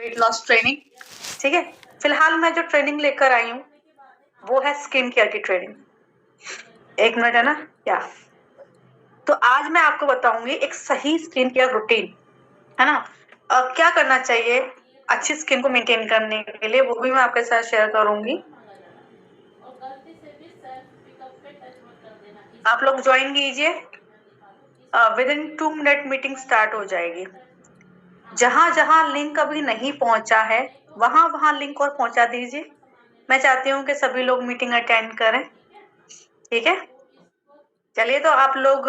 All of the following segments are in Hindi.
Weight loss training. ठीक है, फिलहाल मैं जो ट्रेनिंग लेकर आई हूँ वो है स्किन केयर की ट्रेनिंग। एक मिनट है ना क्या। तो आज मैं आपको बताऊंगी एक सही स्किन केयर रूटीन, है ना। क्या करना चाहिए अच्छी स्किन को मेंटेन करने के लिए, वो भी मैं आपके साथ शेयर करूंगी। आप लोग ज्वाइन कीजिए, with in 2 minute meeting start हो जाएगी। जहां जहां लिंक अभी नहीं पहुंचा है वहां वहां लिंक और पहुंचा दीजिए। मैं चाहती हूँ कि सभी लोग मीटिंग अटेंड करें। ठीक है, चलिए तो आप लोग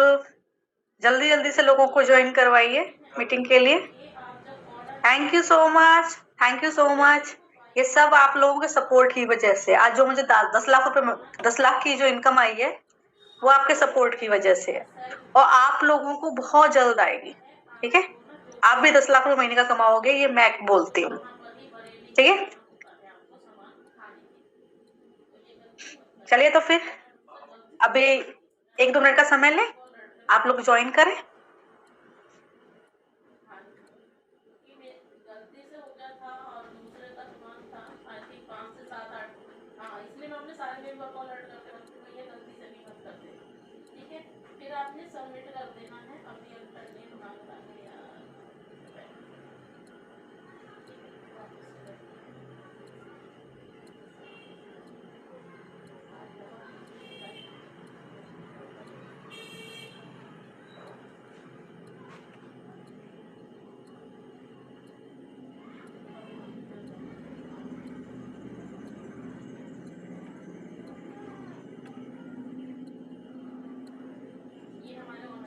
जल्दी जल्दी से लोगों को ज्वाइन करवाइए मीटिंग के लिए। Thank you so much, thank you so much. ये सब आप लोगों के सपोर्ट की वजह से आज जो मुझे 10 लाख की जो इनकम आई है वो आपके सपोर्ट की वजह से है, और आप लोगों को बहुत जल्द आएगी। ठीक है, आप भी 10 लाख रुपए महीने का कमाओगे, ये मैं बोलती हूँ। ठीक है, चलिए तो फिर अभी 1-2 मिनट का समय लें, आप लोग ज्वाइन करें।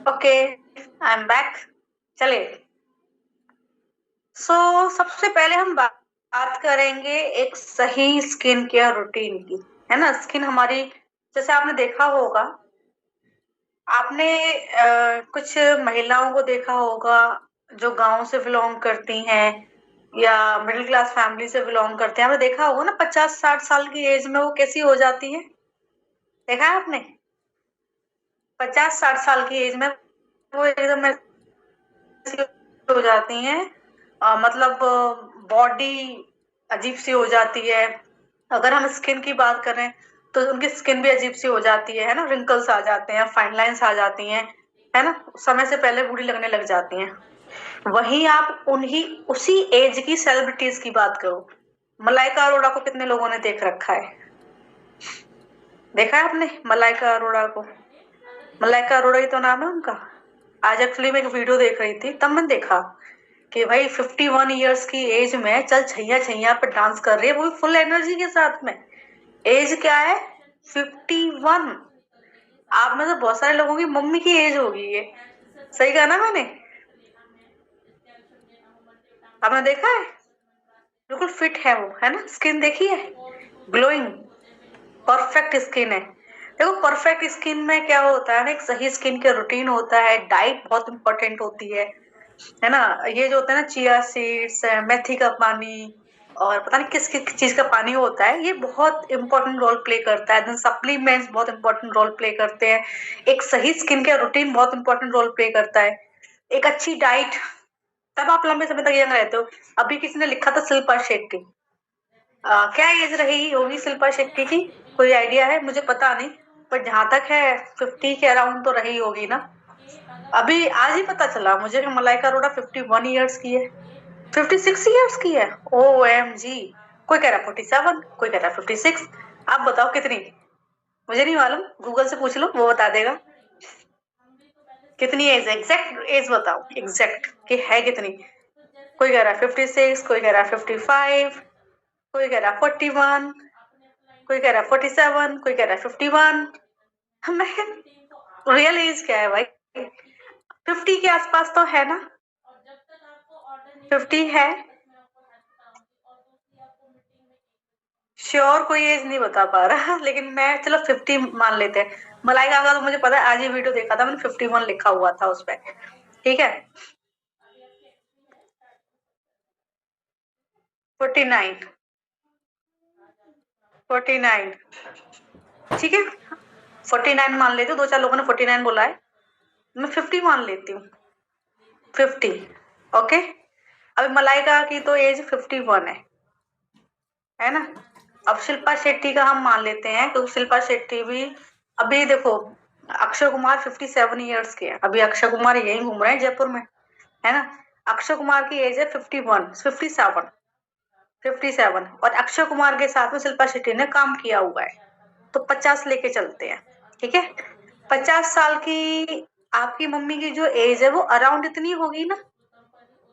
Okay, I am back. चलिए, सबसे पहले हम बात करेंगे एक सही स्किन केयर रूटीन की, है ना। स्किन हमारी, जैसे आपने देखा होगा, आपने कुछ महिलाओं को देखा होगा जो गांव से बिलोंग करती हैं या मिडिल क्लास फैमिली से बिलोंग करते हैं। आपने देखा होगा ना, 50-60 साल की एज में वो कैसी हो जाती है, देखा है आपने। 50-60 साल की एज में वो एकदम ऐसी हो जाती हैं, मतलब बॉडी अजीब सी हो जाती है। अगर हम स्किन की बात करें तो उनकी स्किन भी अजीब सी हो जाती है ना। रिंकल्स आ जाते हैं, फाइन लाइंस आ जाती हैं, है ना। समय से पहले बूढ़ी लगने लग जाती हैं। वहीं आप उन्हीं उसी एज की सेलिब्रिटीज की बात करो, मलाइका अरोड़ा को कितने लोगों ने देख रखा है, देखा है आपने मलाइका अरोड़ा को। मलाइका अरोड़ा ही तो नाम है उनका। आज एक्चुअली मैं एक वीडियो देख रही थी, तब मैंने देखा कि भाई 51 ईयर्स की एज में चल छैया छैया पे डांस कर रही है, वो भी फुल एनर्जी के साथ में। एज क्या है, 51। आप में से बहुत सारे लोगों की मम्मी की एज होगी ये, सही कहा ना मैंने। आपने देखा है, बिल्कुल फिट है वो, है ना। स्किन देखी है, ग्लोइंग, परफेक्ट स्किन है। देखो, परफेक्ट स्किन में क्या होता है ना, एक सही स्किन के रूटीन होता है, डाइट बहुत इंपॉर्टेंट होती है ना। ये जो होता है ना, चिया सीड्स, मेथी का पानी, और पता नहीं किस किस चीज का पानी होता है, ये बहुत इंपॉर्टेंट रोल प्ले करता है। देन सप्लीमेंट्स बहुत इंपॉर्टेंट रोल प्ले करते हैं। एक सही स्किन केयर रूटीन बहुत इंपॉर्टेंट रोल प्ले करता है। एक अच्छी डाइट, तब आप लंबे समय तक यंग रहते हो। अभी किसी ने लिखा था शिल्पा शेट्टी, क्या एज रही होगी शिल्पा शेट्टी की, कोई आइडिया है? मुझे पता नहीं, पर जहां तक है 50 के अराउंड तो रही होगी ना। अभी आज ही पता चला मुझे कि मलाइका अरोड़ा 51 ईयर्स की है, 56 ईयर्स की है। OMG, कोई कह रहा 47, कोई कह रहा 56। आप बताओ कितनी, मुझे नहीं मालूम, गूगल से पूछ लो, वो बता देगा कितनी एज। एग्जैक्ट एज बताओ, एग्जैक्ट कि है कितनी। कोई कह रहा है 56, कोई कह रहा है 55, कोई कह रहा है 41, कोई कह रहा है 47, कोई कह रहा है 51। मैं रियल एज क्या है भाई, 50 के आसपास तो है ना, 50 है। श्योर कोई एज नहीं बता पा रहा लेकिन मैं, चलो 50 मान लेते हैं। मलाइका का तो मुझे पता है, आज ही वीडियो देखा था मैंने, 51 लिखा हुआ था उस पर। ठीक है, 49, 49, ठीक है, 49 मान लेती हूँ। 2-4 लोगों ने 49 बोला है, मैं 50 मान लेती हूँ, 50। ओके, अभी मलाइका की तो एज 51 है ना। अब शिल्पा शेट्टी का हम मान लेते हैं, क्योंकि शिल्पा शेट्टी भी, अभी देखो अक्षय कुमार 57 ईयर्स के हैं, अभी अक्षय कुमार यहीं घूम रहे हैं जयपुर में, है ना। अक्षय कुमार की एज है 51, 57 और अक्षय कुमार के साथ में शिल्पा शेट्टी ने काम किया हुआ है, तो 50 लेके चलते हैं, ठीक है। 50 साल की आपकी मम्मी की जो एज है वो अराउंड इतनी होगी ना,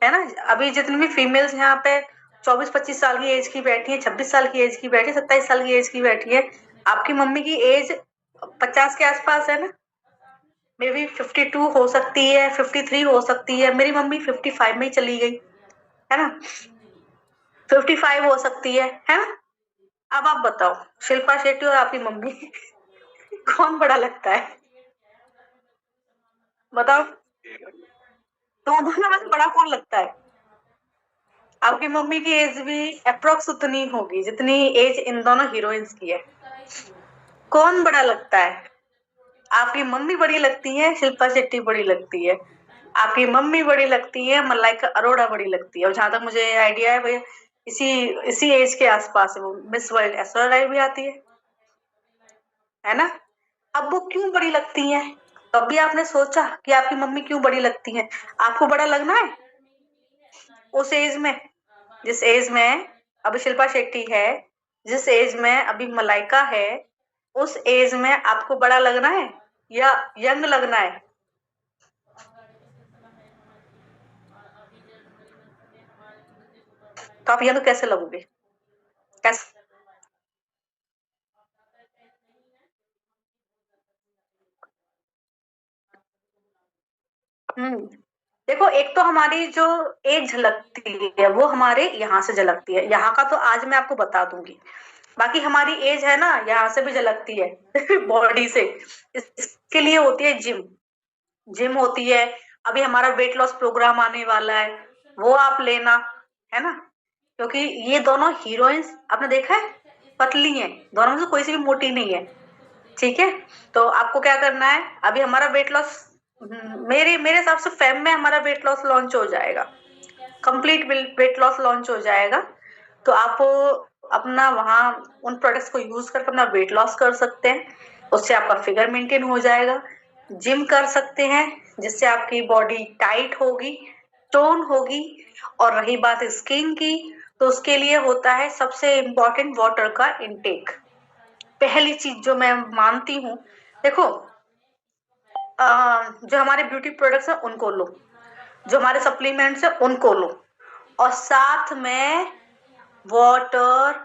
है ना। अभी जितनी भी फीमेल्स यहाँ पे 24-25 साल की एज की बैठी है, 26 साल की एज की बैठी है, 27 साल की एज की बैठी है, आपकी मम्मी की एज 50 के आसपास है ना। मे बी 52 हो सकती है, 53 हो सकती है, मेरी मम्मी 55 में ही चली गई, है ना। 55 हो सकती है ना। अब आप बताओ, शिल्पा शेट्टी और आपकी मम्मी कौन बड़ा लगता है, बताओ। तो दोनों में से बड़ा कौन लगता है। आपकी मम्मी की एज भी अप्रोक्स उतनी होगी जितनी एज इन दोनों हीरोइंस की है। कौन बड़ा लगता है, आपकी मम्मी बड़ी लगती है, शिल्पा शेट्टी बड़ी लगती है, आपकी मम्मी बड़ी लगती है, मलाइका अरोड़ा बड़ी लगती है, और जहां तक मुझे आइडिया है भैया इसी इसी एज के आसपास है वो मिस वर्ल्ड ऐश्वर्या राय भी आती है ना। अब वो क्यों बड़ी लगती हैं, कभी आपने सोचा कि आपकी मम्मी क्यों बड़ी लगती हैं। आपको बड़ा लगना है उस एज में, जिस एज में अभी शिल्पा शेट्टी है, जिस एज में अभी मलाइका है, उस एज में आपको बड़ा लगना है या यंग लगना है। तो आप यंग कैसे लगोगे, कैसे। हम्म देखो, एक तो हमारी जो एज झलकती है वो हमारे यहाँ से झलकती है, यहाँ का तो आज मैं आपको बता दूंगी। बाकी हमारी एज है ना, यहाँ से भी झलकती है बॉडी से। इसके लिए होती है जिम, जिम होती है। अभी हमारा वेट लॉस प्रोग्राम आने वाला है, वो आप लेना, है ना। क्योंकि ये दोनों हीरोइंस आपने देखा है पतली हैं, दोनों में से कोई सी भी मोटी नहीं है, ठीक है। तो आपको क्या करना है, अभी हमारा वेट लॉस, मेरे मेरे हिसाब से फेब में हमारा वेट लॉस लॉन्च हो जाएगा, कंप्लीट वेट लॉस लॉन्च हो जाएगा। तो आप अपना वहाँ उन प्रोडक्ट्स को यूज करके अपना वेट लॉस कर सकते हैं, उससे आपका फिगर मेंटेन हो जाएगा। जिम कर सकते हैं जिससे आपकी बॉडी टाइट होगी, टोन होगी। और रही बात स्किन की, तो उसके लिए होता है सबसे इम्पोर्टेंट वाटर का इनटेक। पहली चीज जो मैं मानती हूँ, देखो जो हमारे ब्यूटी प्रोडक्ट्स हैं उनको लो, जो हमारे सप्लीमेंट्स हैं उनको लो, और साथ में वाटर,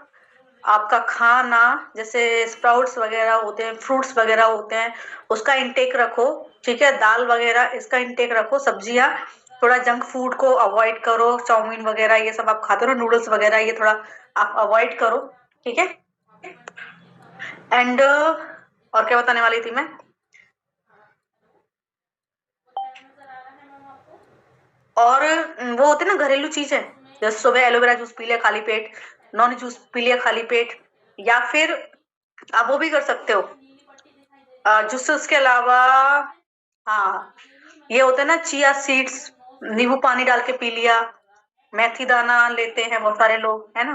आपका खाना, जैसे स्प्राउट्स वगैरह होते हैं, फ्रूट्स वगैरह होते हैं, उसका इंटेक रखो, ठीक है। दाल वगैरह इसका इंटेक रखो, सब्जियां, थोड़ा जंक फूड को अवॉइड करो, चाउमीन वगैरह ये सब आप खाते हो, नूडल्स वगैरह ये थोड़ा आप अवॉइड करो, ठीक है। एंड और क्या बताने वाली थी मैं, और वो होते ना घरेलू चीजें, जैसे सुबह एलोवेरा जूस पी लिया खाली पेट, नॉन जूस पी लिया खाली पेट, या फिर आप वो भी कर सकते हो जूसेस के अलावा। हाँ, ये होते हैं ना चिया सीड्स, नींबू पानी डाल के पी लिया, मेथी दाना लेते हैं बहुत सारे लोग, है ना।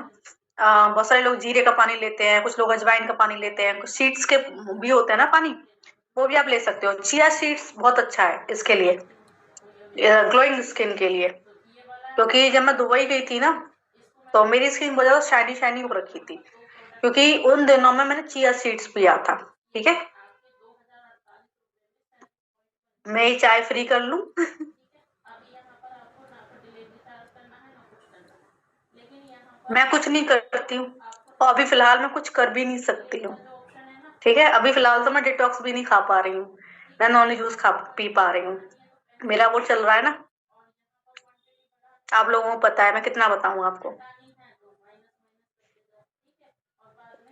बहुत सारे लोग जीरे का पानी लेते हैं, कुछ लोग अजवाइन का पानी लेते हैं, कुछ सीड्स के भी होते हैं ना पानी, वो भी आप ले सकते हो। चिया सीड्स बहुत अच्छा है इसके लिए, ग्लोइंग स्किन के लिए। क्योंकि जब मैं दुबई गई थी ना, तो मेरी स्किन बहुत ज्यादा शाइनी शाइनी हो रखी थी, क्योंकि उन दिनों में मैंने चिया सीड्स पिया था, ठीक है। मैं ही चाय फ्री कर लूं मैं कुछ नहीं करती हूँ, और अभी फिलहाल मैं कुछ कर भी नहीं सकती हूँ, ठीक है। अभी फिलहाल तो मैं डिटॉक्स भी नहीं खा पा रही हूँ, मैं नॉन जूस खा पी पा रही हूँ, मेरा वो चल रहा है ना। आप लोगों को पता है, मैं कितना बताऊं आपको।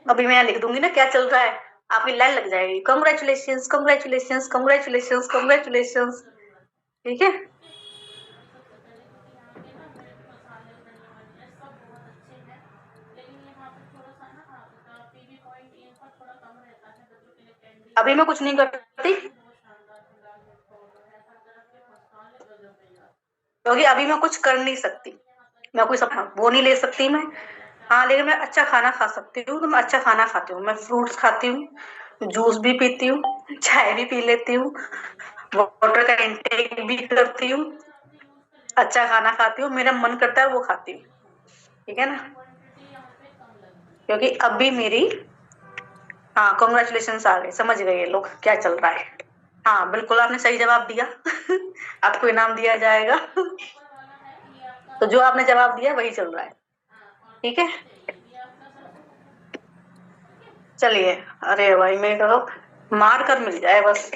अभी मैं यहाँ लिख दूंगी ना क्या चल रहा है, आपकी लाइन लग जाएगी, कंग्रेचुलेशन कंग्रेचुलेशन कंग्रेचुलेशन कंग्रेचुलेशन, ठीक है। अभी मैं कुछ नहीं करती, क्योंकि अभी मैं कुछ कर नहीं सकती, मैं कोई सब वो नहीं ले सकती मैं। हाँ लेकिन मैं अच्छा खाना खा सकती हूँ, तो मैं अच्छा खाना खाती हूँ, मैं फ्रूट्स खाती हूँ, जूस भी पीती हूँ, चाय भी पी लेती हूँ, वाटर का इंटेक भी करती हूँ, अच्छा खाना खाती हूँ, मेरा मन करता है वो खाती हूँ। ठीक है ना, क्योंकि अभी मेरी, हाँ कॉन्ग्रेचुलेशन आ गए, समझ गए ये लोग क्या चल रहा है। हाँ बिल्कुल आपने सही जवाब दिया। आपको इनाम दिया जाएगा। तो जो आपने जवाब दिया वही चल रहा है। ठीक है चलिए। अरे भाई मेरे को मार कर मिल जाए बस,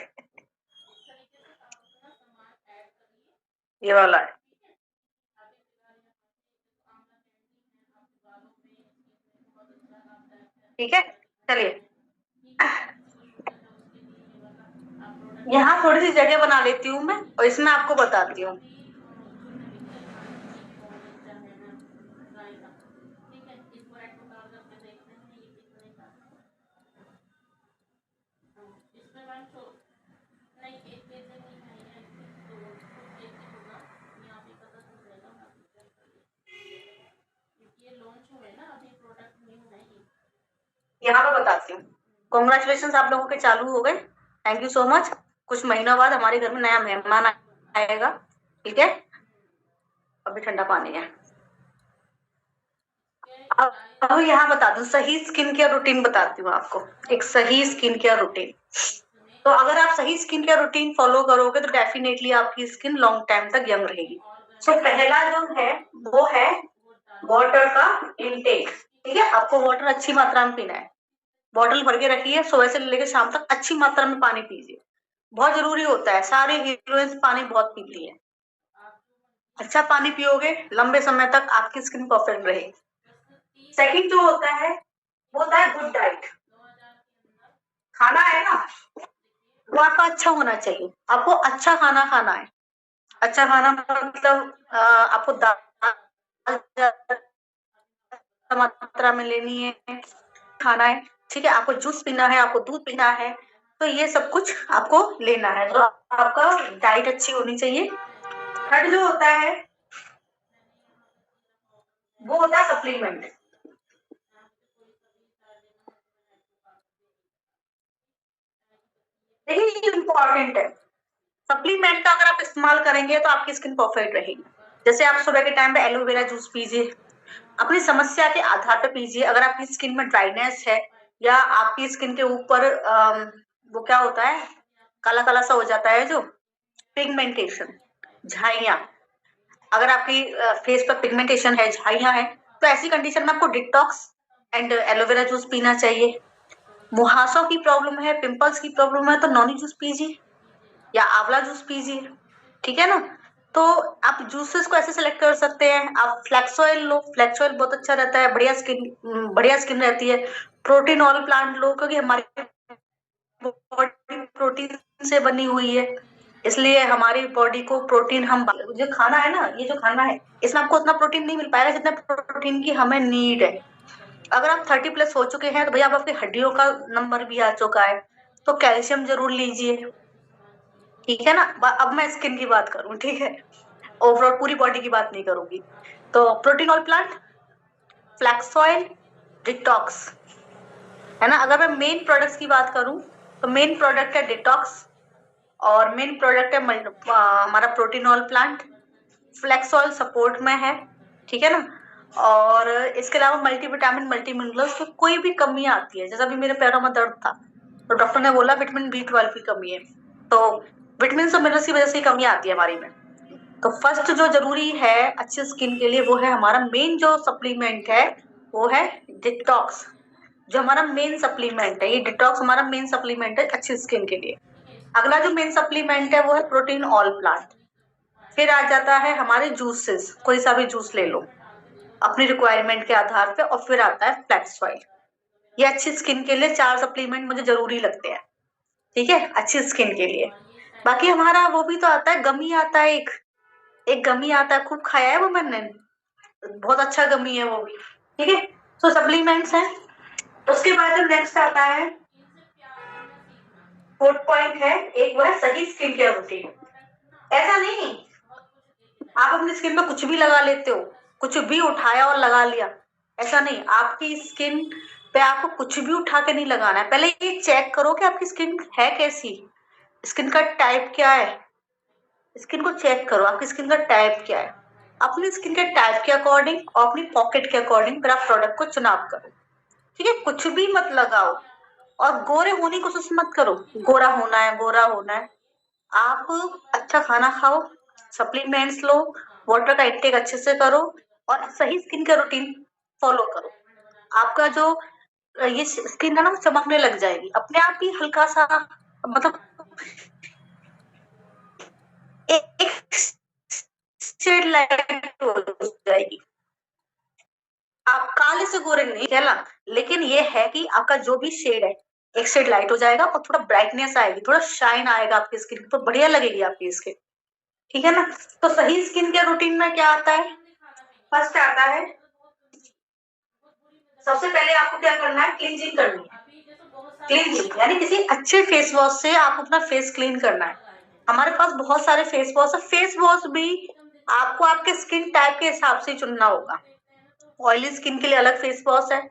ये वाला है। ठीक है चलिए, यहाँ थोड़ी सी जगह बना लेती हूँ मैं और इसमें आपको बताती हूँ। यहाँ पे बताती हूँ। कॉन्ग्रेचुलेशन आप लोगों के चालू हो गए, थैंक यू सो मच। कुछ महीनों बाद हमारे घर में नया मेहमान आएगा। ठीक है, अभी ठंडा पानी है। अब यहाँ बता दूं, सही स्किन केयर रूटीन बताती हूँ आपको, एक सही स्किन केयर रूटीन। तो अगर आप सही स्किन केयर रूटीन फॉलो करोगे तो डेफिनेटली आपकी स्किन लॉन्ग टाइम तक यंग रहेगी। सो पहला जो है वो है वाटर का इनटेक। ठीक है, आपको वाटर अच्छी मात्रा में पीना है, बॉटल भर के रखिए, सुबह से लेकर शाम तक अच्छी मात्रा में पानी पीजिए, बहुत जरूरी होता है, सारे हीरोइंस पानी बहुत पीती है। अच्छा पानी पियोगे लंबे समय तक आपकी स्किन परफेक्ट रहेगी। सेकंड जो होता है वो होता है गुड डाइट। खाना है ना वो आपका अच्छा होना चाहिए, आपको अच्छा खाना खाना है। अच्छा खाना मतलब आपको दाल मात्रा में लेनी है, खाना है। ठीक है, आपको जूस पीना है, आपको दूध पीना है, तो ये सब कुछ आपको लेना है, तो आपका डाइट अच्छी होनी चाहिए। थर्ड जो होता है वो होता है सप्लीमेंट। देखिए इंपॉर्टेंट है, सप्लीमेंट का अगर आप इस्तेमाल करेंगे तो आपकी स्किन परफेक्ट रहेगी। जैसे आप सुबह के टाइम पे एलोवेरा जूस पीजिए, अपनी समस्या के आधार पर पीजिए। अगर आपकी स्किन में ड्राइनेस है या आपकी स्किन के ऊपर वो क्या होता है, काला काला सा हो जाता है जो पिगमेंटेशन, झाइयां, अगर आपकी फेस पर पिगमेंटेशन है, झाइयां है, तो ऐसी कंडीशन में आपको डिटॉक्स एंड एलोवेरा जूस पीना चाहिए। मुहासों की प्रॉब्लम है, पिंपल्स की प्रॉब्लम है, तो नॉनी जूस पीजिए या आंवला जूस पीजिए। ठीक है ना, तो आप जूसेस को ऐसे सेलेक्ट कर सकते हैं। आप फ्लैक्स ऑयल लो, फ्लैक्स ऑयल बहुत अच्छा रहता है, बढ़िया स्किन रहती है। प्रोटीन ऑयल प्लांट लो, क्योंकि हमारी बॉडी प्रोटीन से बनी हुई है, इसलिए हमारी बॉडी को प्रोटीन, हम जो खाना है ना, ये जो खाना है इसमें आपको उतना प्रोटीन नहीं मिल पाएगा जितना प्रोटीन की हमें नीड है। अगर आप 30+ हो चुके हैं तो भैया अब आपकी हड्डियों का नंबर भी आ चुका है, तो कैल्शियम जरूर लीजिए। ठीक है ना, अब मैं स्किन की बात करूं, ठीक है, ओवरऑल पूरी बॉडी की बात नहीं करूंगी। तो protein oil plant, flax oil, detox, है ना। अगर मैं मेन प्रोडक्ट्स की बात करूं तो मेन प्रोडक्ट है डिटॉक्स, और मेन प्रोडक्ट है हमारा protein oil plant, flax oil support में है। ठीक है ना, और इसके अलावा मल्टीविटामिन मल्टी मिनरल्स की कोई भी कमी आती है, जैसा भी मेरे पैरों में दर्द था तो डॉक्टर ने बोला विटामिन B12 की कमी है, तो विटामिन और मिनरल्स की वजह से कमी आती है हमारी में। तो फर्स्ट जो जरूरी है अच्छी स्किन के लिए वो है हमारा मेन जो सप्लीमेंट है, वो है डिटॉक्स। जो हमारा मेन सप्लीमेंट है, ये डिटॉक्स हमारा मेन सप्लीमेंट है अच्छी स्किन के लिए। अगला जो मेन सप्लीमेंट है वो है प्रोटीन ऑल प्लांट। फिर आ जाता है हमारे जूसेस, कोई सा भी जूस ले लो अपनी रिक्वायरमेंट के आधार पे, और फिर आता है फ्लैक्स ऑयल। ये अच्छी स्किन के लिए 4 सप्लीमेंट मुझे जरूरी लगते हैं। ठीक है, अच्छी स्किन के लिए। बाकी हमारा वो भी तो आता है, गमी आता है, एक एक गमी आता है, खूब खाया है वो मैंने, बहुत अच्छा गमी है वो भी। ठीक है, तो सप्लीमेंट्स हैं। उसके बाद जो नेक्स्ट आता है, फोर्थ पॉइंट है, एक वो है सही स्किन केयर रूटीन। ऐसा नहीं आप अपनी स्किन पे कुछ भी लगा लेते हो, कुछ भी उठाया और लगा लिया, ऐसा नहीं। आपकी स्किन पे आपको कुछ भी उठा के नहीं लगाना है। पहले ये चेक करो कि आपकी स्किन है कैसी, स्किन का टाइप क्या है। स्किन को चेक करो, आपकी स्किन का टाइप क्या है। अपनी स्किन के टाइप के अकॉर्डिंग और अपनी पॉकेट के अकॉर्डिंग फिर आप प्रोडक्ट को चुनाव करो। ठीक है, कुछ भी मत लगाओ। और गोरे होने की कोशिश मत करो, गोरा होना है गोरा होना है। आप अच्छा खाना खाओ, सप्लीमेंट्स लो, वाटर का इंटेक अच्छे से करो और सही स्किन का रूटीन फॉलो करो। आपका जो ये स्किन है ना, वो चमकने लग जाएगी अपने आप ही, हल्का सा, मतलब एक शेड लाइट हो जाएगी। आप काले से गोरे नहीं कहला, लेकिन ये है कि आपका जो भी शेड है एक शेड लाइट हो जाएगा और थोड़ा ब्राइटनेस आएगी, थोड़ा शाइन आएगा आपकी स्किन, तो बढ़िया लगेगी आपकी स्किन। ठीक है ना। तो सही स्किन केयर रूटीन में क्या आता है, फर्स्ट आता है, सबसे पहले आपको क्या करना है, क्लींजिंग करनी है। क्लींजिंग यानी किसी अच्छे फेस वॉश से आप अपना फेस क्लीन करना है। हमारे पास बहुत सारे फेस वॉश है, फेस वॉश भी आपको आपके स्किन टाइप के हिसाब से चुनना होगा। ऑयली स्किन के लिए अलग फेस वॉश है,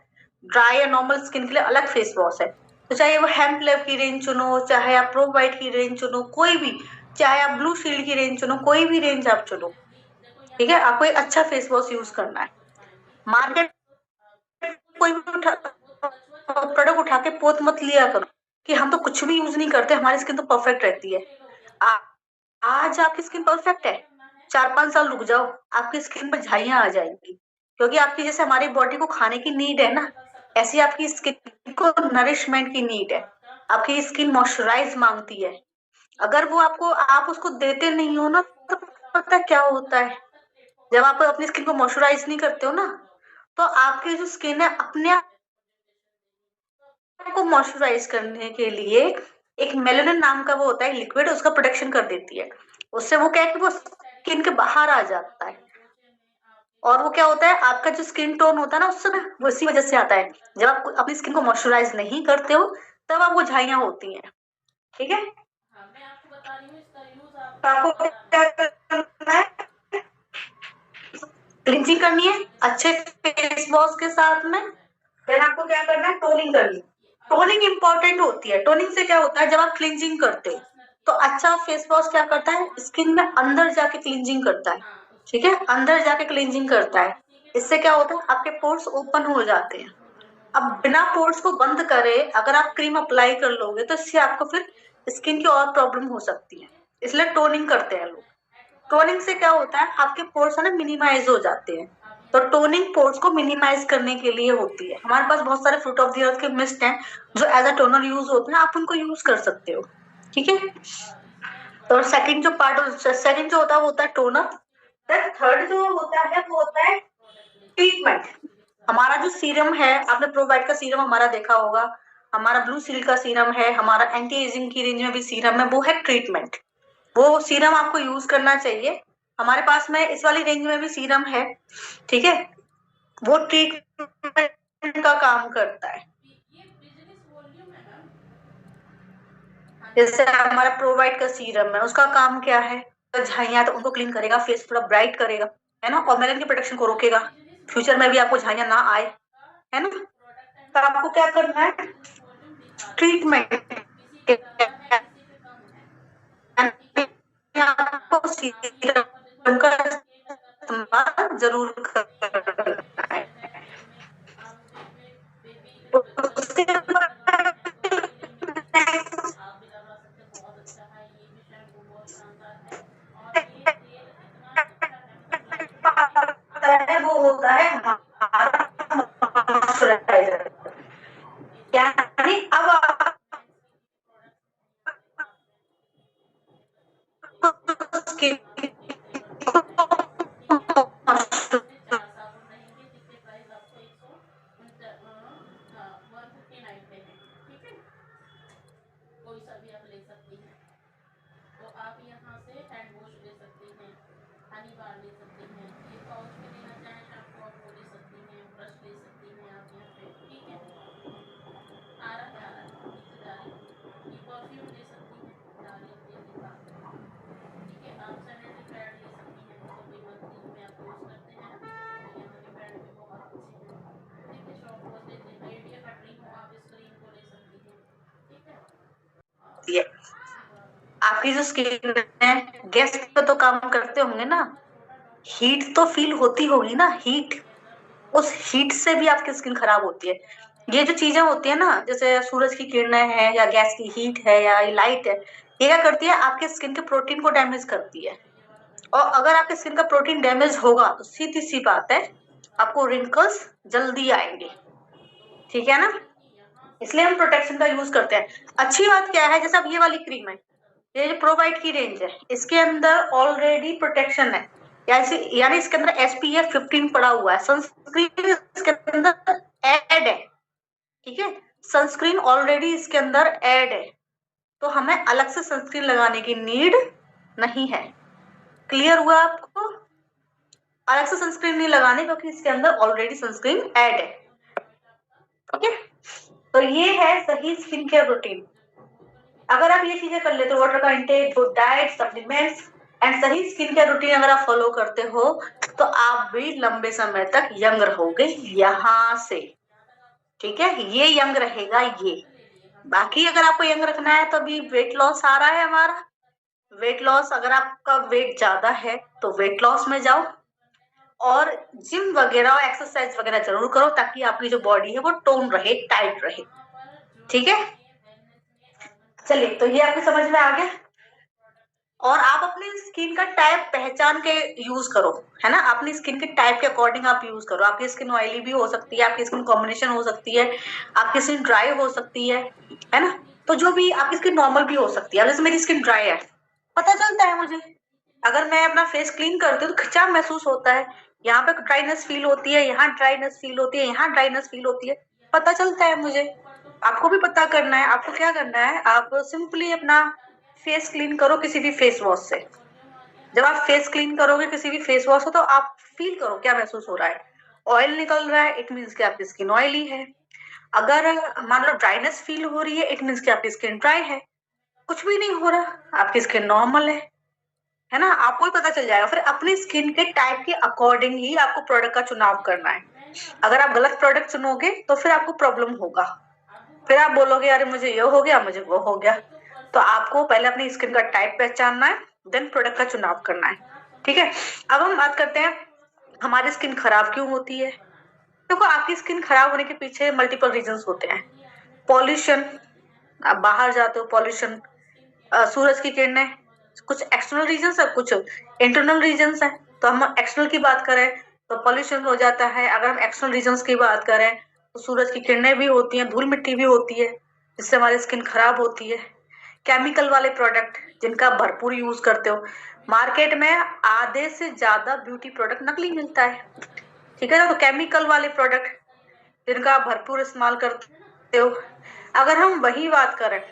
ड्राई या नॉर्मल स्किन के लिए अलग फेस वॉश है। तो चाहे वो हेम्प लैब की रेंज चुनो, चाहे आप प्रो वाइट की रेंज चुनो, कोई भी, चाहे आप ब्लू शील्ड की रेंज चुनो, कोई भी रेंज आप चुनो। ठीक है, आपको एक अच्छा फेस वॉश यूज करना है। मार्केट कोई भी प्रोडक्ट उठा के पोत मत लिया करो कि हम तो कुछ भी यूज नहीं करते, हमारी स्किन तो परफेक्ट रहती है। आ, आज आपकी स्किन परफेक्ट है, 4-5 साल रुक जाओ, आपकी स्किन पर झाइयां आ जाएंगी। क्योंकि आपकी जैसे हमारी बॉडी को खाने की नीड है ना, ऐसी आपकी स्किन को नरिशमेंट की नीड है। आपकी स्किन मॉइस्चराइज मांगती है। अगर वो आपको, आप उसको देते नहीं हो ना, तो पता है क्या होता है, जब आप अपनी स्किन को मॉइस्चराइज नहीं करते हो ना, तो आपकी जो स्किन है अपने आप को मॉइस्चराइज करने के लिए एक मेलानिन नाम का वो होता है लिक्विड, उसका प्रोटेक्शन कर देती है। उससे वो क्या है कि वो स्किन के बाहर आ जाता है। और वो क्या होता है, आपका जो स्किन टोन होता है ना, उससे ना वो इसी वजह से आता है। जब आप अपनी स्किन को मॉइस्चराइज नहीं करते हो, तब आपको झाइयां होती हैं। ठीक है, तो आपको क्या करना है, क्लिंजिंग करनी है अच्छे फेस वॉश के साथ में। फिर आपको क्या करना है, टोनिंग करनी है। टोनिंग इंपॉर्टेंट होती है। टोनिंग से क्या होता है, जब आप क्लिंजिंग करते हो तो अच्छा फेस वॉश क्या करता है, स्किन में अंदर जाके क्लिंजिंग करता है। ठीक है, अंदर जाके क्लिंजिंग करता है। इससे क्या होता है, आपके पोर्स ओपन हो जाते हैं। अब बिना पोर्स को बंद करे अगर आप क्रीम अप्लाई कर लोगे तो इससे आपको फिर स्किन की और प्रॉब्लम हो सकती है। इसलिए टोनिंग करते हैं लोग। टोनिंग से क्या होता है, आपके पोर्स है ना मिनिमाइज हो जाते हैं। तो टोनिंग पोर्स को मिनिमाइज करने के लिए होती है। हमारे पास बहुत सारे फ्रूट ऑफ द अर्थ के मिस्ट हैं जो एज अ टोनर यूज होते हैं, आप उनको यूज कर सकते हो। ठीक है, तो सेकंड जो पार्ट, सेकंड जो होता है वो होता है टोनर। देन थर्ड जो होता है वो होता है ट्रीटमेंट। हमारा जो सीरम है, आपने प्रोवाइड का सीरम हमारा देखा होगा, हमारा ब्लू सील का सीरम है, हमारा एंटी एजिंग की रेंज में भी सीरम है, वो है ट्रीटमेंट। वो सीरम आपको यूज करना चाहिए। हमारे पास में इस वाली रेंज में भी सीरम है। ठीक है, वो ट्रीटमेंट का काम करता है। जैसे हमारा प्रोवाइड का सीरम है, उसका काम क्या है, झाइयां तो उनको क्लीन करेगा, फेस थोड़ा ब्राइट करेगा, है ना, और मेलन की प्रोटेक्शन को रोकेगा, फ्यूचर में भी आपको झाइयां ना आए, है ना। तो आपको क्या करना है, ट्रीटमेंट आपको सीरम का इस्तेमाल जरूर करना है। उसके बाद है वो होता है हमारा मॉइस्चराइजर। यानी अब आपको स्किन होती है। आपकी जो स्किन है गैस पे तो काम करते होंगे ना, हीट तो फील होती होगी ना, हीट, उस हीट से भी आपकी स्किन खराब होती है। ये जो चीजें होती है ना, जैसे सूरज की किरणें हैं या गैस की हीट है या लाइट है, ये क्या करती है, आपके स्किन के प्रोटीन को डैमेज करती है। और अगर आपके स्किन का प्रोटीन डैमेज होगा तो सीधी सी बात है, आपको रिंकल्स जल्दी आएंगे। ठीक है ना, इसलिए हम प्रोटेक्शन का यूज करते हैं। अच्छी बात क्या है, जैसे अब ये वाली क्रीम है, ये जो प्रोवाइड की रेंज है, इसके अंदर ऑलरेडी प्रोटेक्शन है, यानी इसके अंदर SPF 15 पड़ा हुआ है, सनस्क्रीन इसके अंदर ऐड है। ठीक है, सनस्क्रीन ऑलरेडी इसके अंदर ऐड है, तो हमें अलग से सनस्क्रीन लगाने की नीड नहीं है। क्लियर हुआ आपको? अलग से सनस्क्रीन नहीं लगाने, क्योंकि इसके अंदर ऑलरेडी सनस्क्रीन ऐड है। ओके, तो ये है सही स्किन केयर रूटीन। अगर आप ये चीजें कर लेते हो, वाटर का intake, good diet, supplements and सही स्किन केयर रूटीन अगर आप फॉलो करते हो, तो आप भी लंबे समय तक यंग रहोगे यहां से। ठीक है, ये यंग रहेगा ये। बाकी अगर आपको यंग रखना है तो अभी वेट लॉस आ रहा है हमारा, वेट लॉस, अगर आपका वेट ज्यादा है तो वेट लॉस में जाओ, और जिम वगैरह और एक्सरसाइज वगैरह जरूर करो, ताकि आपकी जो बॉडी है वो टोन रहे, टाइट रहे। ठीक है, चलिए, तो ये आपकी समझ में आ गया। और आप अपनी स्किन का टाइप पहचान के यूज करो, है ना, अपनी स्किन के टाइप के अकॉर्डिंग आप यूज करो। आपकी स्किन ऑयली भी हो सकती है, आपकी स्किन कॉम्बिनेशन हो सकती है, आपकी स्किन ड्राई हो सकती है ना, तो जो भी आपकी स्किन नॉर्मल भी हो सकती है। जैसे मेरी स्किन ड्राई है, पता चलता है मुझे, अगर मैं अपना फेस क्लीन करती हूँ तो खिंचाव महसूस होता है, यहाँ पे ड्राइनेस फील होती है, यहाँ ड्राइनेस फील होती है, यहाँ ड्राइनेस फील होती है, पता चलता है मुझे। आपको भी पता करना है, आपको क्या करना है, आप सिंपली अपना फेस क्लीन करो किसी भी फेस वॉश से। जब आप फेस क्लीन करोगे किसी भी फेस वॉश से, तो आप फील करो क्या महसूस हो रहा है। ऑयल निकल रहा है, इट मीन्स कि आपकी स्किन ऑयली है। अगर मान लो ड्राइनेस फील हो रही है, इट मीन्स कि आपकी स्किन ड्राई है। कुछ भी नहीं हो रहा, आपकी स्किन नॉर्मल है ना, आपको ही पता चल जाएगा। फिर अपनी स्किन के टाइप के अकॉर्डिंग ही आपको प्रोडक्ट का चुनाव करना है। अगर आप गलत प्रोडक्ट चुनोगे तो फिर आपको प्रॉब्लम होगा, फिर आप बोलोगे अरे मुझे ये हो गया, मुझे वो हो गया। तो आपको पहले अपनी स्किन का टाइप पहचानना है, देन प्रोडक्ट का चुनाव करना है। ठीक है, अब हम बात करते हैं हमारी स्किन खराब क्यों होती है। देखो, आपकी स्किन खराब होने के पीछे मल्टीपल रीजंस होते हैं। पॉल्यूशन, आप बाहर जाते हो, पॉल्यूशन, सूरज की किरणें, कुछ एक्सटर्नल रीजंस है, कुछ इंटरनल रीजंस है। तो हम एक्सटर्नल की बात करें तो पॉल्यूशन हो जाता है। अगर हम एक्सटर्नल रीजंस की बात करें तो सूरज की किरणें भी होती हैं, धूल मिट्टी भी होती है, जिससे हमारी स्किन खराब होती है। केमिकल वाले प्रोडक्ट जिनका आप भरपूर यूज करते हो, मार्केट में आधे से ज्यादा ब्यूटी प्रोडक्ट नकली मिलता है। ठीक है ना, तो केमिकल वाले प्रोडक्ट जिनका आप भरपूर इस्तेमाल करते हो। अगर हम वही बात करें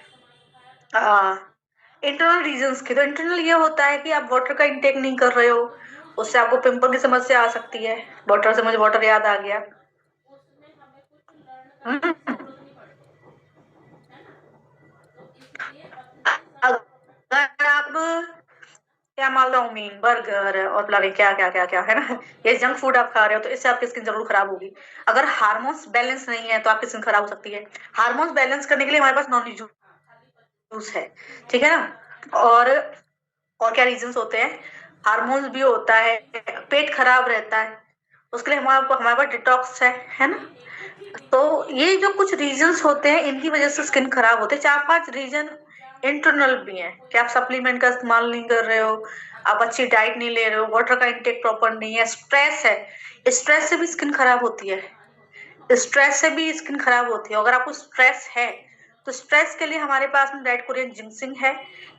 इंटरनल रीजंस की, तो इंटरनल ये होता है कि आप वाटर का इंटेक नहीं कर रहे हो, उससे आपको पिंपल की समस्या आ सकती है। वाटर से मुझे वाटर याद आ गया। अगर आप क्या मान लो मीन बर्गर और पता नहीं क्या क्या क्या क्या है ना, ये जंक फूड आप खा रहे हो, तो इससे आपकी स्किन जरूर खराब होगी। अगर हार्मोन्स बैलेंस नहीं है तो आपकी स्किन खराब हो सकती है। हार्मोन्स बैलेंस करने के लिए हमारे पास नॉन जूस है। ठीक है ना, और क्या रीजंस होते हैं, हार्मोन्स भी होता है, पेट खराब रहता है, उसके लिए हमारे पास डिटॉक्स है ना। तो ये जो कुछ रीजंस होते हैं, इनकी वजह से स्किन खराब होते हैं। 4-5 रीजन इंटरनल भी हैं कि आप सप्लीमेंट का इस्तेमाल नहीं कर रहे हो, आप अच्छी डाइट नहीं ले रहे हो, वाटर का इंटेक प्रॉपर नहीं है, स्ट्रेस है, स्ट्रेस से भी स्किन खराब होती है, स्ट्रेस से भी स्किन खराब होती है। अगर आपको स्ट्रेस है तो स्ट्रेस के लिए हमारे पास में रेड कोरियन जिंक्सिंग है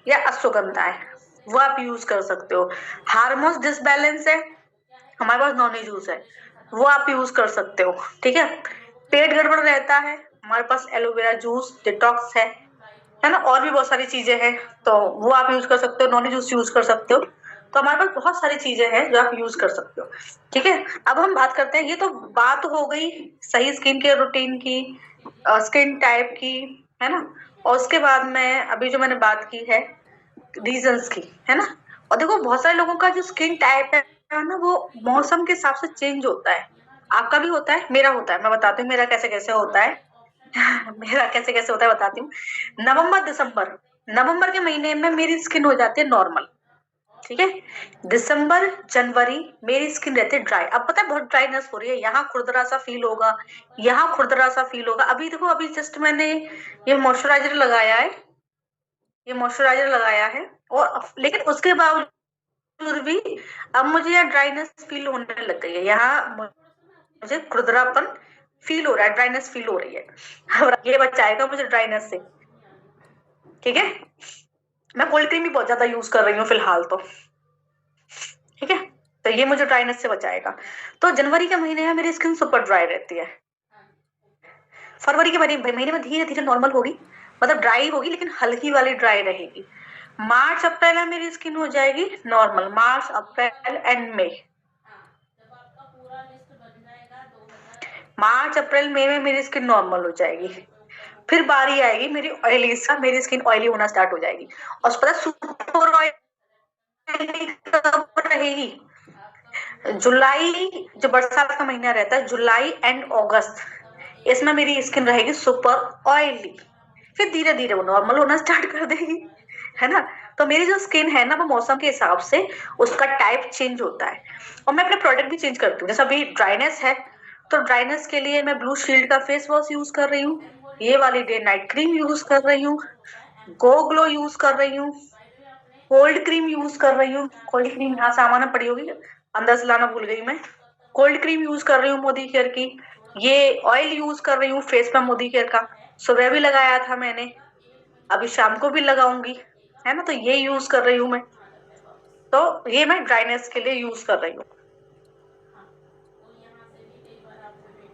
या अश्वगंधा है, वो आप यूज कर सकते हो। हार्मोन्स डिसबैलेंस है, हमारे पास नॉनी जूस है, वो आप यूज कर सकते हो। ठीक है, पेट गड़बड़ रहता है, हमारे पास एलोवेरा जूस डिटॉक्स है ना, और भी बहुत सारी चीजें हैं, तो वो आप यूज कर सकते हो, नॉनी जूस यूज कर सकते हो। तो हमारे पास बहुत सारी चीजें हैं जो आप यूज कर सकते हो। ठीक है, अब हम बात करते हैं, ये तो बात हो गई सही स्किन केयर रूटीन की, स्किन टाइप की, है ना। और उसके बाद में अभी जो मैंने बात की है रीजंस की, है ना। और देखो, बहुत सारे लोगों का जो स्किन टाइप है ना, वो मौसम के हिसाब से चेंज होता है। आपका भी होता है, मेरा होता है, मैं बताती हूँ मेरा कैसे कैसे होता है। मेरा कैसे कैसे होता है बताती हूँ। नवंबर दिसंबर, नवंबर के महीने में मेरी स्किन हो जाती है नॉर्मल, ठीक है। दिसंबर जनवरी मेरी स्किन रहती है ड्राई। अब पता है बहुत ड्राइनेस हो रही है, यहाँ खुरदरा सा फील होगा, यहाँ खुरदरा सा फील होगा। अभी देखो, अभी जस्ट मैंने ये मॉइस्चराइजर लगाया है, ये मॉइस्चराइजर लगाया है, और लेकिन उसके बावजूद भी अब मुझे यहाँ ड्राइनेस फील होने लग गई है, यहाँ मुझे खुरदरापन फील हो रहा है, ड्राइनेस फील हो रही है। अब ये बचाएगा मुझे ड्राइनेस से, ठीक है। मैं कोल्ड क्रीम भी बहुत ज्यादा यूज कर रही हूँ फिलहाल तो, ठीक है। तो ये मुझे ड्राइनेस से बचाएगा। तो जनवरी के महीने में मेरी स्किन सुपर ड्राई रहती है। फरवरी के महीने में धीरे धीरे नॉर्मल होगी, मतलब ड्राई होगी लेकिन हल्की वाली ड्राई रहेगी। मार्च अप्रैल में मेरी स्किन हो जाएगी नॉर्मल, मार्च अप्रैल एंड मई। मार्च अप्रैल मई में मेरी स्किन नॉर्मल हो जाएगी। फिर बारी आएगी मेरी ऑयली सा, मेरी स्किन ऑयली होना स्टार्ट हो जाएगी। और पता सुपर ऑयली कब रहेगी? जुलाई, जो बरसात का महीना रहता है, जुलाई एंड अगस्त, इसमें मेरी स्किन रहेगी सुपर ऑयली। फिर धीरे धीरे वो नॉर्मल होना स्टार्ट कर देगी, है ना। तो मेरी जो स्किन है ना, वो मौसम के हिसाब से उसका टाइप चेंज होता है। और मैं अपने प्रोडक्ट भी चेंज करती हूँ। जैसे अभी ड्राइनेस है, तो ड्राइनेस के लिए मैं ब्लू शील्ड का फेस वॉश यूज कर रही हूँ, ये वाली डे नाइट क्रीम यूज कर रही हूँ, गो ग्लो यूज कर रही हूँ, कोल्ड क्रीम यूज कर रही हूँ। कोल्ड क्रीम यहाँ सामान पड़ी होगी, अंदर से लाना भूल गई मैं। कोल्ड क्रीम यूज कर रही हूँ मोदी केयर की। ये ऑयल यूज कर रही हूँ फेस पे मोदी केयर का, सुबह भी लगाया था मैंने, अभी शाम को भी लगाऊंगी, है ना। तो ये यूज कर रही हूँ मैं। तो ये मैं ड्राइनेस के लिए यूज कर रही हूँ,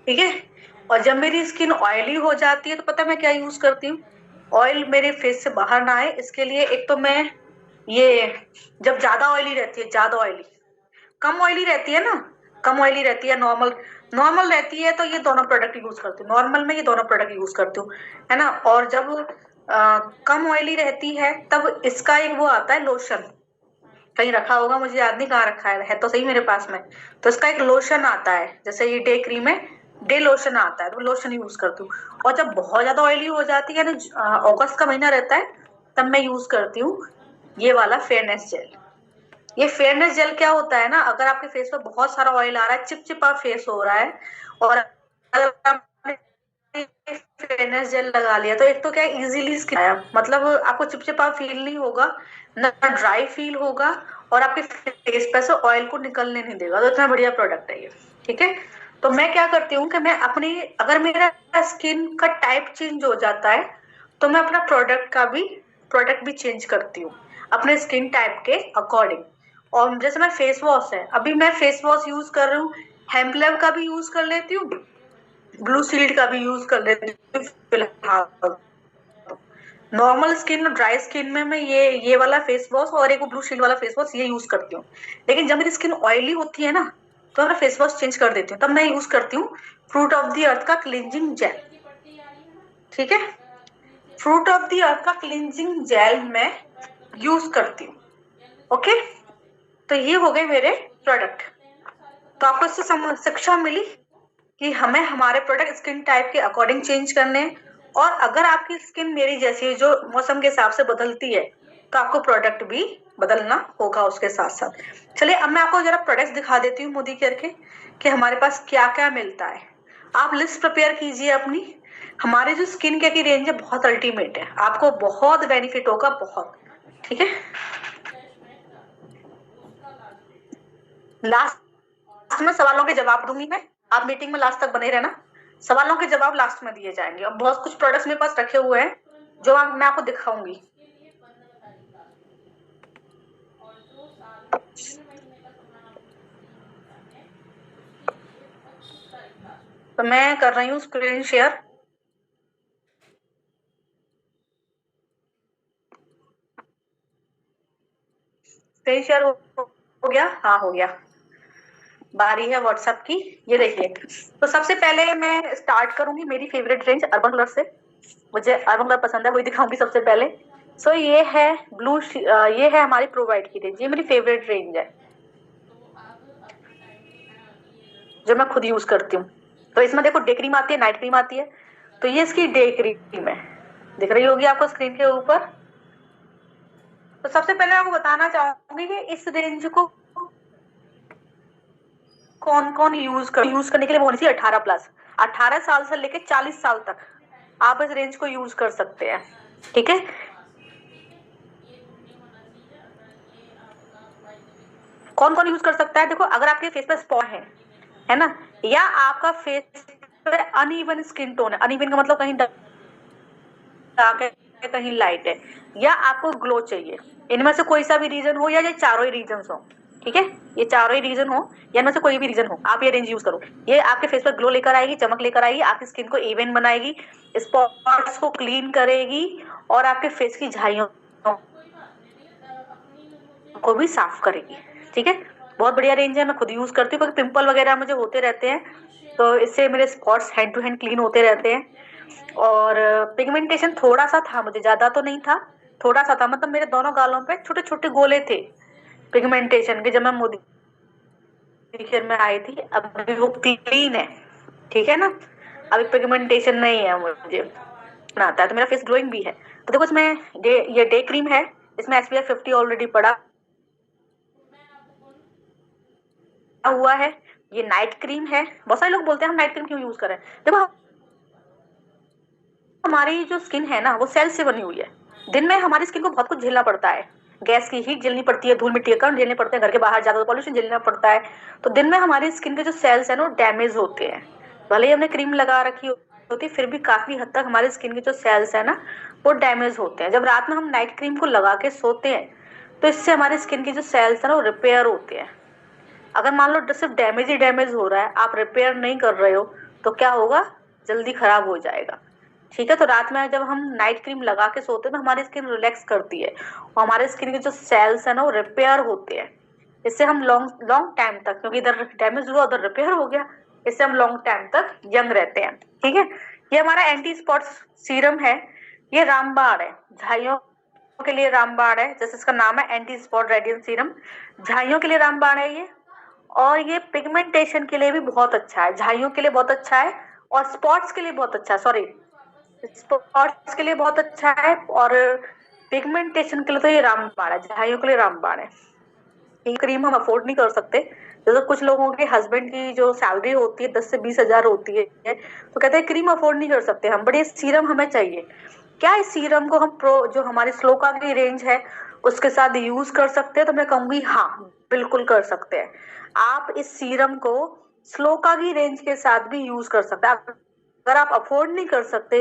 ठीक है। और जब मेरी स्किन ऑयली हो जाती है तो पता है मैं क्या यूज करती हूँ? ऑयल मेरे फेस से बाहर ना आए इसके लिए एक तो मैं ये, जब ज्यादा ऑयली रहती है, ज्यादा ऑयली, कम ऑयली रहती है ना, कम ऑयली रहती है, नॉर्मल नॉर्मल रहती है, तो ये दोनों प्रोडक्ट यूज करती हूँ। नॉर्मल में ये दोनों प्रोडक्ट यूज करती हूँ, है ना। और जब कम ऑयली रहती है तब इसका एक वो आता है लोशन, कहीं रखा होगा, मुझे याद नहीं कहाँ रखा है तो सही मेरे पास में। तो इसका एक लोशन आता है, जैसे ये डे क्रीम है, डे लोशन आता है, तो लोशन यूज करती हूँ। और जब बहुत ज्यादा ऑयली हो जाती है ना, अगस्त का महीना रहता है, तब मैं यूज करती हूँ ये वाला फेयरनेस जेल। ये फेयरनेस जेल क्या होता है ना, अगर आपके फेस पे बहुत सारा ऑयल आ रहा है, चिपचिपा फेस हो रहा है, और अगर आपने फेयरनेस जेल लगा लिया तो एक तो क्या इजीली स्किन आया, मतलब आपको चिपचिपा फील नहीं होगा, ना ड्राई फील होगा, और आपके फेस पे से ऑयल को निकलने नहीं देगा। तो इतना बढ़िया प्रोडक्ट है ये, ठीक है। तो मैं क्या करती हूँ कि मैं अपनी, अगर मेरा स्किन का टाइप चेंज हो जाता है तो मैं अपना प्रोडक्ट भी चेंज करती हूँ अपने स्किन टाइप के अकॉर्डिंग। और जैसे मैं फेस वॉश है, अभी मैं फेस वॉश यूज कर रही हूँ, हेम्पलैब का भी यूज कर लेती हूँ, ब्लू शील्ड का भी यूज कर लेती हूँ फिलहाल। नॉर्मल स्किन और ड्राई स्किन में मैं ये वाला फेस वॉश और एक ब्लू शील्ड वाला फेस वॉश ये यूज करती हूँ। लेकिन जब मेरी स्किन ऑयली होती है ना, तो मैं फेस वॉश चेंज कर देती हूँ, तब मैं यूज करती हूँ फ्रूट ऑफ द अर्थ का क्लिनजिंग जेल, ठीक है। फ्रूट ऑफ द अर्थ का क्लिनजिंग जेल मैं यूज करती हूँ, ओके। तो ये हो गए मेरे प्रोडक्ट। तो आपको इससे शिक्षा मिली कि हमें हमारे प्रोडक्ट स्किन टाइप के अकॉर्डिंग चेंज करने हैं। और अगर आपकी स्किन मेरी जैसी है जो मौसम के हिसाब से बदलती है, तो आपको प्रोडक्ट भी बदलना होगा उसके साथ साथ। चलिए अब मैं आपको जरा प्रोडक्ट्स दिखा देती हूँ मोदी केयर के, कि हमारे पास क्या क्या मिलता है। आप लिस्ट प्रिपेयर कीजिए अपनी। हमारी जो स्किन केयर की रेंज है बहुत अल्टीमेट है, आपको बहुत बेनिफिट होगा, बहुत, ठीक है। लास्ट में सवालों के जवाब दूंगी मैं, आप मीटिंग में लास्ट तक बने रहना। सवालों के जवाब लास्ट में दिए जाएंगे। और बहुत कुछ प्रोडक्ट्स मेरे पास रखे हुए हैं जो मैं आपको दिखाऊंगी। तो मैं कर रही हूँ स्क्रीन शेयर। स्क्रीन शेयर हो गया? हाँ हो गया। बारी है व्हाट्सएप की, ये देखिए। तो सबसे पहले मैं स्टार्ट करूंगी मेरी फेवरेट रेंज अर्बन कलर से, मुझे अर्बन कलर पसंद है, वही दिखाऊंगी सबसे पहले। सो ये है ये है हमारी प्रोवाइड की रेंज, ये मेरी फेवरेट रेंज है जो मैं खुद यूज करती हूँ। तो इसमें देखो डे क्रीम आती है, नाइट क्रीम आती है। तो ये इसकी डे क्रीम है, दिख रही होगी आपको स्क्रीन के ऊपर, तो सबसे पहले आपको बताना चाहूंगी कि इस रेंज को कौन कौन यूज करने के लिए होनी चाहिए 18+। 18 साल से लेकर 40 साल तक आप इस रेंज को यूज कर सकते हैं। ठीक है, कौन कौन यूज कर सकता है? देखो, अगर आपके फेस पे स्पॉट है ना, या आपका फेस पे अनइवन स्किन टोन है, अनइवन का मतलब कहीं डार्क है कहीं लाइट है, या आपको ग्लो चाहिए, इनमें से कोई सा भी रीजन हो, या ये चारों ही रीजन हो, ठीक है, ये चारों ही रीजन हो या इनमें से कोई भी रीजन हो, आप ये रेंज यूज करो। ये आपके फेस पर ग्लो लेकर आएगी, चमक लेकर आएगी, आपकी स्किन को इवन बनाएगी, स्पॉट्स को क्लीन करेगी, और आपके फेस की झाइयों को भी साफ करेगी। ठीक है, बहुत बढ़िया रेंज है, मैं खुद यूज करती हूँ क्योंकि पिंपल वगैरह मुझे होते रहते हैं, तो इससे मेरे spots hand to hand clean होते रहते हैं। और पिगमेंटेशन थोड़ा सा था मुझे, ज्यादा तो नहीं था, थोड़ा सा था, मतलब मेरे दोनों गालों पे छोटे छोटे गोले थे पिगमेंटेशन के, जब मैं मोदी फेशियल में आई थी। अभी वो क्लीन है, ठीक है ना, अभी पिगमेंटेशन नहीं है मुझे आता है, तो मेरा फेस ग्लोइंग भी है। तो देखो इसमें ये डे क्रीम है, इसमें SPF 50 ऑलरेडी पड़ा हुआ है। ये नाइट क्रीम है, बहुत सारे लोग बोलते हैं हम नाइट क्रीम क्यों यूज करें। देखो, हमारी जो स्किन है ना वो सेल से बनी हुई है, दिन में हमारी स्किन को बहुत कुछ झेलना पड़ता है, गैस की हीट झेलनी पड़ती है, धूल मिट्टी के कण झेलने पड़ते हैं, घर के बाहर ज्यादा पॉल्यूशन झेलना पड़ता है, तो दिन में हमारी स्किन के जो सेल्स है ना वो डैमेज होते हैं। भले ही हमने क्रीम लगा रखी होती है, फिर भी काफी हद तक हमारी स्किन के जो सेल्स है ना वो डैमेज होते हैं। जब रात में हम नाइट क्रीम को लगा के सोते हैं तो इससे हमारी स्किन के जो सेल्स है ना वो रिपेयर होते हैं। अगर मान लो सिर्फ डैमेज ही डैमेज हो रहा है, आप रिपेयर नहीं कर रहे हो, तो क्या होगा, जल्दी खराब हो जाएगा। ठीक है, तो रात में जब हम नाइट क्रीम लगा के सोते हैं तो हमारी स्किन रिलैक्स करती है, और हमारे स्किन के जो सेल्स है ना वो रिपेयर होते हैं। इससे हम लॉन्ग लॉन्ग टाइम तक, क्योंकि इधर डैमेज हुआ उधर रिपेयर हो गया, इससे हम लॉन्ग टाइम तक यंग रहते हैं। ठीक है, ये हमारा एंटी स्पॉट सीरम है, ये रामबाण है, झाइयों के लिए रामबाण है, जैसे इसका नाम है एंटी स्पॉट रेडियंस सीरम, झाइयों के लिए रामबाण है ये। और ये पिगमेंटेशन के लिए भी बहुत अच्छा है, झाइयों के लिए बहुत अच्छा है, और स्पॉट्स के लिए बहुत अच्छा है, सॉरी, स्पॉट्स के लिए बहुत अच्छा है, और पिगमेंटेशन के लिए तो ये रामबाण है, झाइयों के लिए रामबाण है। ये क्रीम हम अफोर्ड नहीं कर सकते, जैसे कुछ लोगों के हस्बैंड की जो सैलरी होती है 10 से 20 हजार होती है, तो कहते हैं क्रीम अफोर्ड नहीं कर सकते हम, बट ये सीरम हमें चाहिए। क्या इस सीरम को हम प्रो जो हमारी स्लोका की रेंज है उसके साथ यूज कर सकते हैं? तो मैं कहूंगी हाँ, बिल्कुल कर सकते हैं। आप इस सीरम को स्लोका की रेंज के साथ भी यूज कर सकते हैं। अगर आप अफोर्ड नहीं कर सकते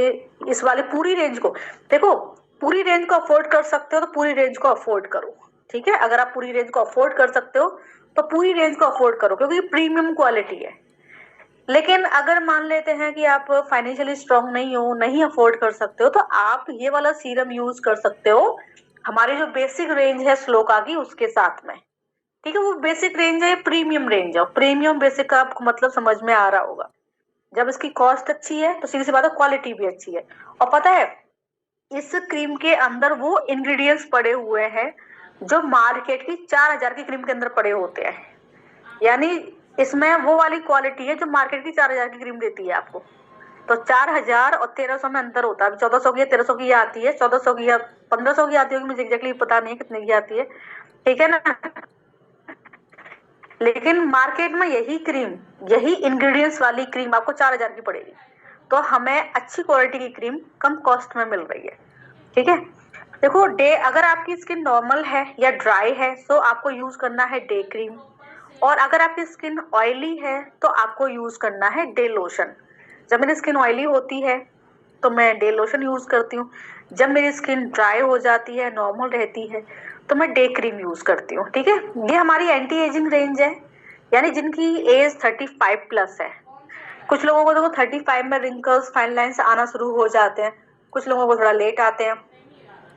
इस वाले पूरी रेंज को, देखो, पूरी रेंज को अफोर्ड कर सकते हो तो पूरी रेंज को अफोर्ड करो। ठीक है, अगर आप पूरी रेंज को अफोर्ड कर सकते हो तो पूरी रेंज को अफोर्ड करो, क्योंकि प्रीमियम क्वालिटी है। लेकिन अगर मान लेते हैं कि आप फाइनेंशियली स्ट्रांग नहीं हो, नहीं अफोर्ड कर सकते हो, तो आप ये वाला सीरम यूज कर सकते हो हमारी जो बेसिक रेंज है स्लोका की उसके साथ में। ठीक है, वो बेसिक रेंज है, प्रीमियम रेंज है, प्रीमियम बेसिक का आपको मतलब समझ में आ रहा होगा। जब इसकी कॉस्ट अच्छी है तो सीधी सी बात है क्वालिटी भी अच्छी है। और पता है, इस क्रीम के अंदर वो इंग्रेडिएंट्स पड़े हुए हैं जो मार्केट की 4 हजार की क्रीम के अंदर पड़े होते हैं, यानी इसमें वो वाली क्वालिटी है जो मार्केट की 4 हजार की क्रीम देती है आपको। तो 4 हजार और 1300 में अंतर होता है, 1400 की या 1300 की आती है, 1400 की या 1500 की आती होगी, मुझे एग्जैक्टली पता नहीं है कितने की आती है, ठीक है ना। लेकिन मार्केट में यही क्रीम, यही इंग्रेडिएंट्स वाली क्रीम आपको 4 हजार की पड़ेगी, तो हमें अच्छी क्वालिटी की क्रीम कम कॉस्ट में मिल रही है। ठीक है, देखो, डे अगर आपकी स्किन नॉर्मल है या ड्राई है तो आपको यूज करना है डे क्रीम, और अगर आपकी स्किन ऑयली है तो आपको यूज करना है डे लोशन। जब मेरी स्किन ऑयली होती है तो मैं डे लोशन यूज करती हूँ, जब मेरी स्किन ड्राई हो जाती है, नॉर्मल रहती है, तो मैं डे क्रीम यूज करती हूँ। ठीक है, ये हमारी एंटी एजिंग रेंज है, यानी जिनकी एज 35+ है। कुछ लोगों को देखो 35 में रिंकल्स फाइन लाइन्स आना शुरू हो जाते हैं, कुछ लोगों को थोड़ा लेट आते हैं।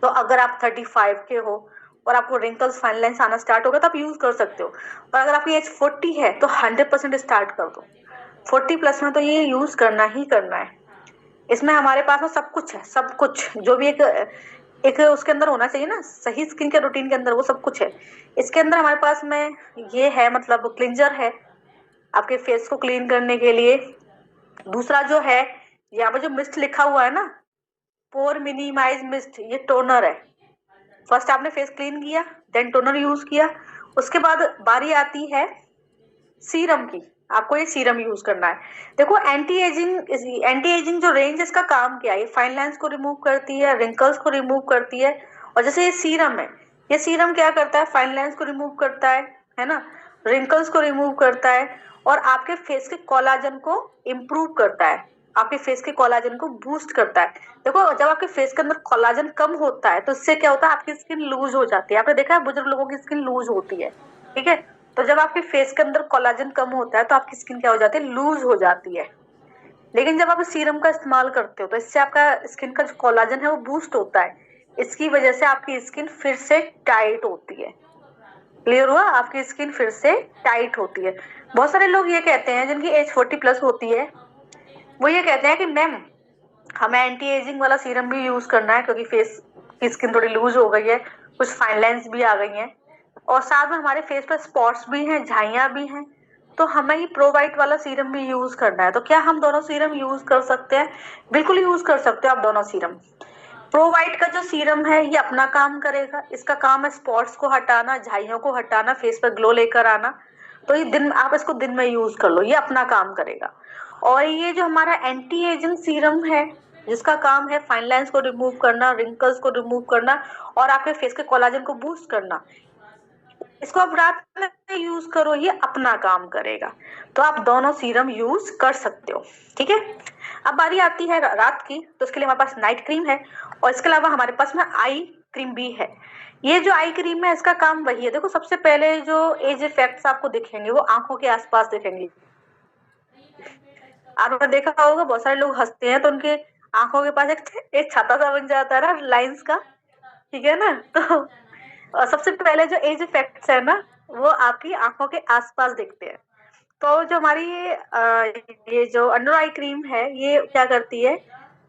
तो अगर आप 35 के हो और आपको रिंकल्स फाइन लाइन्स आना स्टार्ट हो गया तो आप यूज कर सकते हो, और अगर आपकी एज 40 है तो 100% स्टार्ट कर दो। 40+ में तो ये यूज करना ही करना है। इसमें हमारे पास में सब कुछ है, सब कुछ जो भी एक एक उसके अंदर होना चाहिए ना सही स्किन के रूटीन के अंदर, वो सब कुछ है इसके अंदर हमारे पास में। ये है, मतलब क्लिंजर है आपके फेस को क्लीन करने के लिए। दूसरा जो है, यहाँ पे जो मिस्ट लिखा हुआ है ना, पोर मिनिमाइज मिस्ट, ये टोनर है। फर्स्ट आपने फेस क्लीन किया, देन टोनर यूज किया, उसके बाद बारी आती है सीरम की। आपको ये सीरम यूज करना है। देखो एंटी एजिंग जो रेंज इसका काम क्या है, ये फाइन लाइंस को रिमूव करती है, रिंकल्स को रिमूव करती है। और जैसे ये सीरम है, ये सीरम क्या करता है, फाइन लाइंस को रिमूव करता है ना, रिंकल्स को रिमूव करता है, और आपके फेस के कोलाजन को इम्प्रूव करता है, आपके फेस के कोलाजन को बूस्ट करता है। देखो जब आपके फेस के अंदर कोलाजन कम होता है तो इससे क्या होता है, आपकी स्किन लूज हो जाती है। आपने देखा है बुजुर्ग लोगों की स्किन लूज होती है, ठीक है। तो जब आपके फेस के अंदर कोलाजन कम होता है तो आपकी स्किन क्या हो जाती है, लूज हो जाती है। लेकिन जब आप सीरम का इस्तेमाल करते हो तो इससे आपका स्किन का जो कोलाजन है वो बूस्ट होता है। इसकी वजह से आपकी स्किन फिर से टाइट होती है। क्लियर हुआ, आपकी स्किन फिर से टाइट होती है। बहुत सारे लोग ये कहते हैं जिनकी एज 40+ होती है, वो ये कहते हैं कि मैम हमें एंटी एजिंग वाला सीरम भी यूज करना है क्योंकि फेस की स्किन थोड़ी लूज हो गई है, कुछ फाइन लाइंस भी आ गई हैं, और साथ में हमारे फेस पर स्पॉट्स भी हैं, झाइयां भी हैं, तो हमें ही प्रोवाइट वाला सीरम भी यूज करना है। तो क्या हम दोनों सीरम यूज कर सकते हैं? बिल्कुल यूज कर सकते हो आप दोनों सीरम। प्रोवाइट का जो सीरम है ये अपना काम करेगा, इसका काम है स्पॉट्स को हटाना, झाइयों को हटाना, फेस पर ग्लो लेकर आना। तो ये दिन आप इसको दिन में यूज कर लो, ये अपना काम करेगा। और ये जो हमारा एंटी एजिंग सीरम है जिसका काम है फाइन लाइंस को रिमूव करना, रिंकल्स को रिमूव करना, और आपके फेस के कोलाजन को बूस्ट करना, इसको आप रात में यूज करो, ये अपना काम करेगा। तो आप दोनों सीरम यूज कर सकते हो, ठीक है। अब बारी आती है रात की, तो उसके लिए हमारे पास नाइट क्रीम है, और इसके अलावा हमारे पास में आई क्रीम भी है। ये जो आई क्रीम है इसका काम वही है। देखो सबसे पहले जो एज इफेक्ट्स आपको दिखेंगे वो आंखों के आसपास दिखेंगे। आपने देखा होगा बहुत सारे लोग हंसते हैं तो उनके आंखों के पास एक छाता सा बन जाता है ना, लाइंस का, ठीक है ना। तो सबसे पहले जो एज इफेक्ट्स है ना वो आपकी आंखों के आसपास दिखते हैं। तो जो हमारी ये जो अंडर आई क्रीम है ये क्या करती है,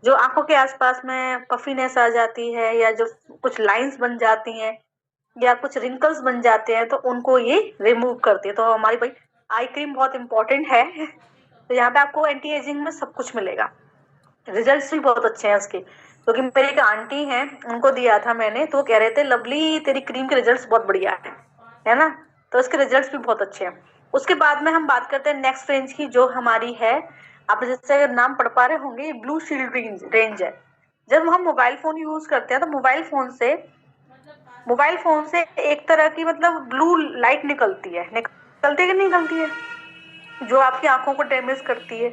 जो आंखों के आसपास में पफीनेस आ जाती है, या जो कुछ लाइंस बन जाती हैं, या कुछ रिंकल्स बन जाते हैं, तो उनको ये रिमूव करती है। तो हमारी भाई आई क्रीम बहुत इंपॉर्टेंट है। तो यहाँ पे आपको एंटी एजिंग में सब कुछ मिलेगा। रिजल्ट्स भी बहुत अच्छे हैं उसके, क्योंकि मेरी एक आंटी हैं उनको दिया था मैंने, तो वो कह रहे थे लवली तेरी क्रीम के रिजल्ट्स बहुत बढ़िया है ना। तो उसके रिजल्ट्स भी बहुत अच्छे हैं। उसके बाद में हम बात करते हैं नेक्स्ट रेंज की, जो हमारी है, आप जैसे नाम पढ़ पा रहे होंगे, ब्लू शील्ड रेंज है। जब हम मोबाइल फोन यूज करते हैं तो मोबाइल फोन से एक तरह की मतलब ब्लू लाइट निकलती है, निकलती है कि नहीं निकलती है, जो आपकी आंखों को डैमेज करती है।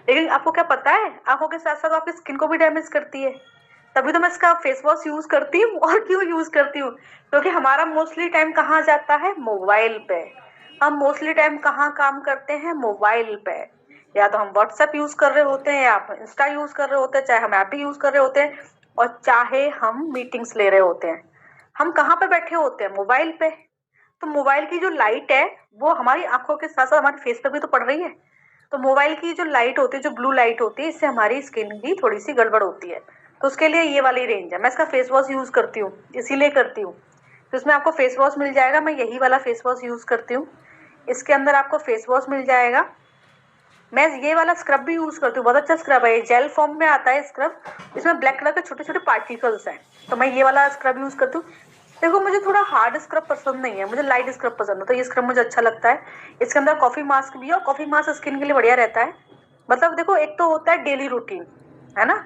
लेकिन आपको क्या पता है, आंखों के साथ साथ आपकी स्किन को भी डैमेज करती है। तभी तो मैं इसका फेस वॉश यूज करती हूँ। और क्यों यूज करती हूँ, क्योंकि हमारा मोस्टली टाइम कहाँ जाता है, मोबाइल पे। हम मोस्टली टाइम कहाँ काम करते हैं, मोबाइल पे। या तो हम व्हाट्सएप यूज कर रहे होते हैं, या आप इंस्टा यूज कर रहे होते हैं, चाहे हम ऐप भी यूज कर रहे होते हैं, और चाहे हम मीटिंग्स ले रहे होते हैं। हम कहाँ पे बैठे होते हैं, मोबाइल पे। तो मोबाइल की जो लाइट है वो हमारी आंखों के साथ साथ हमारे फेस पे भी तो पड़ रही है। तो मोबाइल की जो लाइट होती है, जो ब्लू लाइट होती है, इससे हमारी स्किन भी थोड़ी सी गड़बड़ होती है। तो उसके लिए ये वाली रेंज है। मैं इसका फेस वॉश यूज करती हूँ, इसीलिए करती हूँ। तो इसमें आपको फेस वॉश मिल जाएगा, मैं यही वाला फेस वॉश यूज करती हूँ। इसके अंदर आपको फेस वॉश मिल जाएगा। मैं ये वाला स्क्रब भी यूज करती हूँ, बहुत अच्छा स्क्रब है, जेल फॉर्म में आता है स्क्रब। इसमें ब्लैक कलर के छोटे छोटे पार्टिकल्स हैं, तो मैं ये वाला स्क्रब यूज करती हूँ। देखो मुझे थोड़ा हार्ड स्क्रब पसंद नहीं है, मुझे लाइट स्क्रब पसंद है, तो ये स्क्रब मुझे अच्छा लगता है। इसके अंदर कॉफी मास्क भी है, और कॉफी मास्क स्किन के लिए बढ़िया रहता है। मतलब देखो एक तो होता है डेली रूटीन, है ना।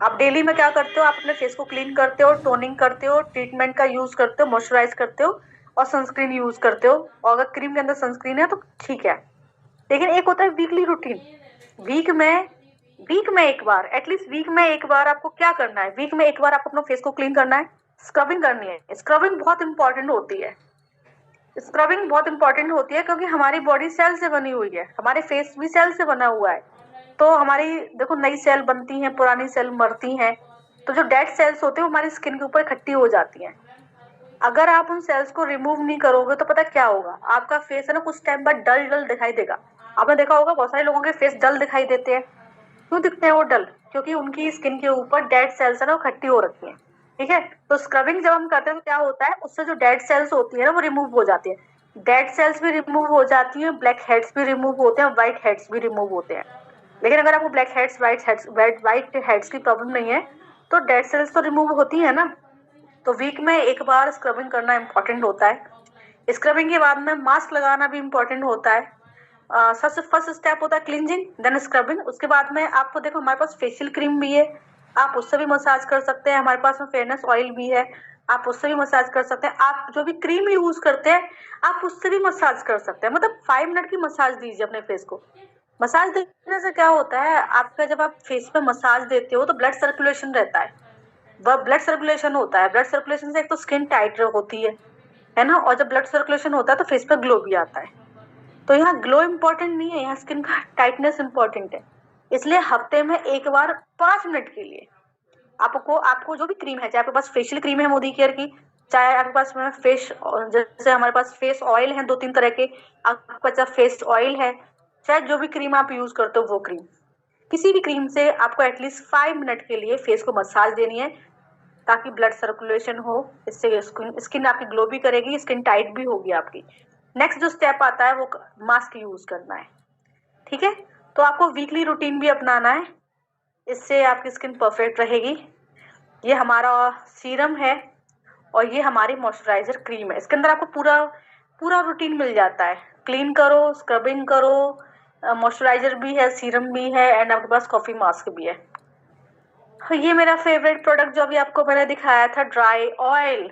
आप डेली में क्या करते हो, आप अपने फेस को क्लीन करते हो, टोनिंग करते हो, ट्रीटमेंट का यूज करते हो, मॉइस्चराइज करते हो, और सनस्क्रीन यूज करते हो। और अगर क्रीम के अंदर सनस्क्रीन है तो ठीक है। लेकिन एक होता है वीकली रूटीन। वीक में वीक में एक बार, एटलीस्ट वीक में एक बार आपको क्या करना है, वीक में एक बार आपको अपना फेस को क्लीन करना है, स्क्रबिंग करनी है। स्क्रबिंग बहुत इंपॉर्टेंट होती है। स्क्रबिंग बहुत इंपॉर्टेंट होती है क्योंकि हमारी बॉडी सेल से बनी हुई है, हमारे फेस भी सेल से बना हुआ है। तो हमारी देखो नई सेल बनती हैं, पुरानी सेल मरती हैं। तो जो डेड सेल्स होते हैं वो हमारी स्किन के ऊपर इकट्ठी हो जाती हैं। अगर आप उन सेल्स को रिमूव नहीं करोगे तो पता क्या होगा, आपका फेस है ना कुछ टाइम बाद डल डल दिखाई देगा। आपने देखा होगा बहुत सारे लोगों के फेस डल दिखाई देते हैं। क्यों दिखते हैं वो डल, क्योंकि उनकी स्किन के ऊपर डेड सेल्स है ना वो इकट्ठी हो रखी हैं। ठीक है, तो स्क्रबिंग जब हम करते हैं तो क्या होता है, उससे जो डेड सेल्स होती है ना वो रिमूव हो जाती है। डेड सेल्स भी रिमूव हो जाती हैं, ब्लैक हेड्स भी रिमूव होते हैं, व्हाइट हेड्स भी रिमूव होते हैं। लेकिन अगर आपको ब्लैक हेड्स, व्हाइट हेड्स की प्रॉब्लम नहीं है तो डेड सेल्स तो रिमूव होती है ना। तो वीक में एक बार स्क्रबिंग करना इम्पोर्टेंट होता है। स्क्रबिंग के बाद में मास्क लगाना भी इम्पोर्टेंट होता है। सबसे फर्स्ट स्टेप होता है क्लींजिंग, देन स्क्रबिंग। उसके बाद में आपको देखो हमारे पास फेशियल क्रीम भी है, आप उससे भी मसाज कर सकते हैं। हमारे पास में फेयरनेस ऑयल भी है, आप उससे भी मसाज कर सकते हैं। आप जो भी क्रीम यूज करते हैं आप उससे भी मसाज कर सकते हैं। मतलब 5 मिनट की मसाज दीजिए अपने फेस को। मसाज देने से क्या होता है, आपका जब आप फेस पे मसाज देते हो तो ब्लड सर्कुलेशन रहता है, वह ब्लड सर्कुलेशन होता है। ब्लड सर्कुलेशन से एक तो स्किन टाइट होती है ना, और जब ब्लड सर्कुलेशन होता है तो फेस पे ग्लो भी आता है। तो यहाँ ग्लो इम्पोर्टेंट नहीं है, यहाँ स्किन का टाइटनेस इम्पोर्टेंट है। इसलिए हफ्ते में एक बार 5 मिनट के लिए आपको आपको जो भी क्रीम है, चाहे आपके पास फेशियल क्रीम है मोदी केयर की, चाहे आपके पास में फेस, जैसे हमारे पास फेस ऑयल है 2-3 तरह के, आपके पास फेस ऑयल है, चाहे जो भी क्रीम आप यूज करते हो वो क्रीम, किसी भी क्रीम से आपको एटलीस्ट 5 मिनट के लिए फेस को मसाज देनी है ताकि ब्लड सर्कुलेशन हो। इससे स्किन आपकी ग्लो भी करेगी, स्किन टाइट भी होगी आपकी। नेक्स्ट जो स्टेप आता है वो मास्क यूज करना है। ठीक है, तो आपको वीकली रूटीन भी अपनाना है, इससे आपकी स्किन परफेक्ट रहेगी। ये हमारा सीरम है और ये हमारी मॉइस्चराइजर क्रीम है। इसके अंदर आपको पूरा पूरा रूटीन मिल जाता है। क्लीन करो, स्क्रबिंग करो, मॉइस्चराइजर भी है, सीरम भी है, एंड आपके पास कॉफी मास्क भी है। ये मेरा फेवरेट प्रोडक्ट जो अभी आपको मैंने दिखाया था, ड्राई ऑयल।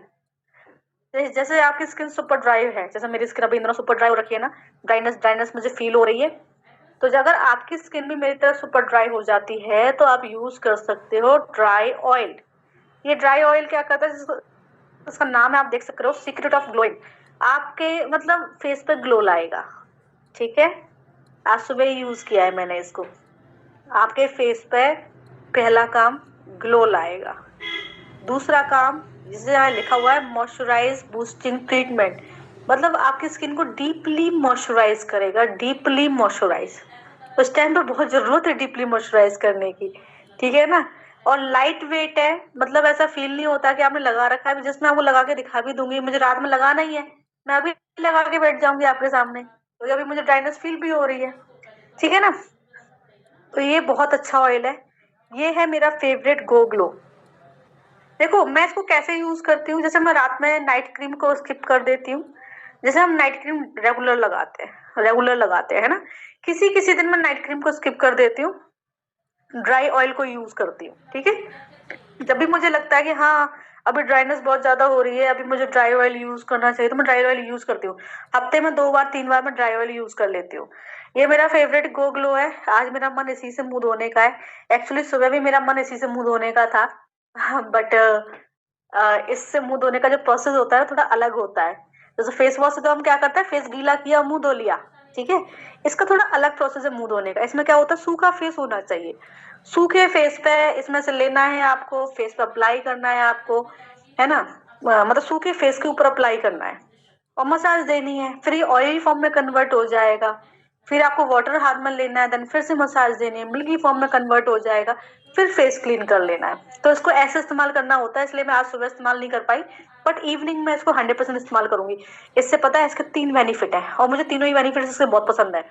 जैसे आपकी स्किन सुपर ड्राई है, जैसे मेरी स्किन अभी इंद्र सुपर ड्राई हो रखी है ना, ड्राइनेस ड्राइनेस मुझे फील हो रही है, तो अगर आपकी स्किन भी मेरी तरह सुपर ड्राई हो जाती है तो आप यूज कर सकते हो ड्राई ऑयल। ये ड्राई ऑयल क्या करता है, इसका नाम है, आप देख सकते हो, सीक्रेट ऑफ ग्लोइंग। आपके मतलब फेस पे ग्लो लाएगा। ठीक है, आज सुबह ही यूज किया है मैंने इसको। आपके फेस पे पहला काम ग्लो लाएगा, दूसरा काम जिसे यहाँ लिखा हुआ है मॉइस्चराइज बूस्टिंग ट्रीटमेंट, मतलब आपकी स्किन को डीपली मॉइस्चराइज करेगा, डीपली मॉइस्चराइज। उस टाइम पे बहुत जरूरत है डीपली मॉइस्चराइज करने की, ठीक है ना। और लाइट वेट है, मतलब ऐसा फील नहीं होता कि आपने लगा रखा है, जिसमें आपको लगा के दिखा भी दूंगी, मुझे रात में लगाना ही है, मैं अभी लगा के बैठ जाऊंगी आपके सामने, तो अभी मुझे ड्राइनेस फील भी हो रही है, ठीक है ना। तो ये बहुत अच्छा ऑयल है, ये है मेरा फेवरेट गो ग्लो। देखो मैं इसको कैसे यूज करती हूँ, जैसे मैं रात में नाइट क्रीम को स्किप कर देती हूँ। जैसे हम नाइट क्रीम रेगुलर लगाते हैं ना, किसी किसी दिन मैं नाइट क्रीम को स्किप कर देती हूँ, ड्राई ऑयल को यूज करती हूँ। ठीक है, जब भी मुझे लगता है कि हाँ अभी ड्राइनेस बहुत ज्यादा हो रही है, अभी मुझे ड्राई ऑयल यूज करना चाहिए, तो मैं ड्राई ऑयल यूज करती हूँ। हफ्ते में 2-3 बार मैं ड्राई ऑयल यूज कर लेती हूँ। ये मेरा फेवरेट गो ग्लो है। आज मेरा मन इसी से मुंह धोने का है, एक्चुअली सुबह भी मेरा मन इसी से मुंह धोने का था, बट इससे मुंह धोने का जो प्रोसेस होता है थोड़ा अलग होता है। जैसे फेस वॉश से तो हम क्या करते हैं, फेस गीला किया मुंह धो लिया, ठीक है। इसका थोड़ा अलग प्रोसेस है मुंह धोने का। इसमें क्या होता है, सूखा फेस होना चाहिए, सूखे फेस पे इसमें से लेना है आपको, फेस पे अप्लाई करना है आपको, है ना। मतलब सूखे फेस के ऊपर अप्लाई करना है और मसाज देनी है, फिर ये ऑयली फॉर्म में कन्वर्ट हो जाएगा। फिर आपको वाटर हाथ में लेना है, देन फिर से मसाज देनी है, मिल्की फॉर्म में कन्वर्ट हो जाएगा, फिर फेस क्लीन कर लेना है। तो इसको ऐसे इस्तेमाल करना होता है, इसलिए मैं आज सुबह इस्तेमाल नहीं कर पाई, बट इवनिंग में इसको 100% इस्तेमाल करूंगी। इससे पता है इसके 3 बेनिफिट है और मुझे तीनों ही बेनिफिट इससे बहुत पसंद है।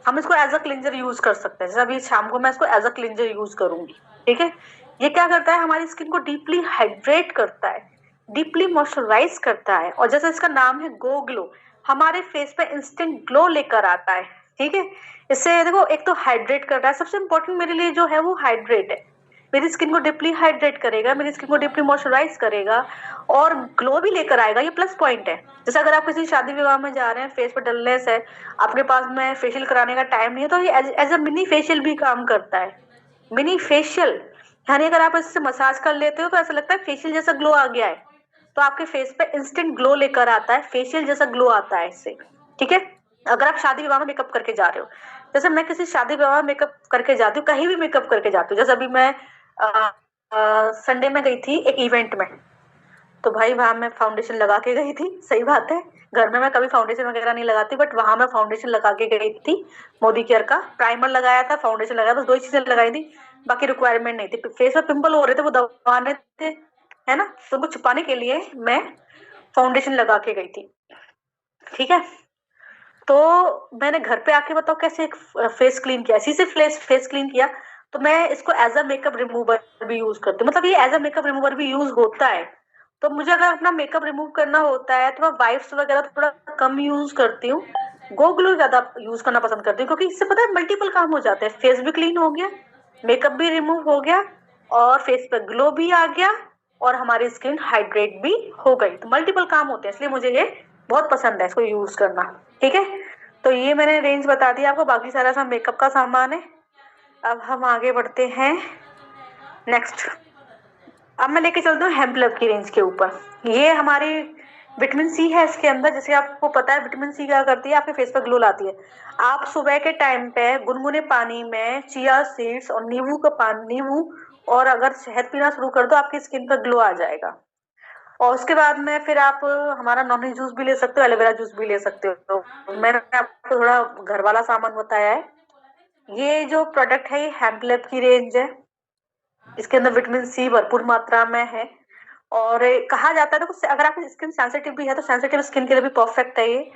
हम इसको एज अ क्लिंजर यूज कर सकते हैं, जैसे अभी शाम को मैं इसको एज अ क्लिंजर यूज करूंगी, ठीक है। ये क्या करता है, हमारी स्किन को डीपली हाइड्रेट करता है, डीपली मॉइस्चराइज करता है, और जैसे इसका नाम है गो ग्लो, हमारे फेस पे इंस्टेंट ग्लो लेकर आता है, ठीक है। इससे देखो एक तो हाइड्रेट कर रहा है, सबसे इंपॉर्टेंट मेरे लिए जो है वो हाइड्रेट है, मेरी स्किन को डीपली हाइड्रेट करेगा, मेरी स्किन को डीपली मॉइस्चराइज करेगा और ग्लो भी लेकर आएगा। ये प्लस पॉइंट है। जैसे अगर आप किसी शादी विवाह में जा रहे हैं, फेस पर डलनेस है, आपके पास में फेशियल कराने का टाइम नहीं है, तो ये एज अ मिनी फेशियल भी काम करता है। मिनी फेशियल यानी अगर आप इससे मसाज कर लेते हो तो ऐसा लगता है फेशियल जैसा ग्लो आ गया है, तो आपके फेस पे इंस्टेंट ग्लो लेकर आता है, फेशियल जैसा ग्लो आता है इससे, ठीक है। अगर आप शादी विवाह में मेकअप करके जा रहे हो, जैसे मैं किसी शादी विवाह में मेकअप करके जाती हूँ, कहीं भी मेकअप करके जाती हूँ, जैसे अभी मैं संडे में गई थी एक इवेंट में, तो भाई वहां मैं फाउंडेशन लगा के गई थी, सही बात है, घर में मैं कभी फाउंडेशन वगैरह नहीं लगाती, बट वहां मैं फाउंडेशन लगा के गई थी। मोदी केयर का प्राइमर लगाया था, फाउंडेशन लगाया, बस 2 ही चीजें लगाई थी, बाकी रिक्वायरमेंट नहीं थी। फेस में पिंपल हो रहे थे, वो दबाने थे, है ना, तो वो छुपाने के लिए मैं फाउंडेशन लगा के गई थी, ठीक है। तो मैंने घर पे आके बताओ कैसे एक फेस क्लीन किया, इसी से फेस क्लीन किया। तो मैं इसको एज अ मेकअप रिमूवर भी यूज करती हूँ, मतलब ये एज अ मेकअप रिमूवर भी यूज होता है, तो मुझे अगर अपना मेकअप रिमूव करना होता है तो मैं वाइप्स वगैरह थोड़ा कम यूज करती हूँ, गो ग्लो ज्यादा यूज करना पसंद करती हूँ, क्योंकि इससे पता है मल्टीपल काम हो जाते हैं, फेस भी क्लीन हो गया, मेकअप भी रिमूव हो गया, और फेस पे ग्लो भी आ गया, और हमारी स्किन हाइड्रेट भी हो गई। तो मल्टीपल काम होते हैं, इसलिए मुझे ये बहुत पसंद है इसको यूज करना। ठीक है, तो ये मैंने रेंज बता दी आपको, बाकी सारा सब मेकअप का सामान है। अब हम आगे बढ़ते हैं नेक्स्ट। अब मैं लेके चलती हूँ हेम्पलव की रेंज के ऊपर। ये हमारी विटामिन सी है इसके अंदर। जैसे आपको पता है विटामिन सी क्या करती है, आपके फेस पर ग्लो लाती है। आप सुबह के टाइम पे गुनगुने पानी में चिया सीड्स और नींबू का पानी, नींबू और अगर शहद पीना शुरू कर दो, आपकी स्किन पर ग्लो आ जाएगा। और उसके बाद में फिर आप हमारा नॉर्मल जूस भी ले सकते हो, एलोवेरा जूस भी ले सकते हो। तो मैंने आपको थोड़ा घर वाला सामान बताया है। ये जो प्रोडक्ट है ये हेम्पलव की रेंज है। इसके अंदर विटामिन सी भरपूर मात्रा में है, और कहा जाता है, देखो अगर आपकी स्किन सेंसिटिव भी है तो सेंसिटिव स्किन के लिए भी परफेक्ट है ये।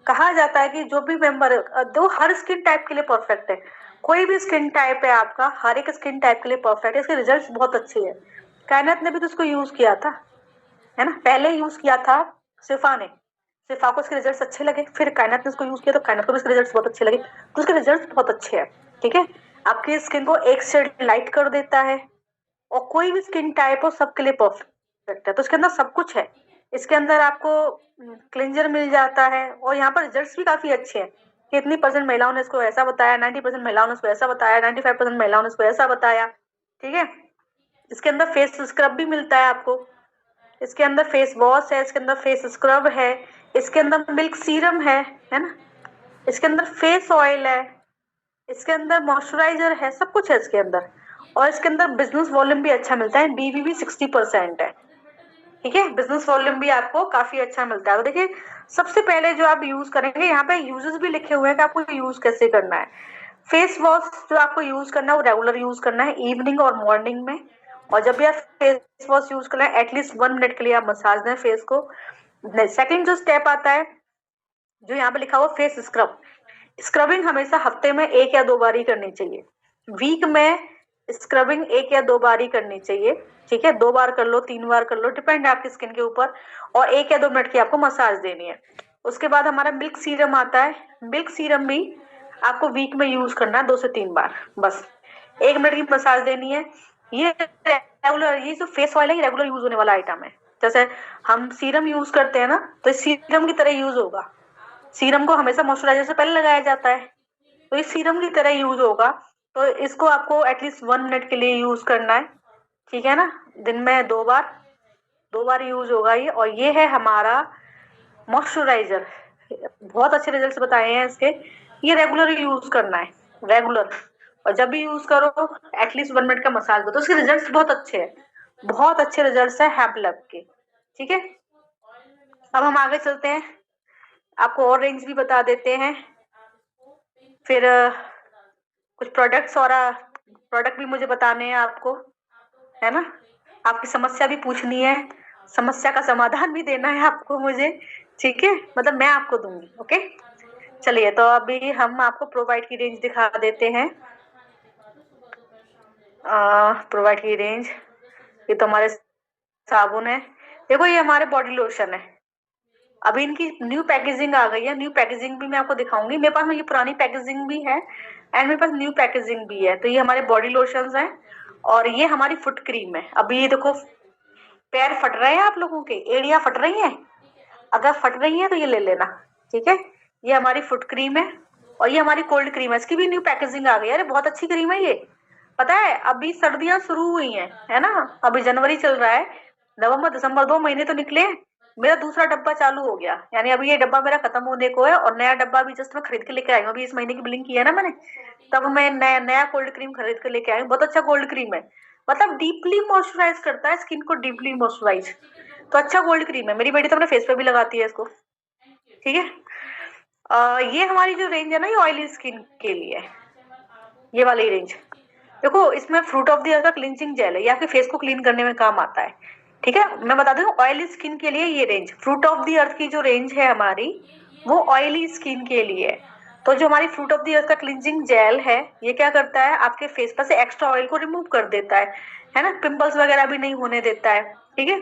कहा जाता है कि जो भी मेंबर, दो हर स्किन टाइप के लिए परफेक्ट है। कोई भी स्किन टाइप है आपका, हर एक स्किन टाइप के लिए परफेक्ट है। इसके रिजल्ट्स बहुत अच्छे हैं। कायनात ने भी तो इसको यूज किया था, है ना, पहले यूज किया था शिफा ने। शिफा को इसके रिजल्ट्स अच्छे लगे, फिर कायनात ने इसको यूज किया तो कायनात को भी इसके रिजल्ट्स बहुत अच्छे लगे, तो इसके रिजल्ट्स बहुत अच्छे हैं। ठीक है, आपकी स्किन को एक शेड लाइट कर देता है, और कोई भी स्किन टाइप हो सबके लिए परफेक्ट है। तो इसके अंदर सब कुछ है। इसके अंदर आपको क्लिंजर मिल जाता है, और यहाँ पर रिजल्ट्स भी काफी अच्छे हैं कि इतनी परसेंट महिलाओं ने इसको ऐसा बताया, 90% महिलाओं ने इसको ऐसा बताया, 95% महिलाओं ने इसको ऐसा बताया। ठीक है, इसके अंदर फेस स्क्रब भी मिलता है आपको, इसके अंदर फेस वॉश है, इसके अंदर फेस स्क्रब है, इसके अंदर मिल्क सीरम है ना, इसके अंदर फेस ऑयल है, इसके अंदर मॉइस्चराइजर है, सब कुछ है इसके अंदर। और इसके अंदर बिजनेस वॉल्यूम भी अच्छा मिलता है, BB भी 60% है। ठीक है, बिजनेस वॉल्यूम भी आपको काफी अच्छा मिलता है। तो देखिए, सबसे पहले जो आप यूज करेंगे, यहाँ पे यूजेस भी लिखे हुए हैं कि आपको यूज कैसे करना है। फेस वॉश जो आपको यूज करना है वो रेगुलर यूज करना है, इवनिंग और मॉर्निंग में। और जब भी आप फेस वॉश यूज कर रहे हैं एटलीस्ट 1 मिनट के लिए आप मसाज दें फेस को। सेकंड जो स्टेप आता है, जो यहाँ पे लिखा हुआ फेस स्क्रब। स्क्रबिंग हमेशा हफ्ते में 1 या 2 बार ही करनी चाहिए। वीक में स्क्रबिंग 1 या 2 बार ही करनी चाहिए। ठीक है, 2 बार कर लो, 3 बार कर लो, डिपेंड है आपकी स्किन के ऊपर। और 1 या 2 मिनट की आपको मसाज देनी है। उसके बाद हमारा मिल्क सीरम आता है। मिल्क सीरम भी आपको वीक में यूज करना है 2 से 3 बार, बस 1 मिनट की मसाज देनी है। ये रेगुलर, ये जो फेस ऑयल है ये रेगुलर यूज होने वाला आइटम है। जैसे हम सीरम यूज करते हैं ना, तो सीरम की तरह यूज होगा। सीरम को हमेशा मॉइस्चराइजर से पहले लगाया जाता है, तो इस सीरम की तरह यूज होगा। तो इसको आपको एटलीस्ट 1 मिनट के लिए यूज करना है। ठीक है ना, दिन में 2 बार, 2 बार यूज होगा ये। और ये है हमारा मॉइस्चराइजर, बहुत अच्छे रिजल्ट्स बताए हैं इसके। ये रेगुलर यूज करना है, रेगुलर। और जब भी यूज करो एटलीस्ट 1 मिनट का मसाज दो, तो इसके रिजल्ट्स बहुत अच्छे हैं, बहुत अच्छे रिजल्ट्स है हेम्पलव के। ठीक है, अब हम आगे चलते हैं, आपको और रेंज भी बता देते हैं। फिर कुछ प्रोडक्ट्स और प्रोडक्ट भी मुझे बताने हैं आपको, है ना, आपकी समस्या भी पूछनी है, समस्या का समाधान भी देना है आपको मुझे। ठीक है, मतलब मैं आपको दूंगी। ओके, चलिए, तो अभी हम आपको प्रोवाइड की रेंज दिखा देते हैं। प्रोवाइड की रेंज, ये तो हमारे साबुन है। देखो ये हमारे बॉडी लोशन है, अभी इनकी न्यू पैकेजिंग आ गई है। न्यू पैकेजिंग भी मैं आपको दिखाऊंगी, मेरे पास में ये पुरानी पैकेजिंग भी है एंड मेरे पास न्यू पैकेजिंग भी है। तो ये हमारे बॉडी लोशंस हैं, और ये हमारी फुट क्रीम है। अभी ये देखो, पैर फट रहे हैं आप लोगों के, एड़ियां फट रही हैं, अगर फट रही है तो ये ले लेना। ठीक है, ये हमारी फुट क्रीम है, और ये हमारी कोल्ड क्रीम है, इसकी भी न्यू पैकेजिंग आ गई है। अरे बहुत अच्छी क्रीम है ये, पता है अभी सर्दियां शुरू हुई हैं, है ना, अभी जनवरी चल रहा है, नवंबर दिसंबर 2 महीने तो निकले, मेरा दूसरा डब्बा चालू हो गया। यानी अभी ये डब्बा मेरा खत्म होने को है, और नया डब्बा भी जस्ट मैं खरीद के लेके आई हूँ। अभी इस महीने की बिलिंग की है ना मैंने, तब मैं नया नया कोल्ड क्रीम खरीद के लेके आई हूँ। बहुत अच्छा कोल्ड क्रीम है, मतलब डीपली मॉइस्चराइज करता है स्किन को, डीपली मॉइस्चराइज। तो अच्छा कोल्ड क्रीम है, मेरी बेटी तो अपने फेस पे भी लगाती है इसको। ठीक है, ये हमारी जो रेंज है ना, ये ऑयली स्किन के लिए, ये वाली रेंज। देखो इसमें फ्रूट ऑफ द अर्थ का क्लींजिंग जेल है, ये आपके फेस को क्लीन करने में काम आता है। ठीक है, मैं बता दूं ऑयली स्किन के लिए ये range, fruit of the earth की जो रेंज है हमारी, वो ऑयली स्किन के लिए है। तो जो हमारी फ्रूट ऑफ द अर्थ का क्लींजिंग जेल है, ये क्या करता है, आपके फेस पर से एक्स्ट्रा ऑयल को रिमूव कर देता है ना, पिंपल्स वगैरह भी नहीं होने देता है। ठीक है,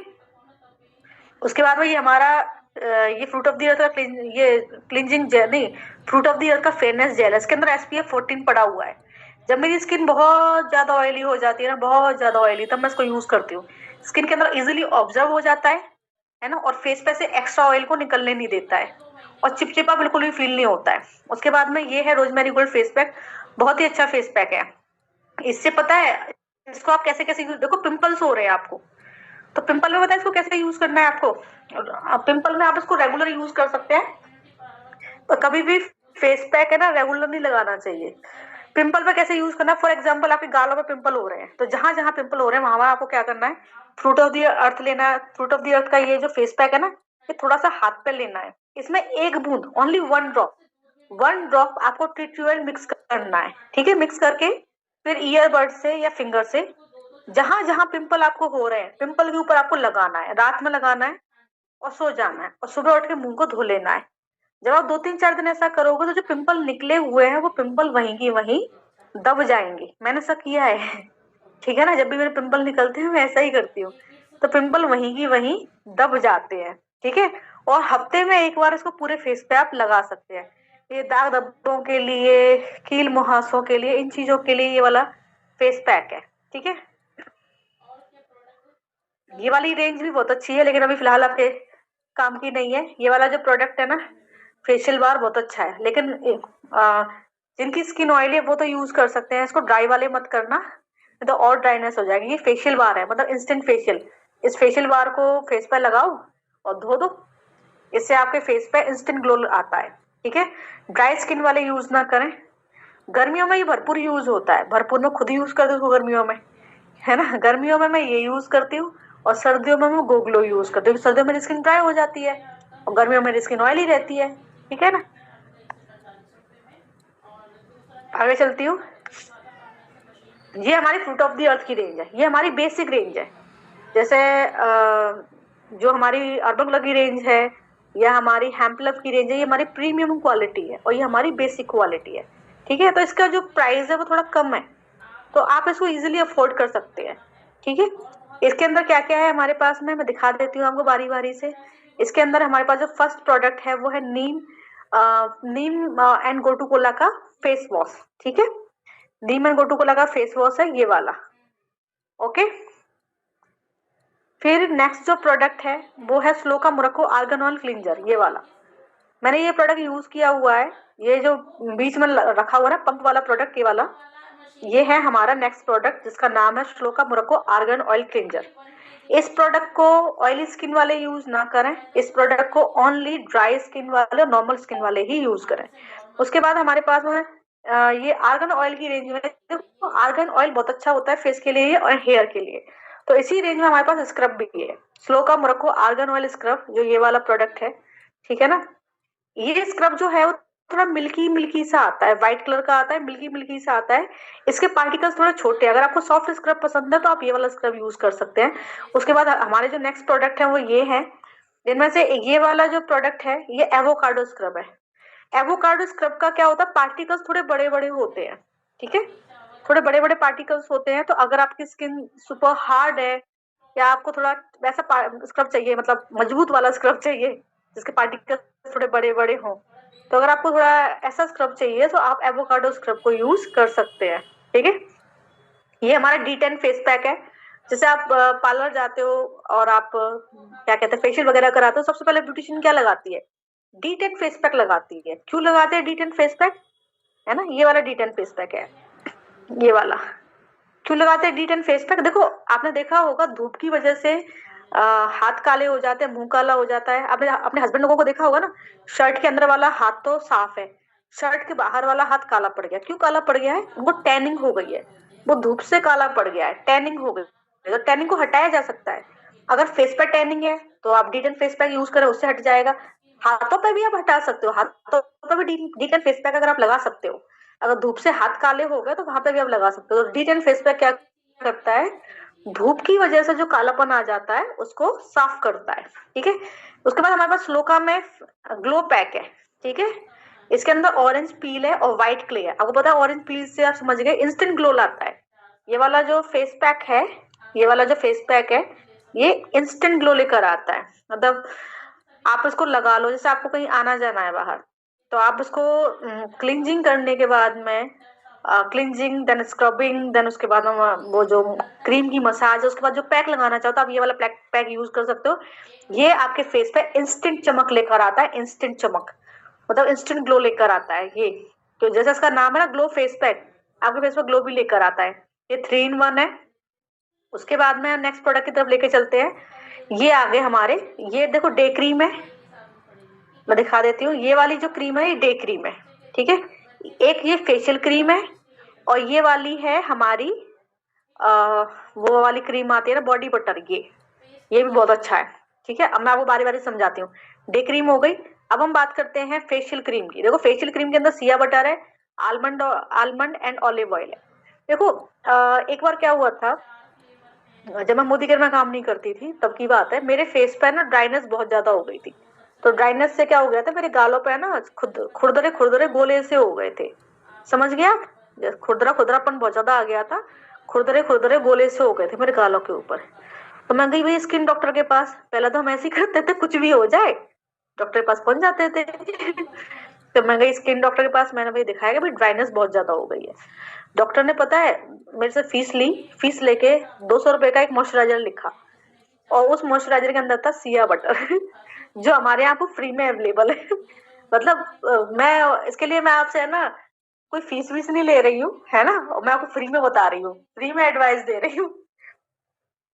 उसके बाद में ये हमारा ये फ्रूट ऑफ द अर्थ का ये क्लिंजिंग जेल नहीं, फ्रूट ऑफ द अर्थ का फेयरनेस जेल है, इसके अंदर SPF 14 पड़ा हुआ है। जब मेरी स्किन बहुत ज्यादा ऑयली हो जाती है ना, बहुत ज्यादा ऑयली, तब मैं इसको यूज करती हूँ। स्किन के अंदर इजिली ऑब्जर्व हो जाता है ना, और फेस पे से एक्स्ट्रा ऑयल को निकलने नहीं देता है, और चिपचिपा बिल्कुल भी फील नहीं होता है। उसके बाद में ये है रोजमेरी गोल्ड फेस पैक, बहुत ही अच्छा फेस पैक है। इससे पता है इसको आप कैसे कैसे यूज, देखो पिंपल्स हो रहे हैं आपको, तो पिंपल में पता है इसको कैसे यूज करना है आपको। पिंपल में आप इसको रेगुलर यूज कर सकते हैं, पर कभी भी फेस पैक है ना रेगुलर नहीं लगाना चाहिए। पिंपल पे कैसे यूज करना है, फॉर एग्जाम्पल आपके गालों में पिंपल हो रहे हैं, तो जहां जहां पिंपल हो रहे हैं वहां आपको क्या करना है, फ्रूट ऑफ द अर्थ लेना है। फ्रूट ऑफ द अर्थ का ये जो फेस पैक है ना, ये थोड़ा सा हाथ पे लेना है, इसमें एक बूंद, ओनली 1 ड्रॉप, 1 ड्रॉप आपको टिट्यूल मिक्स करना है, ठीक है। मिक्स करके फिर ईयरबड से या फिंगर से जहां जहां पिंपल आपको हो रहे हैं, पिंपल के ऊपर आपको लगाना है, रात में लगाना है और सो जाना है, और सुबह उठ के मुंह को धो लेना है। जब आप 2 3 4 दिन ऐसा करोगे तो जो पिंपल निकले हुए हैं वो पिंपल वहीं की वहीं दब जाएंगे। मैंने ऐसा किया है, ठीक है ना, जब भी मेरे पिंपल निकलते हैं मैं ऐसा ही करती हूँ, तो पिंपल वहीं की वहीं दब जाते हैं, ठीक है। और हफ्ते में एक बार इसको पूरे फेस पे आप लगा सकते हैं। ये दाग धब्बों के लिए, कील मुहासों के लिए, इन चीजों के लिए ये वाला फेस पैक है, ठीक है। ये वाली रेंज भी बहुत अच्छी है, लेकिन अभी फिलहाल आपके काम की नहीं है। ये वाला जो प्रोडक्ट है ना, फेशियल बार, बहुत अच्छा है, लेकिन जिनकी स्किन ऑयली है वो तो यूज कर सकते हैं इसको, ड्राई वाले मत करना, नहीं तो और ड्राइनेस हो जाएगी। ये फेशियल बार है, मतलब इंस्टेंट फेशियल। इस फेशियल बार को फेस पे लगाओ और धो दो, इससे आपके फेस पे इंस्टेंट ग्लो आता है, ठीक है। ड्राई स्किन वाले यूज ना करें। गर्मियों में ये भरपूर यूज होता है, भरपूर, मैं खुद यूज करती हूँ गर्मियों में, है ना। गर्मियों में मैं ये यूज करती हूँ, और सर्दियों में मैं गोगलो यूज करती हूँ। सर्दियों में मेरी स्किन ड्राई हो जाती है और गर्मियों में मेरी स्किन ऑयली रहती है, ठीक है ना। आगे चलती हूँ। ये हमारी फ्रूट ऑफ द अर्थ की रेंज है, ये हमारी बेसिक रेंज है। जैसे जो हमारी अर्बन ग्लो की रेंज है या हमारी हेम्पलव की रेंज है, ये हमारी प्रीमियम क्वालिटी है और ये हमारी बेसिक क्वालिटी है, ठीक है। तो इसका जो प्राइस है वो थोड़ा कम है, तो आप इसको इजीली अफोर्ड कर सकते हैं, ठीक है। इसके अंदर क्या क्या है हमारे पास में, मैं दिखा देती हूँ आपको बारी बारी से। इसके अंदर हमारे पास जो फर्स्ट प्रोडक्ट है वो है नीम एंड गोटू कोला का फेस वॉश, ठीक है। नीम एंड गोटू कोला का फेस वॉश है ये वाला, ओके। फिर नेक्स्ट जो प्रोडक्ट है वो है shloka Morocco argan oil cleanser, ये वाला। मैंने ये प्रोडक्ट यूज किया हुआ है, ये जो बीच में रखा हुआ है ना पंप वाला प्रोडक्ट, ये वाला, ये है हमारा नेक्स्ट प्रोडक्ट जिसका नाम है shloka Morocco argan oil cleanser. इस प्रोडक्ट को ऑयली स्किन वाले यूज ना करें, इस प्रोडक्ट को ओनली ड्राई स्किन वाले, नॉर्मल स्किन वाले ही यूज करें। उसके बाद हमारे पास में ये आर्गन ऑयल की रेंज में, देखो आर्गन ऑयल बहुत अच्छा होता है फेस के लिए और हेयर के लिए, तो इसी रेंज में हमारे पास स्क्रब भी है, shloka Morocco argan oil scrub, जो ये वाला प्रोडक्ट है, ठीक है ना। ये स्क्रब जो है वो थोड़ा मिल्की मिल्की सा आता है, व्हाइट कलर का आता है, मिल्की मिल्की सा आता है। इसके पार्टिकल्स थोड़े छोटे, अगर आपको सॉफ्ट स्क्रब पसंद है तो आप ये वाला स्क्रब यूज कर सकते हैं। उसके बाद हमारे जो नेक्स्ट प्रोडक्ट है वो ये है, जिनमें से ये वाला जो प्रोडक्ट है ये एवोकाडो स्क्रब है। एवोकाडो स्क्रब का क्या होता है, पार्टिकल्स थोड़े बड़े बड़े होते हैं, ठीक है, थोड़े बड़े बड़े पार्टिकल्स होते हैं। तो अगर आपकी स्किन सुपर हार्ड है या आपको थोड़ा वैसा स्क्रब चाहिए, मतलब मजबूत वाला स्क्रब चाहिए जिसके पार्टिकल्स थोड़े बड़े बड़े हों, तो अगर आपको थोड़ा ऐसा स्क्रब चाहिए तो आप एवोकाडो स्क्रब को यूज कर सकते हैं, ठीक है। ये हमारा D10 फेस पैक है। जैसे आप पार्लर जाते हो और आप क्या कहते हैं फेशियल वगैरह कराते हो, सबसे पहले ब्यूटिशियन क्या लगाती है, D10 फेस पैक लगाती है। क्यों लगाते हैं D10 फेस पैक, है ना, ये वाला D10 फेस पैक है, ये वाला। क्यों लगाते हैं D10 फेस पैक, देखो आपने देखा होगा धूप की वजह से हाथ काले हो जाते हैं, मुंह काला हो जाता है। आपने अपने हस्बैंड लोगों को देखा होगा ना, शर्ट के अंदर वाला हाथ तो साफ है, शर्ट के बाहर वाला हाथ काला पड़ गया। क्यों काला पड़ गया है, उनको टैनिंग हो गई है, वो धूप से काला पड़ गया है, टैनिंग हो गई। तो टैनिंग को हटाया जा सकता है, अगर फेस पे टैनिंग है तो आप D10 फेस पैक यूज करें, उससे हट जाएगा। हाथों पे भी आप हटा सकते हो, हाथों पे भी D10 फेस पैक अगर आप लगा सकते हो, अगर धूप से हाथ काले हो गए तो वहां पे भी आप लगा सकते हो। तो D10 फेस पैक क्या करता है, धूप की वजह से जो कालापन आ जाता है उसको साफ करता है, ठीक है। उसके बाद हमारे पास स्लोका में ग्लो पैक है, ठीक है। इसके अंदर ऑरेंज पील है और व्हाइट क्ले है। आपको पता है ऑरेंज पील से आप समझ गए इंस्टेंट ग्लो लाता है। ये वाला जो फेस पैक है, ये वाला जो फेस पैक है ये इंस्टेंट ग्लो लेकर आता है। मतलब आप इसको लगा लो, जैसे आपको कहीं आना जाना है बाहर, तो आप उसको क्लिंजिंग करने के बाद में, क्लिंजिंग देन स्क्रबिंग देन उसके बाद में वो जो क्रीम की मसाज है, उसके बाद जो पैक लगाना चाहो तो आप ये वाला पैक यूज कर सकते हो। ये आपके फेस पे इंस्टेंट चमक लेकर आता है, इंस्टेंट चमक, मतलब इंस्टेंट ग्लो लेकर आता है ये। तो जैसे इसका नाम है ना, ग्लो फेस पैक, आपके फेस पे ग्लो भी लेकर आता है। ये 3 in 1 है। उसके बाद में नेक्स्ट प्रोडक्ट की तरफ लेके चलते हैं। ये आगे हमारे, ये देखो डे क्रीम है, मैं दिखा देती हूँ। ये वाली जो क्रीम है ये डे क्रीम है, ठीक है। एक ये फेशियल क्रीम है, और ये वाली है हमारी वो वाली क्रीम आती है ना बॉडी बटर, ये भी बहुत अच्छा है, ठीक है। अब मैं आपको बारी बारी समझाती हूँ। डे क्रीम हो गई। अब हम बात करते हैं फेशियल क्रीम की। देखो फेशियल क्रीम के अंदर सिया बटर है, आलमंड एंड ऑलिव ऑयल है। देखो एक बार क्या हुआ था, जब मैं मोदी केयर में काम नहीं करती थी तब की बात है, मेरे फेस पे ना ड्राइनेस बहुत ज्यादा हो गई थी। तो ड्राइनेस से क्या हो गया था, मेरे गालों पे ना खुद खुरदरे खुरदरे गोले से हो गए थे। समझ गया आप? खुरदरा खुरदरापन बहुत ज्यादा आ गया था, खुरदरे खुरदरे गोले से हो गए थे मेरे गालों के ऊपर। तो मैं गई भाई स्किन डॉक्टर के पास। पहले तो हम ऐसे ही करते थे, कुछ भी हो जाए डॉक्टर के पास पहुंच जाते थे। तो मैं गई स्किन डॉक्टर के पास, मैंने भाई दिखाया कि भाई ड्राइनेस बहुत ज्यादा हो गई है। डॉक्टर ने पता है मेरे से फीस ली, फीस लेके 200 रुपए का एक मॉइस्चराइजर लिखा, और उस मॉइस्चराइजर के अंदर था सिया बटर जो हमारे यहाँ पर फ्री में अवेलेबल है। मतलब मैं इसके लिए मैं आपसे है ना कोई फीस वीस नहीं ले रही हूँ, है ना, मैं आपको फ्री में बता रही हूँ, फ्री में एडवाइस दे रही हूँ,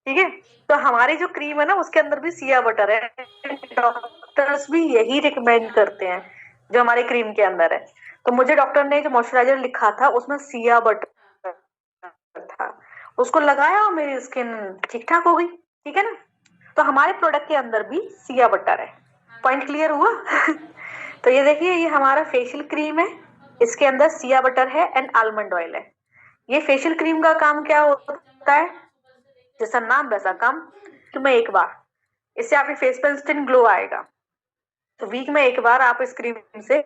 ठीक है। तो हमारी जो क्रीम है ना उसके अंदर भी सिया बटर है, डॉक्टर्स भी यही रिकमेंड करते हैं जो हमारी क्रीम के अंदर है। तो मुझे डॉक्टर ने जो मॉइस्चराइजर लिखा था उसमें सिया बटर था, उसको लगाया और मेरी स्किन ठीक ठाक हो गई, ठीक है ना। तो हमारे प्रोडक्ट के अंदर भी सिया बटर है। पॉइंट क्लियर हुआ? तो ये देखिए, ये हमारा फेशियल क्रीम है, इसके अंदर सिया बटर है एंड आलमंड ऑयल है। ये फेशियल क्रीम का काम क्या होता है, जैसा नाम वैसा काम, कि मैं एक बार, इससे आपके फेस पर इंस्टेंट ग्लो आएगा। तो वीक में एक बार आप इस क्रीम से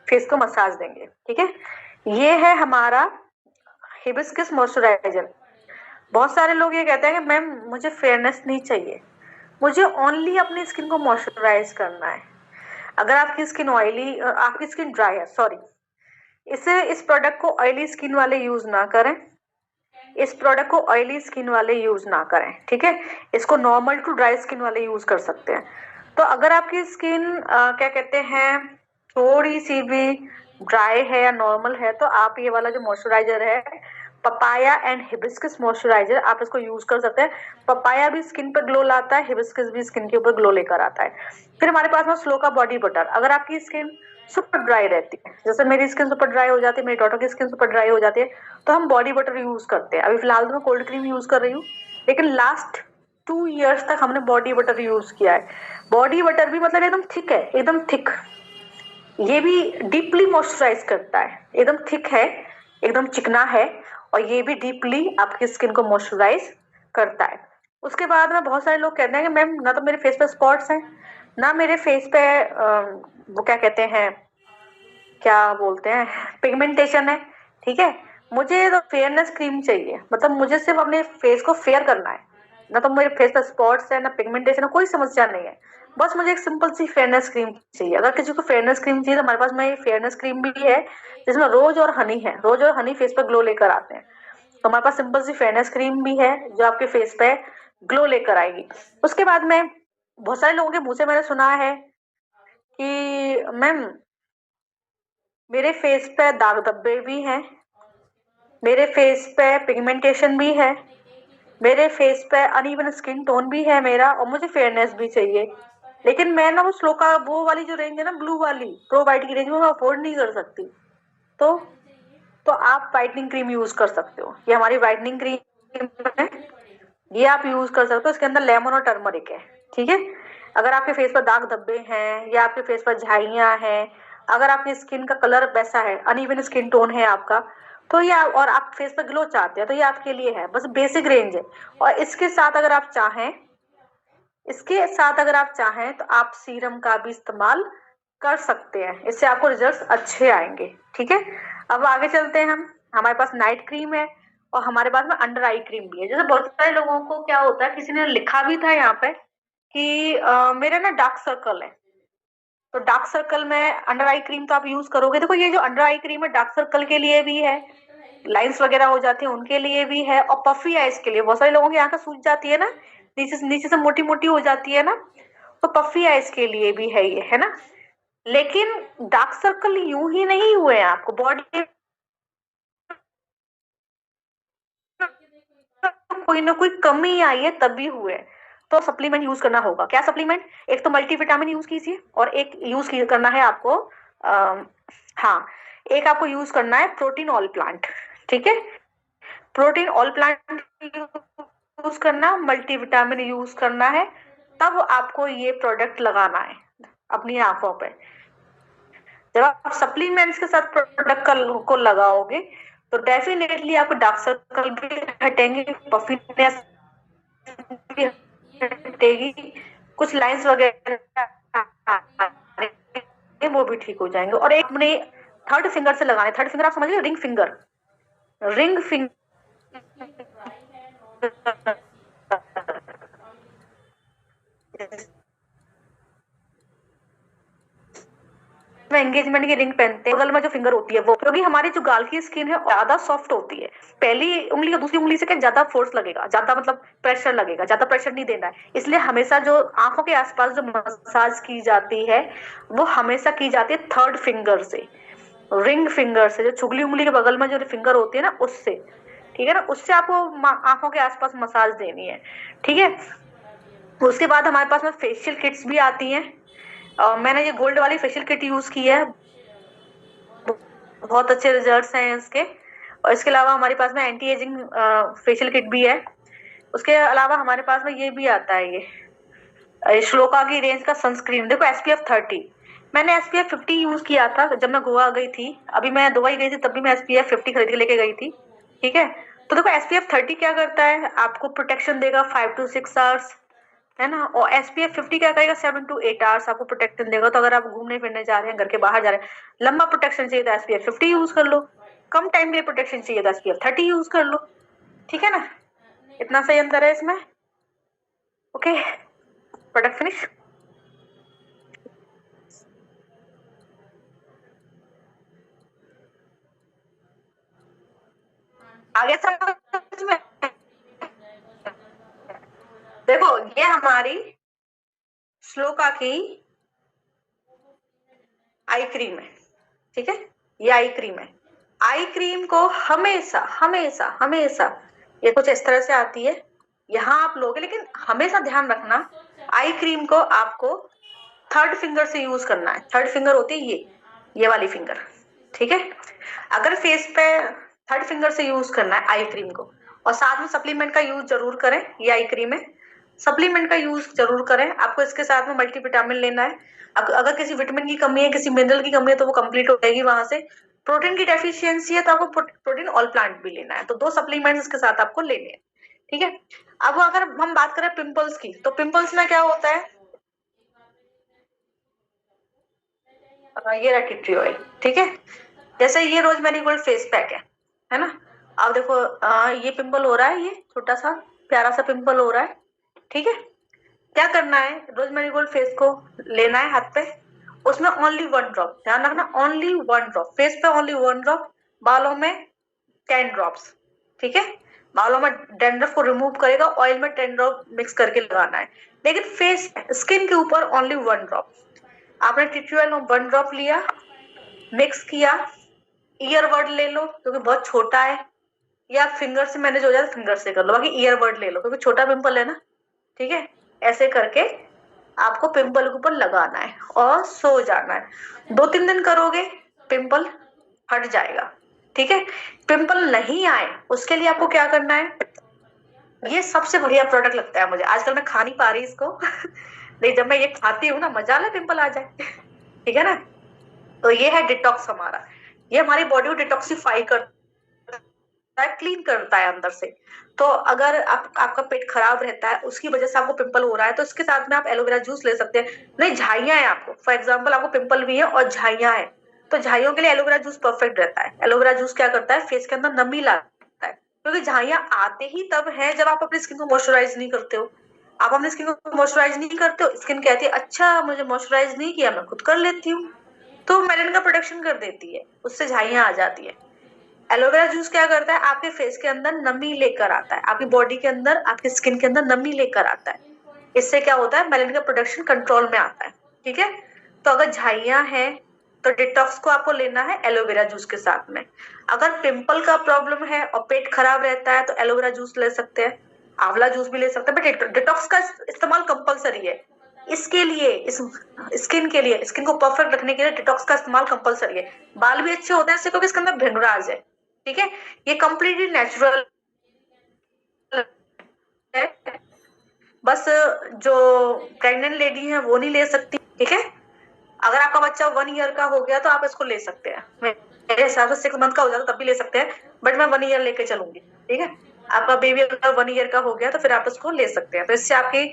फेस को मसाज देंगे, ठीक है। ये है हमारा हिबिस्कस मॉइस्चराइजर। बहुत सारे लोग ये कहते हैं कि मैम मुझे फेयरनेस नहीं चाहिए, मुझे ओनली अपनी स्किन को मॉइस्चराइज करना है। अगर आपकी स्किन ऑयली, आपकी स्किन ड्राई है, सॉरी, इस प्रोडक्ट को ऑयली स्किन वाले यूज ना करें, इस प्रोडक्ट को ऑयली स्किन वाले यूज ना करें, ठीक है। इसको नॉर्मल टू ड्राई स्किन वाले यूज कर सकते हैं। तो अगर आपकी स्किन क्या कहते हैं थोड़ी सी भी ड्राई है या नॉर्मल है, तो आप ये वाला जो मॉइस्चराइजर है पपाया एंड हिबिस्कस मॉइस्चराइजर, आप इसको यूज कर सकते हैं। पपाया भी स्किन पर ग्लो लाता है, हिबिस्कस भी स्किन के ऊपर ग्लो लेकर आता है। फिर हमारे पास में स्लो का बॉडी बटर। अगर आपकी स्किन सुपर ड्राई रहती है, जैसे मेरी स्किन सुपर ड्राई हो जाती है, मेरी डॉटर की स्किन सुपर ड्राई हो जाती है, तो हम बॉडी बटर यूज करते हैं। अभी फिलहाल तो मैं कोल्ड क्रीम यूज कर रही हूँ, लेकिन लास्ट 2 years तक हमने बॉडी बटर यूज किया है। बॉडी बटर भी मतलब एकदम थिक है, एकदम थिक, ये भी डीपली मॉइस्चराइज करता है, एकदम थिक है, एकदम चिकना है, और ये भी डीपली आपकी स्किन को मॉइस्चराइज करता है। उसके बाद में बहुत सारे लोग कहते हैं कि मैम ना तो मेरे फेस पे स्पॉट्स हैं, ना मेरे फेस पे वो क्या कहते हैं, क्या बोलते हैं, पिगमेंटेशन है, ठीक है। मुझे तो फेयरनेस क्रीम चाहिए, मतलब मुझे सिर्फ अपने फेस को फेयर करना है, ना तो मेरे फेस पे स्पॉट्स है ना पिगमेंटेशन है, कोई समस्या नहीं है। बस मुझे एक सिंपल सी फेयरनेस क्रीम चाहिए। अगर किसी को फेयरनेस क्रीम चाहिए तो हमारे पास में फेयरनेस क्रीम भी है, जिसमें रोज और हनी है, रोज और हनी फेस पे ग्लो लेकर आते हैं। तो हमारे पास सिंपल सी फेयरनेस क्रीम भी है जो आपके फेस पे ग्लो लेकर आएगी। उसके बाद में बहुत सारे लोगों के मुंह से मैंने सुना है कि मैम मेरे फेस पे दाग धब्बे भी हैं, मेरे फेस पे पिगमेंटेशन भी है, मेरे फेस पे अनइवन स्किन टोन भी है मेरा, और मुझे फेयरनेस भी चाहिए, लेकिन मैं ना वो स्लो का वो वाली जो रेंज है ना ब्लू वाली प्रो वाइट की रेंज में मैं अफोर्ड नहीं कर सकती। तो तो आप वाइटनिंग क्रीम यूज कर सकते हो, ये हमारी वाइटनिंग क्रीम है, ये आप यूज कर सकते हो। इसके अंदर लेमन और टर्मरिक है, ठीक है। अगर आपके फेस पर दाग धब्बे हैं या आपके फेस पर झाइयां हैं, अगर आपकी स्किन का कलर वैसा है, अनइवन स्किन टोन है आपका, तो ये और आप फेस पर ग्लो चाहते हैं, तो ये आपके लिए है, बस बेसिक रेंज है। और इसके साथ अगर आप चाहें तो आप सीरम का भी इस्तेमाल कर सकते हैं, इससे आपको रिजल्ट्स अच्छे आएंगे, ठीक है। अब आगे चलते हैं हम। हमारे पास नाइट क्रीम है, और हमारे पास में अंडर आई क्रीम भी है। जैसे बहुत सारे लोगों को क्या होता है, किसी ने लिखा भी था यहाँ पे कि मेरा ना डार्क सर्कल है, तो डार्क सर्कल में अंडर आई क्रीम तो आप यूज करोगे। देखो ये जो अंडर आई क्रीम है डार्क सर्कल के लिए भी है, लाइंस वगैरह हो जाती है उनके लिए भी है, और पफी आइज के लिए। बहुत सारे लोगों की आंखें सूज जाती है ना, नीचे से मोटी मोटी हो जाती है ना, तो पफी आइज के लिए भी है ये, है ना। लेकिन डार्क सर्कल यूं ही नहीं हुए हैं, आपको बॉडी कोई ना कोई कमी आई है तभी हुए, तो सप्लीमेंट यूज करना होगा। क्या सप्लीमेंट? एक तो मल्टीविटामिन यूज कीजिए, और एक यूज करना है आपको हाँ, एक आपको यूज करना है प्रोटीन ऑल प्लांट, ठीक है। प्रोटीन ऑल प्लांट यूज करना, मल्टीविटामिन यूज करना है, तब आपको ये प्रोडक्ट लगाना है अपनी आंखों पे। जब आप सप्लीमेंट्स के साथ प्रोडक्ट को लगाओगे तो डेफिनेटली आपको डार्क सर्कल भी हटेंगे, पफीनेस भी हटेगी, कुछ लाइंस वगैरह वो भी ठीक हो जाएंगे। और एक अपने थर्ड फिंगर से लगाने, थर्ड फिंगर आप समझ रहे हो, ring finger, ring finger engagement की रिंग पहनते हैं, बगल में जो फिंगर होती है वो, क्योंकि हमारी जो गाल की स्किन है ज्यादा सॉफ्ट होती है। पहली उंगली और दूसरी उंगली से क्या ज्यादा फोर्स लगेगा, ज्यादा मतलब प्रेशर लगेगा, ज्यादा प्रेशर नहीं देना है। इसलिए हमेशा जो आंखों के आसपास जो मसाज की जाती है वो हमेशा की जाती है थर्ड फिंगर से, रिंग फिंगर से, जो चुगली उंगली के बगल में जो फिंगर होती है ना उससे, ठीक है ना, उससे आपको आंखों के आसपास मसाज देनी है, ठीक है। उसके बाद हमारे पास में फेशियल किट्स भी आती हैं, मैंने ये गोल्ड वाली फेशियल किट यूज की है, बहुत अच्छे रिजल्ट्स हैं इसके। और इसके अलावा हमारे पास में एंटी एजिंग फेशियल किट भी है। उसके अलावा हमारे पास में ये भी आता है, ये श्लोका की रेंज का सनस्क्रीन। देखो SPF 30, मैंने SPF 50 यूज किया था जब मैं गोवा गई थी, अभी मैं दुबई गई थी तब भी मैं SPF 50 खरीद के लेके गई थी, ठीक है। तो देखो SPF 30 क्या करता है, आपको प्रोटेक्शन देगा 5 to 6 आवर्स, है ना। और SPF 50 क्या करेगा, 7 to 8 आवर्स आपको प्रोटेक्शन देगा। तो अगर आप घूमने फिरने जा रहे हैं, घर के बाहर जा रहे हैं, लंबा प्रोटेक्शन चाहिए तो SPF 50 यूज कर लो, कम टाइम के लिए प्रोटेक्शन चाहिए तो SPF 30 यूज कर लो, ठीक है ना। इतना सही अंतर है इसमें। Okay, product finish. आगे समझ में? देखो ये हमारी श्लोका की आई क्रीम है, ठीक है, ये आई क्रीम है। आई क्रीम को हमेशा हमेशा हमेशा, ये कुछ इस तरह से आती है, यहाँ आप लोगे, लेकिन हमेशा ध्यान रखना आई क्रीम को आपको थर्ड फिंगर से यूज करना है। थर्ड फिंगर होती है ये वाली फिंगर, ठीक है। अगर फेस पे थर्ड फिंगर से यूज करना है आई क्रीम को, और साथ में सप्लीमेंट का यूज जरूर करें, ये आई क्रीम है, सप्लीमेंट का यूज जरूर करें। आपको इसके साथ में मल्टीविटामिन लेना है, अगर किसी विटामिन की कमी है, किसी मिनरल की कमी है तो वो कंप्लीट हो जाएगी वहां से। प्रोटीन की डेफिशिएंसी है तो आपको प्रोटीन ऑल प्लांट भी लेना है, तो 2 सप्लीमेंट्स इसके साथ आपको लेने हैं, ठीक है। अब अगर हम बात करें पिंपल्स की, तो पिंपल्स में क्या होता है, ये रहा टी ट्री ऑयल, ठीक है। जैसे ये रोजमेरी गोल्ड फेस पैक है ना। अब देखो ये पिंपल हो रहा है, ये छोटा सा प्यारा सा पिंपल हो रहा है, ठीक है। क्या करना है, रोजमेरी गोल्ड फेस को लेना है हाथ पे, उसमें ओनली 1 ड्रॉप, ध्यान रखना, ओनली 1 ड्रॉप फेस पे, ओनली 1 ड्रॉप, बालों में 10 ड्रॉप्स, ठीक है। बालों में डैंड्रफ को रिमूव करेगा, ऑयल में 10 ड्रॉप मिक्स करके लगाना है, लेकिन फेस स्किन के ऊपर ओनली 1 ड्रॉप। आपने टिश्यू ऑयल में 1 ड्रॉप लिया, मिक्स किया, ईयरबड ले लो क्योंकि बहुत छोटा है, या फिंगर से मैनेज हो जाए तो फिंगर से कर लो, बाकी ईयरबड ले लो क्योंकि छोटा पिंपल है ना, ठीक है। ऐसे करके आपको पिंपल के ऊपर लगाना है और सो जाना है। 2-3 दिन करोगे पिंपल हट जाएगा, ठीक है। पिंपल नहीं आए उसके लिए आपको क्या करना है, ये सबसे बढ़िया प्रोडक्ट लगता है मुझे, आजकल मैं खा नहीं पा रही इसको लेकिन जब मैं ये खाती हूँ ना, मजा ले पिंपल आ जाए ठीक है ना। तो ये है डिटॉक्स हमारा, ये हमारी बॉडी को डिटॉक्सिफाई करता है, क्लीन करता है अंदर से। तो अगर आपका पेट खराब रहता है, उसकी वजह से आपको पिंपल हो रहा है, तो इसके साथ में आप एलोवेरा जूस ले सकते हैं। नहीं झाइयां है आपको, फॉर एग्जाम्पल आपको पिंपल भी है और झाइयां है, तो झाइयों के लिए एलोवेरा जूस परफेक्ट रहता है। एलोवेरा जूस क्या करता है, फेस के अंदर नमी लाता है, क्योंकि झाइयाँ आते ही तब है जब आप अपनी स्किन को मॉइस्चराइज नहीं करते हो। आप अपनी स्किन को मॉइस्चराइज नहीं करते हो, स्किन कहती है अच्छा मुझे मॉइस्चराइज नहीं किया, मैं खुद कर लेती हूँ, तो मेलेनिन का प्रोडक्शन कर देती है, उससे झाइयाँ आ जाती है। एलोवेरा जूस क्या करता है, आपके फेस के अंदर नमी लेकर आता है, आपकी बॉडी के अंदर, आपकी स्किन के अंदर नमी लेकर आता है। इससे क्या होता है, मेलेनिन का प्रोडक्शन कंट्रोल में आता है। ठीक है, तो अगर झाइयाँ हैं तो डिटॉक्स को आपको लेना है एलोवेरा जूस के साथ में। अगर पिंपल का प्रॉब्लम है और पेट खराब रहता है तो एलोवेरा जूस ले सकते हैं, आंवला जूस भी ले सकते हैं, बट डिटॉक्स का इस्तेमाल कंपलसरी है। इसके लिए, इस स्किन के लिए, स्किन को परफेक्ट रखने के लिए डिटॉक्स का इस्तेमाल कंपलसरी है। बाल भी अच्छे होते हैं इससे, क्योंकि इसके अंदर भिंगराज है। ठीक है, ये कंप्लीटली नेचुरल है। बस जो प्रेग्नेंट लेडी है वो नहीं ले सकती। ठीक है, अगर आपका बच्चा 1 ईयर का हो गया तो आप इसको ले सकते हैं, मेरे हिसाब से 6 मंथ का हो जाता तब भी ले सकते हैं, बट मैं 1 ईयर लेके चलूंगी। ठीक है, आपका बेबी अगर 1 ईयर का हो गया तो फिर आप इसको ले सकते हैं। तो इससे आपकी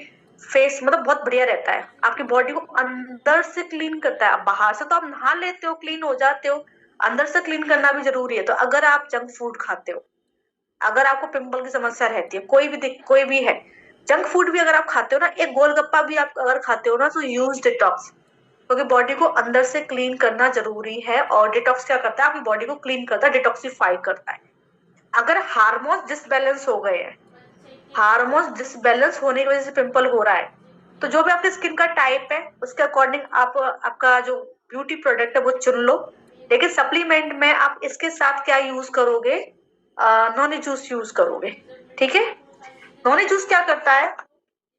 फेस मतलब बहुत बढ़िया रहता है, आपकी बॉडी को अंदर से क्लीन करता है। अब बाहर से तो आप नहा लेते हो, क्लीन हो जाते हो, अंदर से क्लीन करना भी जरूरी है। तो अगर आप जंक फूड खाते हो, अगर आपको पिंपल की समस्या रहती है, कोई भी है, जंक फूड भी अगर आप खाते हो ना, एक गोलगप्पा भी आप अगर खाते हो ना, तो यूज डिटॉक्स, क्योंकि बॉडी को अंदर से क्लीन करना जरूरी है। और डिटॉक्स क्या करता है, आपकी बॉडी को क्लीन करता है, डिटॉक्सिफाई करता है। अगर हार्मोन डिसबैलेंस हो गए हैं, हार्मोन डिसबैलेंस होने की वजह से पिंपल हो रहा है, तो जो भी आपकी स्किन का टाइप है उसके अकॉर्डिंग आप आपका जो ब्यूटी प्रोडक्ट है वो चुन लो। लेकिन सप्लीमेंट में आप इसके साथ क्या यूज करोगे, नॉनी जूस यूज करोगे। ठीक है, नॉनी जूस क्या करता है,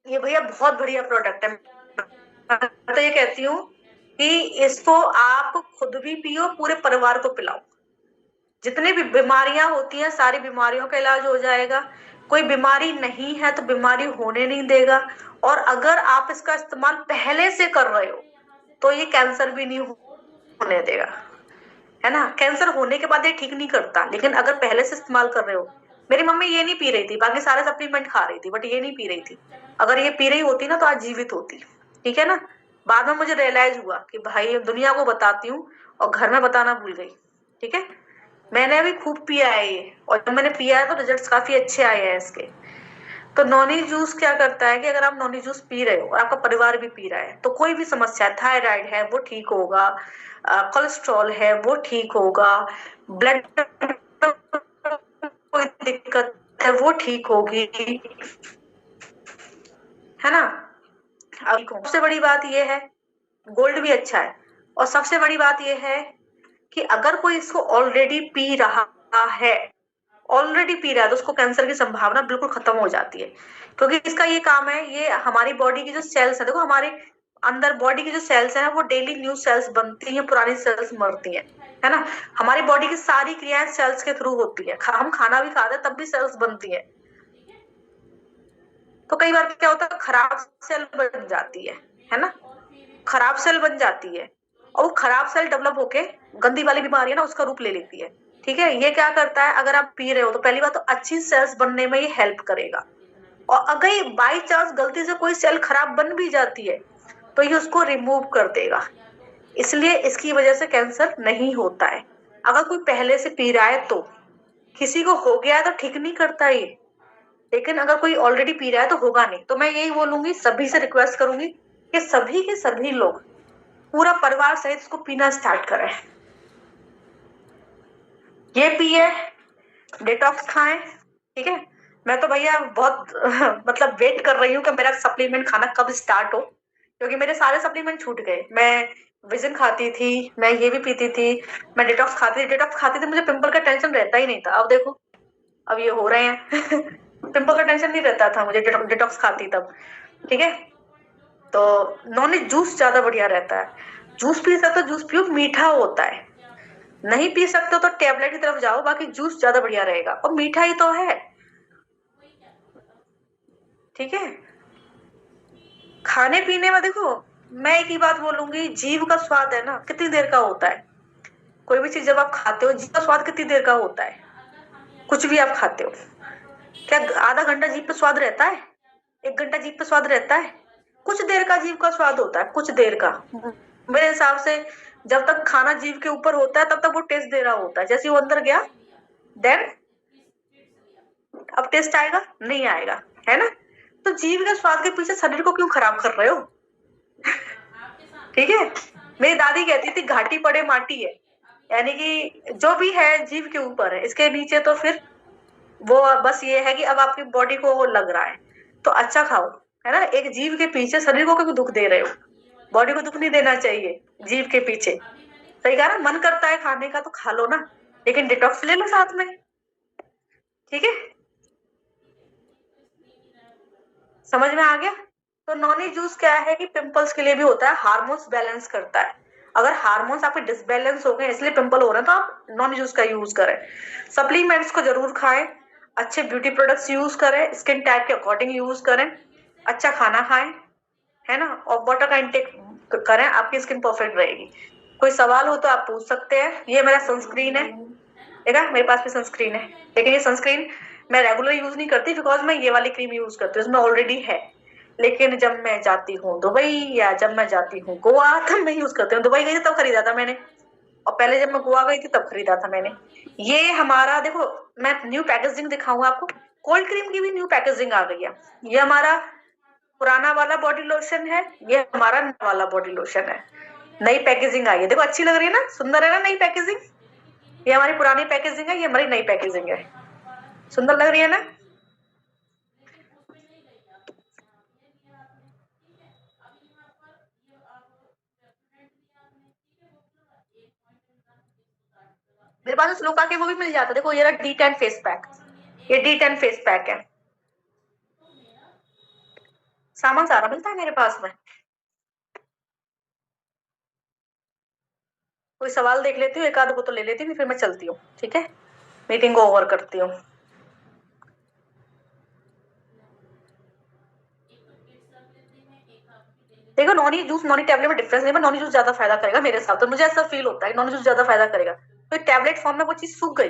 ये भैया बहुत बढ़िया प्रोडक्ट है। मैं तो ये कहती हूँ कि इसको आप खुद भी पियो, पूरे परिवार को पिलाओ। जितनी भी बीमारियां होती हैं सारी बीमारियों का इलाज हो जाएगा। कोई बीमारी नहीं है तो बीमारी होने नहीं देगा। और अगर आप इसका इस्तेमाल पहले से कर रहे हो तो ये कैंसर भी नहीं होने देगा, है ना। कैंसर होने के बाद ये ठीक नहीं करता, लेकिन अगर पहले से इस्तेमाल कर रहे हो, मेरी मम्मी ये नहीं पी रही थी, बाकी सारे सप्लीमेंट खा रही थी, बट ये नहीं पी रही थी। अगर ये पी रही होती ना तो आज जीवित होती। ठीक है ना, बाद में मुझे रियलाइज हुआ कि भाई दुनिया को बताती हूँ और घर में बताना भूल गई। ठीक है, मैंने अभी खूब पिया है ये, और जब मैंने पिया है तो रिजल्ट्स काफी अच्छे आए हैं इसके। तो नॉनी जूस क्या करता है कि अगर आप नॉनी जूस पी रहे हो और आपका परिवार भी पी रहा है, तो कोई भी समस्या है, थायराइड है वो ठीक होगा, कोलेस्ट्रॉल है वो ठीक होगा, ब्लड कोई दिक्कत है वो ठीक होगी, है ना। अब सबसे बड़ी बात ये है, गोल्ड भी अच्छा है। और सबसे बड़ी बात ये है कि अगर कोई इसको ऑलरेडी पी रहा है, ऑलरेडी पी रहा है, तो उसको कैंसर की संभावना बिल्कुल खत्म हो जाती है। क्योंकि इसका ये काम है, ये हमारी बॉडी की जो सेल्स है, देखो हमारे अंदर बॉडी की जो सेल्स है वो डेली न्यू सेल्स बनती हैं, पुरानी सेल्स मरती हैं, है ना। हमारी बॉडी की सारी क्रियाएं सेल्स के थ्रू होती है, हम खाना भी खाते हैं तब भी सेल्स बनती है। तो कई बार क्या होता है, खराब सेल बन जाती है ना, खराब सेल बन जाती है, और वो खराब सेल डेवलप होके गंदी वाली बीमारी है ना उसका रूप ले लेती है। ठीक है, ये क्या करता है, अगर आप पी रहे हो तो पहली बात तो अच्छी सेल्स बनने में ये हेल्प करेगा। और अगर बाई चांस गलती से कोई सेल खराब बन भी जाती है तो ये उसको रिमूव कर देगा। इसलिए इसकी वजह से कैंसर नहीं होता है। अगर कोई पहले से पी रहा है तो, किसी को हो गया है तो ठीक नहीं करता ये, लेकिन अगर कोई ऑलरेडी पी रहा है तो होगा नहीं। तो मैं यही बोलूंगी, सभी से रिक्वेस्ट करूंगी कि सभी के सभी लोग, पूरा परिवार सहित इसको पीना स्टार्ट करें। ये पिए, डिटॉक्स खाएं। ठीक है, मैं तो भैया बहुत मतलब वेट कर रही हूँ कि मेरा सप्लीमेंट खाना कब स्टार्ट हो, क्योंकि मेरे सारे सप्लीमेंट छूट गए। मैं विजन खाती थी, मैं ये भी पीती थी, मैं डिटॉक्स खाती थी, मुझे पिंपल का टेंशन रहता ही नहीं था। अब देखो, अब ये हो रहे हैं पिंपल का टेंशन नहीं रहता था मुझे, डिटॉक्स खाती तब। ठीक है, तो नॉन जूस ज्यादा बढ़िया रहता है। जूस पी सकते हो, जूस पियो, मीठा होता है। नहीं पी सकते हो तो टेबलेट की तरफ जाओ, बाकी जूस ज्यादा बढ़िया रहेगा, और मीठा ही तो है। ठीक है, खाने पीने में देखो, मैं एक ही बात बोलूंगी, जीभ का स्वाद है ना कितनी देर का होता है। कोई भी चीज जब आप खाते हो, जीभ का स्वाद कितनी देर का होता है। कुछ भी आप खाते हो, क्या आधा घंटा जीभ पे स्वाद रहता है, 1 घंटा जीभ पे स्वाद रहता है। कुछ देर का जीभ का स्वाद होता है, कुछ देर का। मेरे हिसाब से जब तक खाना जीभ के ऊपर होता है तब तक वो टेस्ट दे रहा होता है, जैसे वो अंदर गया देन अब टेस्ट आएगा? नहीं आएगा, है ना? तो जीभ के स्वाद के पीछे शरीर को क्यों खराब कर रहे हो? ठीक है। मेरी दादी कहती थी घाटी पड़े माटी है, यानी कि जो भी है जीभ के ऊपर है, इसके नीचे तो फिर वो बस ये है कि अब आपकी बॉडी को वो लग रहा है तो अच्छा खाओ, है ना? एक जीभ के पीछे शरीर को क्यों दुख दे रहे हो? बॉडी को दुख नहीं देना चाहिए जीभ के पीछे। सही कहा ना? मन करता है खाने का तो खा लो ना, लेकिन डिटॉक्स ले लो साथ में। ठीक है, समझ में आ गया? तो नॉनी जूस क्या है कि पिंपल्स के लिए भी होता है, हार्मोन्स बैलेंस करता है। अगर हार्मोन्स आपके डिसबैलेंस हो गए इसलिए पिंपल हो रहे हैं तो आप नॉनी जूस का यूज करें। सप्लीमेंट्स को जरूर खाएं, अच्छे ब्यूटी प्रोडक्ट्स यूज करें, स्किन टाइप के अकॉर्डिंग यूज करें, अच्छा खाना खाएं, है ना? और वाटर का इंटेक करें, आपकी स्किन परफेक्ट रहेगी। कोई सवाल हो तो आप पूछ सकते हैं। ये मेरा सनस्क्रीन है, देखा मेरे पास भी सनस्क्रीन है, लेकिन ये सनस्क्रीन मैं रेगुलर यूज नहीं करती बिकॉज मैं ये वाली क्रीम यूज करती हूँ, उसमें ऑलरेडी है। लेकिन जब मैं जाती हूँ दुबई या जब मैं जाती हूँ गोवा तब मैं यूज करती हूँ। दुबई गई थी तब खरीदा था मैंने, और पहले जब मैं गोवा गई थी तब खरीदा था मैंने। ये हमारा देखो, मैं न्यू पैकेजिंग दिखाऊंगा आपको। कोल्ड क्रीम की भी न्यू पैकेजिंग आ गई है। ये हमारा पुराना वाला बॉडी लोशन है, ये हमारा नया वाला बॉडी लोशन है। नई पैकेजिंग आई है, देखो अच्छी लग रही है ना, सुंदर है ना नई पैकेजिंग? ये हमारी पुरानी पैकेजिंग है, ये हमारी नई पैकेजिंग है। सुंदर लग रही है ना? मेरे पास स्लोका के वो भी मिल जाता है, देखो ये रहा D10 फेस पैक, ये D10 फेस पैक है। सामान सारा मिलता है मेरे पास में। कोई सवाल देख लेती हूँ, एक आध को तो ले लेती हूँ, फिर मैं चलती हूँ। ठीक है, मीटिंग को ओवर करती हूँ। देखो नॉनी जूस नॉनी टैबलेट में डिफरेंस नहीं है, नॉनी जूस ज्यादा फायदा करेगा मेरे हिसाब से, मुझे ऐसा फील होता है नॉनी जूस ज्यादा फायदा करेगा। तो टैबलेट फॉर्म में वो चीज सूख गई।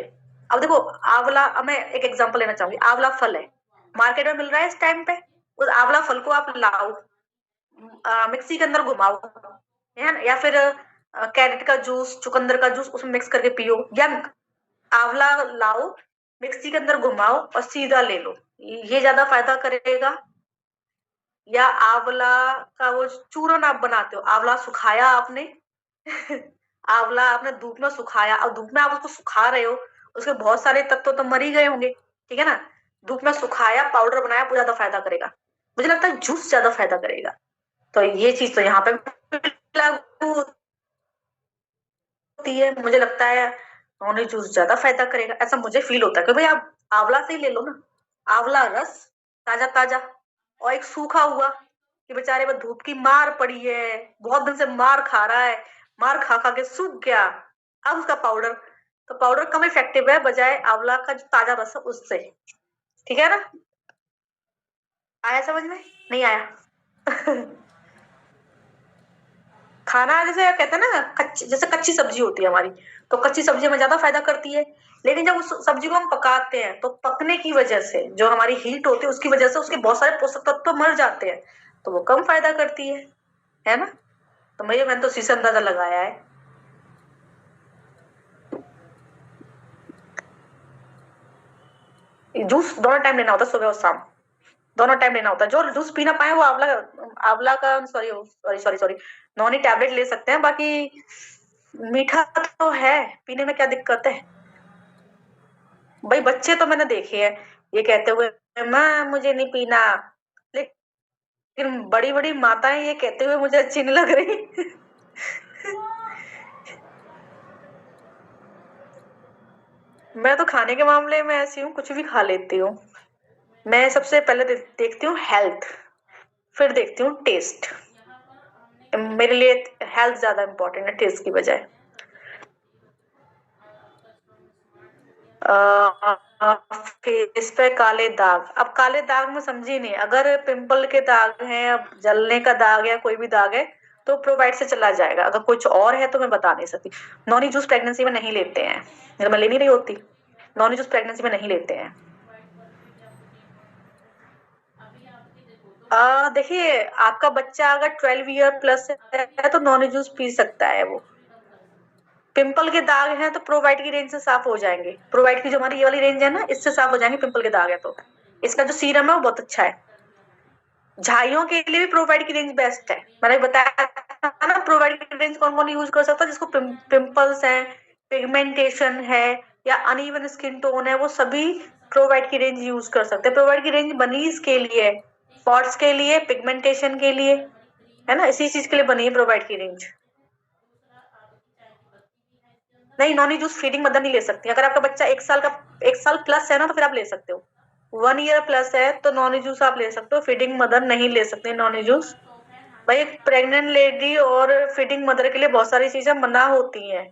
अब देखो आंवला, अब मैं एक एग्जांपल लेना चाहूंगी। आंवला फल है, मार्केट में मिल रहा है इस टाइम पे। उस आंवला फल को आप लाओ, मिक्सी के अंदर घुमाओ, है ना? या फिर कैरेट का जूस, चुकंदर का जूस उसमें मिक्स करके पियो, या आंवला लाओ, मिक्सी के अंदर घुमाओ और सीधा ले लो, ये ज्यादा फायदा करेगा। या आंवला का वो चूरन आप बनाते हो, आंवला सुखाया आपने आंवला आपने धूप में सुखाया, और धूप में आप उसको सुखा रहे हो, उसके बहुत सारे तत्व तो मर ही गए होंगे, ठीक है ना? धूप में सुखाया, पाउडर बनाया, वो ज्यादा फायदा करेगा। मुझे लगता है जूस ज्यादा फायदा करेगा। तो ये चीज तो यहाँ पे लागू होती है, मुझे लगता है नॉन जूस ज्यादा फायदा करेगा, ऐसा मुझे फील होता है कि भाई आप आंवला से ही ले लो ना, आंवला रस ताजा ताजा, और एक सूखा हुआ कि बेचारे में धूप की मार पड़ी है, बहुत दिन से मार खा रहा है, मार खा खा के सूख गया, अब उसका पाउडर, तो पाउडर कम इफेक्टिव है बजाय आंवला का जो ताजा रस है उससे। ठीक है ना? आया समझ में? नहीं आया? खाना जैसे कहते हैं ना, कच्ची जैसे कच्ची सब्जी होती है हमारी, तो कच्ची सब्जी हमें ज्यादा फायदा करती है। लेकिन जब उस सब्जी को हम पकाते हैं तो पकने की वजह से जो हमारी हीट होती है उसकी वजह से उसके बहुत सारे पोषक तत्व तो मर जाते हैं, तो वो कम फायदा करती है ना? तो मैंने तो इसी से अंदाजा लगाया है। जूस दोनों टाइम लेना होता है, सुबह और शाम, दोनों टाइम लेना होता है। जो जूस पी ना पाए वो आंवला, आंवला का sorry sorry sorry sorry Noni tablet ले सकते हैं। बाकी मीठा तो है, पीने में क्या दिक्कत है? भाई बच्चे तो मैंने देखे हैं ये कहते हुए, माँ मुझे नहीं पीना, लेकिन बड़ी बड़ी माताएं ये कहते हुए मुझे अच्छी नहीं लग रही। मैं तो खाने के मामले में ऐसी हूँ, कुछ भी खा लेती हूँ। मैं सबसे पहले देखती हूँ हेल्थ, फिर देखती हूँ टेस्ट। मेरे लिए हेल्थ ज्यादा इंपॉर्टेंट है टेस्ट की बजाय। फेस पे काले दाग, अब काले दाग में समझी नहीं, अगर पिंपल के दाग हैं, अब जलने का दाग या कोई भी दाग है तो प्रोवाइड से चला जाएगा, अगर कुछ और है तो मैं बता नहीं सकती। नॉनी जूस प्रेगनेंसी में नहीं लेते हैं, मैं ले नहीं रही होती, नॉनी जूस प्रेगनेंसी में नहीं लेते हैं। देखिए आपका बच्चा अगर 12 ईयर प्लस है तो नॉन जूस पी सकता है वो, पिंपल के दाग हैं तो प्रोवाइड की रेंज से साफ हो जाएंगे। प्रोवाइड की जो हमारी ये वाली रेंज है ना, इससे साफ हो जाएंगे पिंपल के दाग है तो। इसका जो सीरम है वो बहुत अच्छा है। झाइयों के लिए भी प्रोवाइड की रेंज बेस्ट है। मैंने बताया था ना प्रोवाइड की रेंज कौन कौन यूज कर सकता है, जिसको पिंपल्स है, पिगमेंटेशन है या अनइवन स्किन टोन है, वो सभी प्रोवाइड की रेंज यूज कर सकते हैं। प्रोवाइड की रेंज बनी इसके लिए, स्पॉट्स के लिए, पिगमेंटेशन के लिए, है ना, इसी चीज के लिए बनी है प्रोवाइड की रेंज। नहीं, नॉनी जूस फीडिंग मदर नहीं ले सकती। अगर आपका बच्चा 1 साल प्लस है ना तो फिर आप ले सकते हो। 1 ईयर प्लस है तो नॉनी जूस आप ले सकते हो, फीडिंग मदर नहीं ले सकते नॉनी जूस। भाई एक प्रेग्नेंट लेडी और फीडिंग मदर के लिए बहुत सारी चीजें मना होती हैं,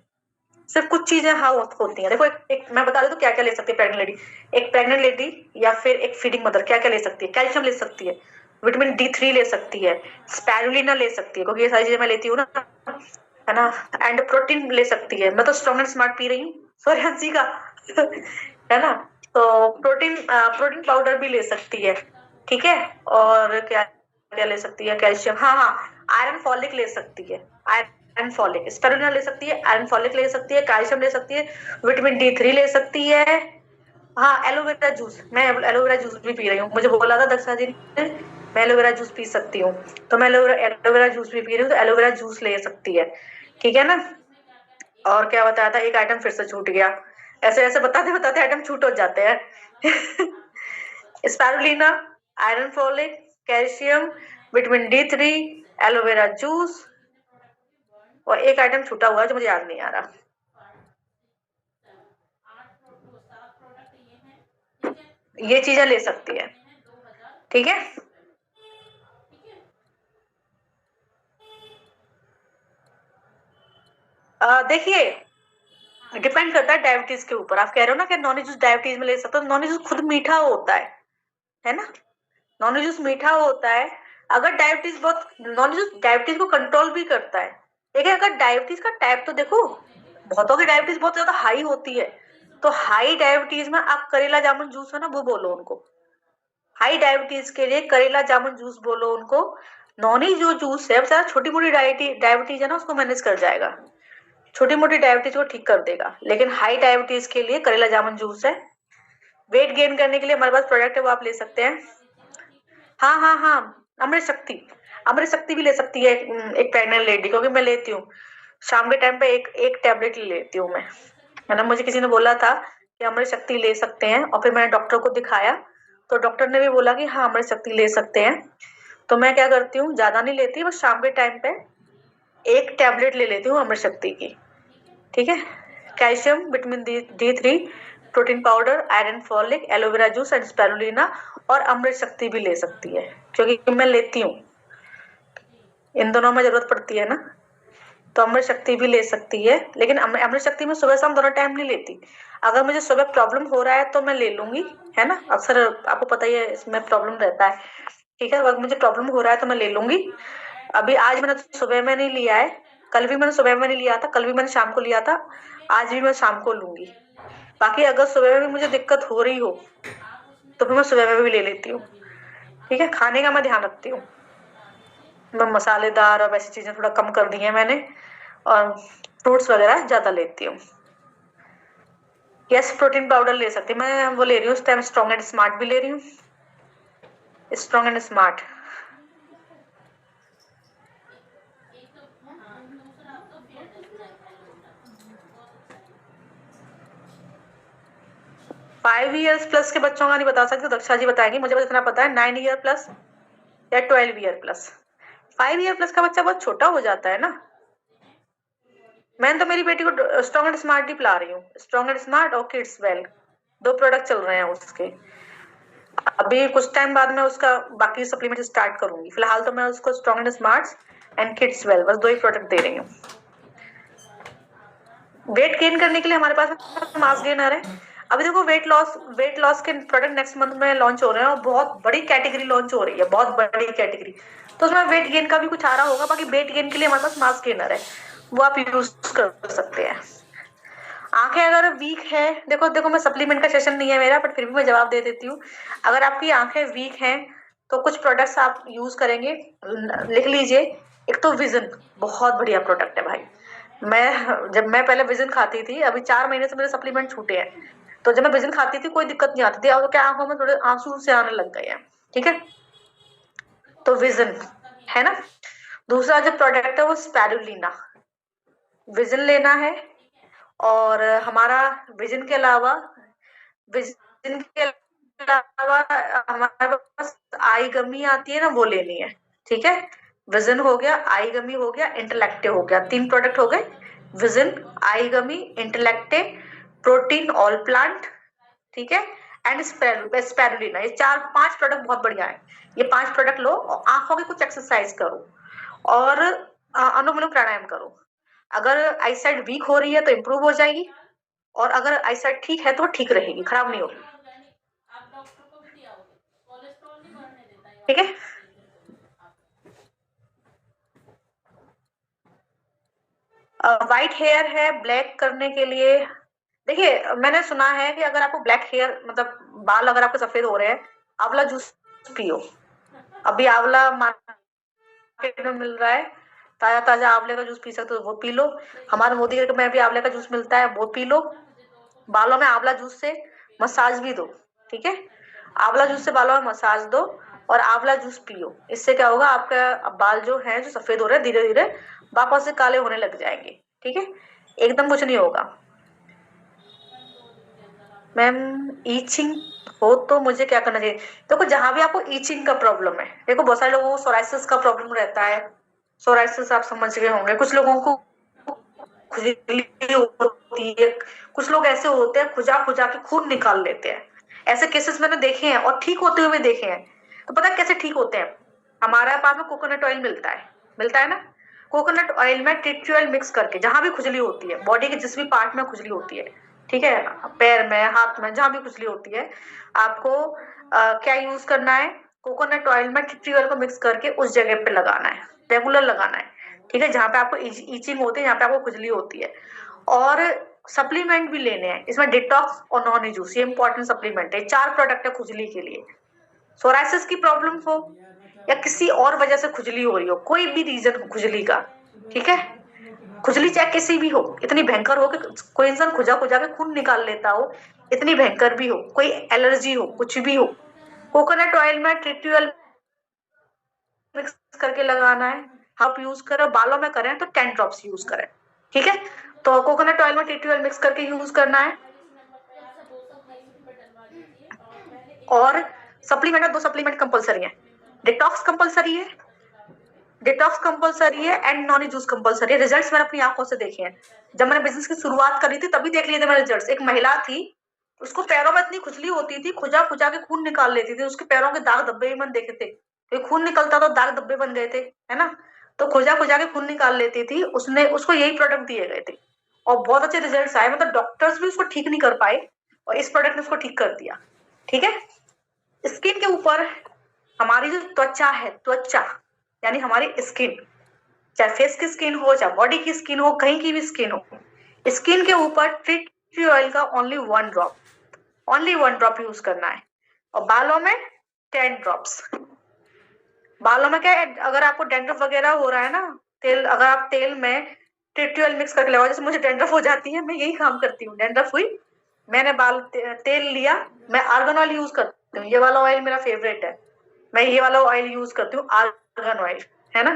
सिर्फ कुछ चीजें हाँ होती हैं। देखो एक मैं बता देती हूँ क्या क्या ले सकती है प्रेग्नेंट लेडी। एक प्रेग्नेंट लेडी या फिर एक फीडिंग मदर क्या क्या ले सकती है? कैल्शियम ले सकती है, विटामिन D3 ले सकती है, स्पैरुलिना ले सकती है, क्योंकि ये सारी चीजें मैं लेती हूँ ना, है ना। एंड प्रोटीन ले सकती है। मैं तो स्ट्रॉन्ग एंड स्मार्ट पी रही हूँ, सॉरी हंसी का है ना। तो प्रोटीन पाउडर भी ले सकती है, ठीक है। और क्या क्या ले सकती है? कैल्शियम, हाँ, आयरन फॉलिक ले सकती है, आयरन फॉलिक, स्पिरुलिना ले सकती है, आयरन फॉलिक ले सकती है, कैल्शियम ले सकती है, विटामिन D3 ले सकती है। हाँ, एलोवेरा जूस, मैं एलोवेरा जूस भी पी रही हूँ। मुझे बोला था दक्षा जी ने मैं एलोवेरा जूस पी सकती हूँ, तो मैं एलोवेरा जूस भी पी रही हूँ, तो एलोवेरा जूस ले सकती है, ठीक है ना। और क्या बताया था? एक आइटम फिर से छूट गया। ऐसे ऐसे बताते बताते आइटम छूट हो जाते हैं spirulina, iron folic, calcium, vitamin D3, aloe vera juice, और एक आइटम छूटा हुआ है जो मुझे याद नहीं आ रहा। ये चीजें ले सकती है, ठीक है। देखिए डिपेंड करता है डायबिटीज के ऊपर। आप कह रहे हो ना कि नॉन जूस डायबिटीज में ले सकते हो, नॉन जूस खुद मीठा होता है ना। नॉन जूस मीठा होता है। अगर डायबिटीज बहुत, नॉन जूस डायबिटीज को कंट्रोल भी करता है, लेकिन अगर डायबिटीज का टाइप तो देखो, बहुतों की डायबिटीज बहुत ज्यादा हाई होती है, तो हाई डायबिटीज में आप करेला जामुन जूस है ना वो बोलो उनको। हाई डायबिटीज के लिए करेला जामुन जूस बोलो उनको। नॉनी जो जूस है बेचारा छोटी मोटी डायबिटीज है ना उसको मैनेज कर जाएगा, छोटी मोटी डायबिटीज को ठीक कर देगा, लेकिन हाई डायबिटीज के लिए करेला जामुन जूस है। वेट गेन करने के लिए हमारे पास प्रोडक्ट है, वो आप ले सकते हैं। हाँ हाँ हाँ, अमृत शक्ति, अमृत शक्ति भी ले सकती है एक प्रेग्नेंट लेडी, क्योंकि मैं लेती हूँ शाम के टाइम पे एक एक टैबलेट लेती हूँ मैं, है ना। मुझे किसी ने बोला था कि अमृत शक्ति ले सकते हैं, और फिर मैंने डॉक्टर को दिखाया तो डॉक्टर ने भी बोला कि हाँ अमृत शक्ति ले सकते हैं। तो मैं क्या करती हूँ, ज्यादा नहीं लेती, बस शाम के टाइम पे एक टैबलेट ले लेती हूँ अमृत शक्ति की, ठीक है। Calcium, vitamin D3, protein powder, iron folic, aloe vera juice and spirulina, और अमृत शक्ति भी ले सकती है, क्योंकि मैं लेती हूँ, इन दोनों में जरूरत पड़ती है ना। तो अमृत शक्ति भी ले सकती है, लेकिन अमृत शक्ति में सुबह शाम दोनों टाइम नहीं लेती। अगर मुझे सुबह प्रॉब्लम हो रहा है तो मैं ले लूंगी, है ना। अक्सर आपको पता ही है इसमें प्रॉब्लम रहता है, ठीक है। अगर मुझे प्रॉब्लम हो रहा है तो मैं ले लूंगी। अभी आज मैंने सुबह में नहीं लिया है, कल भी मैंने सुबह में नहीं लिया था, कल भी मैंने शाम को लिया था, आज भी मैं शाम को लूंगी। बाकी अगर सुबह में भी मुझे दिक्कत हो रही हो तो फिर मैं सुबह में भी ले लेती हूँ, ठीक है। खाने का मैं ध्यान रखती हूँ, मैं मसालेदार और वैसी चीजें थोड़ा कम कर दी है मैंने, और फ्रूट्स वगैरह ज्यादा लेती हूँ। यस, प्रोटीन पाउडर ले सकती हूँ मैं, वो ले रही हूँ इस टाइम, स्ट्रॉन्ग एंड स्मार्ट भी ले रही हूँ, strong and smart. Five years plus के बच्चों का नहीं बता सकती, दक्षा जी बताएंगी, मुझे बस इतना पता है 9 ईयर प्लस या 12 ईयर प्लस। 5 ईयर प्लस का बच्चा बहुत छोटा हो जाता है ना। मैं तो मेरी बेटी को स्ट्रॉन्ग एंड स्मार्ट ही पिला रही हूँ, स्ट्रॉन्ग एंड स्मार्ट और किड्स वेल, 2 प्रोडक्ट चल रहे हैं उसके। अभी कुछ टाइम बाद मैं उसका बाकी सप्लीमेंट स्टार्ट करूंगी, फिलहाल तो मैं उसको strong and smart and kids well बस 2 ही प्रोडक्ट दे रही हूँ। वेट गेन करने के लिए हमारे पास मास गेनर है। अभी देखो वेट लॉस के प्रोडक्ट नेक्स्ट मंथ में लॉन्च हो रहे हैं, और बहुत बड़ी कैटेगरी लॉन्च हो रही है, बहुत बड़ी कैटेगरी, तो उसमें वेट गेन का भी कुछ आ रहा होगा। बाकी वेट गेन के लिए हमारे पास मास गेनर है, वो आप यूज कर सकते हैं। आंखें अगर वीक है, देखो देखो मैं सप्लीमेंट का सेशन नहीं है मेरा, बट फिर भी मैं जवाब दे देती हूँ। अगर आपकी आंखें वीक हैं तो कुछ प्रोडक्ट्स आप यूज करेंगे, लिख लीजिए। एक तो विजन बहुत बढ़िया प्रोडक्ट है भाई, जब मैं पहले विजन खाती थी, अभी 4 महीने से मेरे सप्लीमेंट छूटे हैं, तो जब मैं विजन खाती थी कोई दिक्कत नहीं आती थी, अब क्या आंखों में थोड़े आंसू से आने लग गए हैं। ठीक है, तो विजन है ना। दूसरा जो प्रोडक्ट है वो स्पैरुलिना, विजन लेना है। और हमारा विजन के अलावा, विजन के अलावा हमारे पास आई गमी आती है ना, वो लेनी है। ठीक है, विजन हो गया, आई गमी हो गया, इंटेलेक्टे हो गया, 3 प्रोडक्ट हो गए। विजन, आई गमी, इंटेलेक्टे, प्रोटीन ऑल प्लांट। ठीक है, एंड स्पेरुलिना, ये 4-5 प्रोडक्ट बहुत बढ़िया है। ये 5 प्रोडक्ट लो और आंखों की कुछ एक्सरसाइज करो और अनुलोम विलोम प्राणायाम करो। अगर आईसाइट वीक हो रही है तो इम्प्रूव हो जाएगी, और अगर आईसाइट ठीक है तो ठीक रहेगी, खराब नहीं होगी। ठीक है, व्हाइट हेयर है ब्लैक करने के लिए, देखिए मैंने सुना है कि अगर आपको ब्लैक हेयर मतलब बाल अगर आपके सफेद हो रहे हैं, आंवला जूस पियो। अभी आंवला मार्केट में मिल रहा है, ताजा ताजा आंवले का जूस पी सकते हो, वो पी लो। हमारे मोदी में भी आंवले का जूस मिलता है, वो पी लो। बालों में आंवला जूस से मसाज भी दो। ठीक है, आंवला जूस से बालों में मसाज दो और आंवला जूस पियो। इससे क्या होगा, आपका बाल जो है जो सफेद हो रहे हैं धीरे धीरे वापस से काले होने लग जाएंगे। ठीक है, एकदम कुछ नहीं होगा। मैम ईचिंग हो तो मुझे क्या करना चाहिए? देखो जहां भी आपको ईचिंग का प्रॉब्लम है, देखो बहुत सारे लोगों को सोराइसिस का प्रॉब्लम रहता है। सोराइसिस आप समझ गए होंगे, कुछ लोगों को खुजली होती है, कुछ लोग ऐसे होते हैं खुजा खुजा के खून निकाल लेते हैं। ऐसे केसेस मैंने देखे हैं और ठीक होते हुए देखे हैं। तो पता है कैसे ठीक होते हैं? हमारे पास में कोकोनट ऑयल मिलता है ना। कोकोनट ऑयल में टिट्री ऑयल मिक्स करके, जहां भी खुजली होती है, बॉडी के जिस भी पार्ट में खुजली होती है, ठीक है, पैर में, हाथ में, जहां भी खुजली होती है, आपको क्या यूज करना है? कोकोनट ऑयल में टिट्री ऑयल को मिक्स करके उस जगह पे लगाना है, रेगुलर लगाना है। ठीक है, जहाँ पे आपको ईचिंग होती है, जहाँ पे आपको खुजली होती है। और सप्लीमेंट भी लेने हैं इसमें, डिटॉक्स और नॉन जूस, ये इंपॉर्टेंट सप्लीमेंट है। 4 प्रोडक्ट है खुजली के लिए। सोराइसिस की प्रॉब्लम हो या किसी और वजह से खुजली हो रही हो, कोई भी रीजन हो खुजली का, ठीक है, खुजली चाहे किसी भी हो, इतनी भयंकर हो कि कोई इंसान खुजा खुजा के खून निकाल लेता हो, इतनी भयंकर भी हो, कोई एलर्जी हो, कुछ भी हो, कोकोनट ऑयल में ट्रिटी ऑयल मिक्स करके लगाना है। आप यूज करें, बालों में करें तो 10 ड्रॉप्स यूज करें। ठीक है, तो कोकोनट ऑयल में टिट्री ऑयल मिक्स करके यूज करना है। और सप्लीमेंट में 2 सप्लीमेंट कंपलसरी है, डिटॉक्स कंपलसरी है, डिटॉक्स कंपलसरी है एंड नॉन जूस कंपलसरी है। रिजल्ट्स मैंने अपनी आंखों से देखे हैं। जब मैंने बिजनेस की शुरुआत करी थी तभी देख लिए थे मैंने रिजल्ट्स। एक महिला थी, उसको पैरों में इतनी खुजली होती थी, खुजा खुजा के खून निकाल लेती थी, उसके पैरों के दाग धब्बे भी मैंने देखे थे, तो खून निकलता तो दाग धब्बे बन गए थे, है ना। तो खुजा खुजा के खून निकाल लेती थी, उसने उसको यही प्रोडक्ट दिए गए थे और बहुत अच्छे रिजल्ट्स आए, मतलब डॉक्टर्स भी उसको ठीक नहीं कर पाए और इस प्रोडक्ट ने उसको ठीक कर दिया। ठीक है, स्किन के ऊपर हमारी जो त्वचा है, त्वचा यानी हमारी स्किन, चाहे फेस की स्किन हो, चाहे बॉडी की स्किन हो, कहीं की भी स्किन हो, स्किन के ऊपर ट्री ऑयल का ओनली 1 ड्रॉप यूज करना है। और बालों में 10 ड्रॉप्स। बालों में क्या है, अगर आपको डेंड्रफ वगैरह हो रहा है ना, तेल, अगर आप तेल में ट्री ऑयल मिक्स करके लगाओ, जैसे मुझे डेंड्रफ हो जाती है, मैं यही काम करती हूँ। डेंड्रफ हुई, मैंने तेल लिया, मैं आर्गन ऑयल यूज करती हूँ, ये वाला ऑयल मेरा फेवरेट है, मैं ये वाला ऑयल यूज करती हूँ, आर्गन ऑयल, है ना।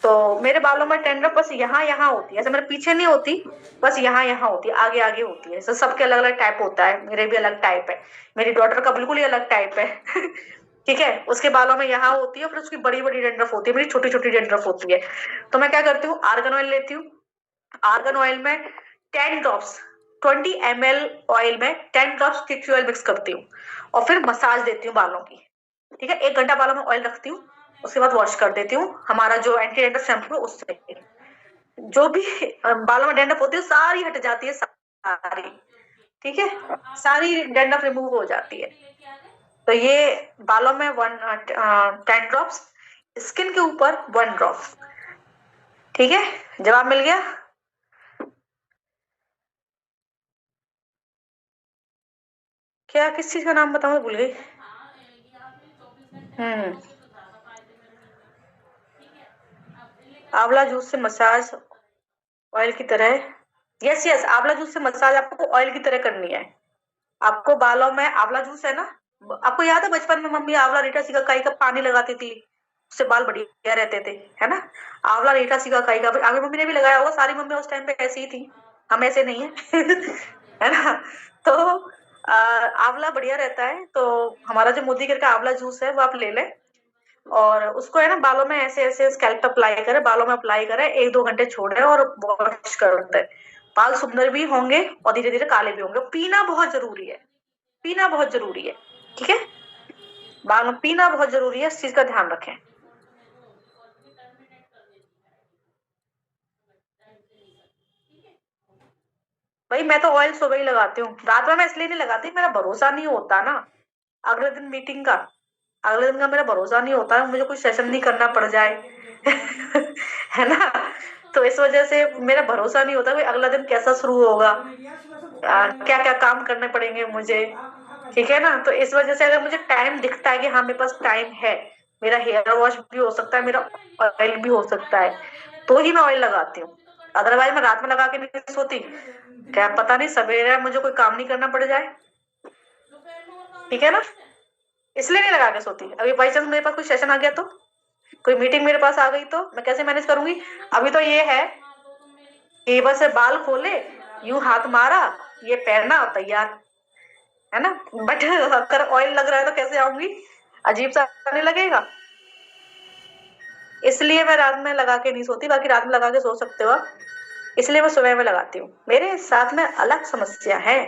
तो मेरे बालों में टेंड्रफ बस यहाँ यहाँ होती है, ऐसे मेरे पीछे नहीं होती, बस यहाँ यहाँ होती है, आगे आगे होती है। सबके अलग अलग टाइप होता है, मेरे भी अलग टाइप है, मेरी डॉटर का बिल्कुल ही अलग टाइप है। ठीक है, उसके बालों में यहाँ होती है, फिर उसकी बड़ी बड़ी डेंड्रफ होती है, मेरी छोटी छोटी डेंड्रफ होती है। तो मैं क्या करती हूँ, आर्गन ऑयल लेती हूँ, आर्गन ऑयल में 10 ड्रॉप्स, 20 ml ऑयल में 10 ड्रॉप्स टिश्यू ऑयल मिक्स करती हूँ और फिर मसाज देती हूँ बालों की। ठीक है, 1 घंटा बालों में ऑयल रखती हूँ, उसके बाद वॉश कर देती हूँ, हमारा जो एंटी डेंड्रफ शैम्पू है उससे। जो भी बालों में डेंड्रफ होती है सारी हट जाती है, सारी। ठीक है, सारी डेंड्रफ रिमूव हो जाती है। तो ये बालों में 10 ड्रॉप्स, स्किन के ऊपर 1 ड्रॉप। ठीक है, जवाब मिल गया। क्या, किस चीज का नाम बताऊं, भूल गई। हम्म, आंवला जूस से मसाज ऑयल की तरह। यस यस, आंवला जूस से मसाज आपको ऑयल की तरह करनी है। आपको बालों में आंवला जूस है ना, आपको याद है बचपन में मम्मी आंवला रीठा सिकाकाई का पानी लगाती थी, उससे बाल बढ़िया रहते थे, है ना। आंवला रीठा सिकाकाई का आगे मम्मी ने भी लगाया होगा, सारी मम्मी उस टाइम पे ऐसी ही थी, हम ऐसे नहीं है है ना। तो आंवला बढ़िया रहता है, तो हमारा जो मोदी केयर का आंवला जूस है वो आप ले लें, और उसको है ना बालों में ऐसे ऐसे स्कैल्प पे अप्लाई करें, बालों में अप्लाई करें, 1-2 घंटे छोड़े और वॉश कर दें। बाल सुंदर भी होंगे और धीरे धीरे काले भी होंगे। पीना बहुत जरूरी है, पीना बहुत जरूरी है, ठीक है। बाल में पीना बहुत जरूरी है, इस चीज का ध्यान रखें। भाई मैं तो ऑयल सुबह ही लगाती हूँ, रात में मैं इसलिए नहीं लगाती, मेरा भरोसा नहीं होता ना अगले दिन मीटिंग का, अगले दिन का मेरा भरोसा नहीं होता है, मुझे कुछ सेशन नहीं करना पड़ जाए है ना। तो इस वजह से मेरा भरोसा नहीं होता कि अगला दिन कैसा शुरू होगा, क्या क्या काम करने पड़ेंगे मुझे, ठीक है ना। तो इस वजह से अगर मुझे टाइम दिखता है कि हाँ मेरे पास टाइम है, मेरा हेयर वॉश भी हो सकता है, मेरा ऑयल भी हो सकता है, तो ही मैं ऑयल लगाती हूँ। अदरवाइज मैं रात में लगा के नहीं सोती, क्या पता नहीं सवेरे मुझे कोई काम नहीं करना पड़ जाए, ठीक है ना, इसलिए नहीं लगा के सोती। अभी बाई चांस मेरे पास कोई सेशन आ गया तो, कोई मीटिंग मेरे पास आ गई तो मैं कैसे मैनेज करूंगी। अभी तो ये है कि बस बाल खोले, यूं हाथ मारा, ये पहनना और तैयार, है ना। बट अगर ऑयल लग रहा है तो कैसे आऊंगी, अजीब सा नहीं लगेगा। इसलिए मैं रात में लगा के नहीं सोती, बाकी रात में लगा के सो सकते हो आप, इसलिए मैं सुबह में लगाती हूँ। मेरे साथ में अलग समस्या है।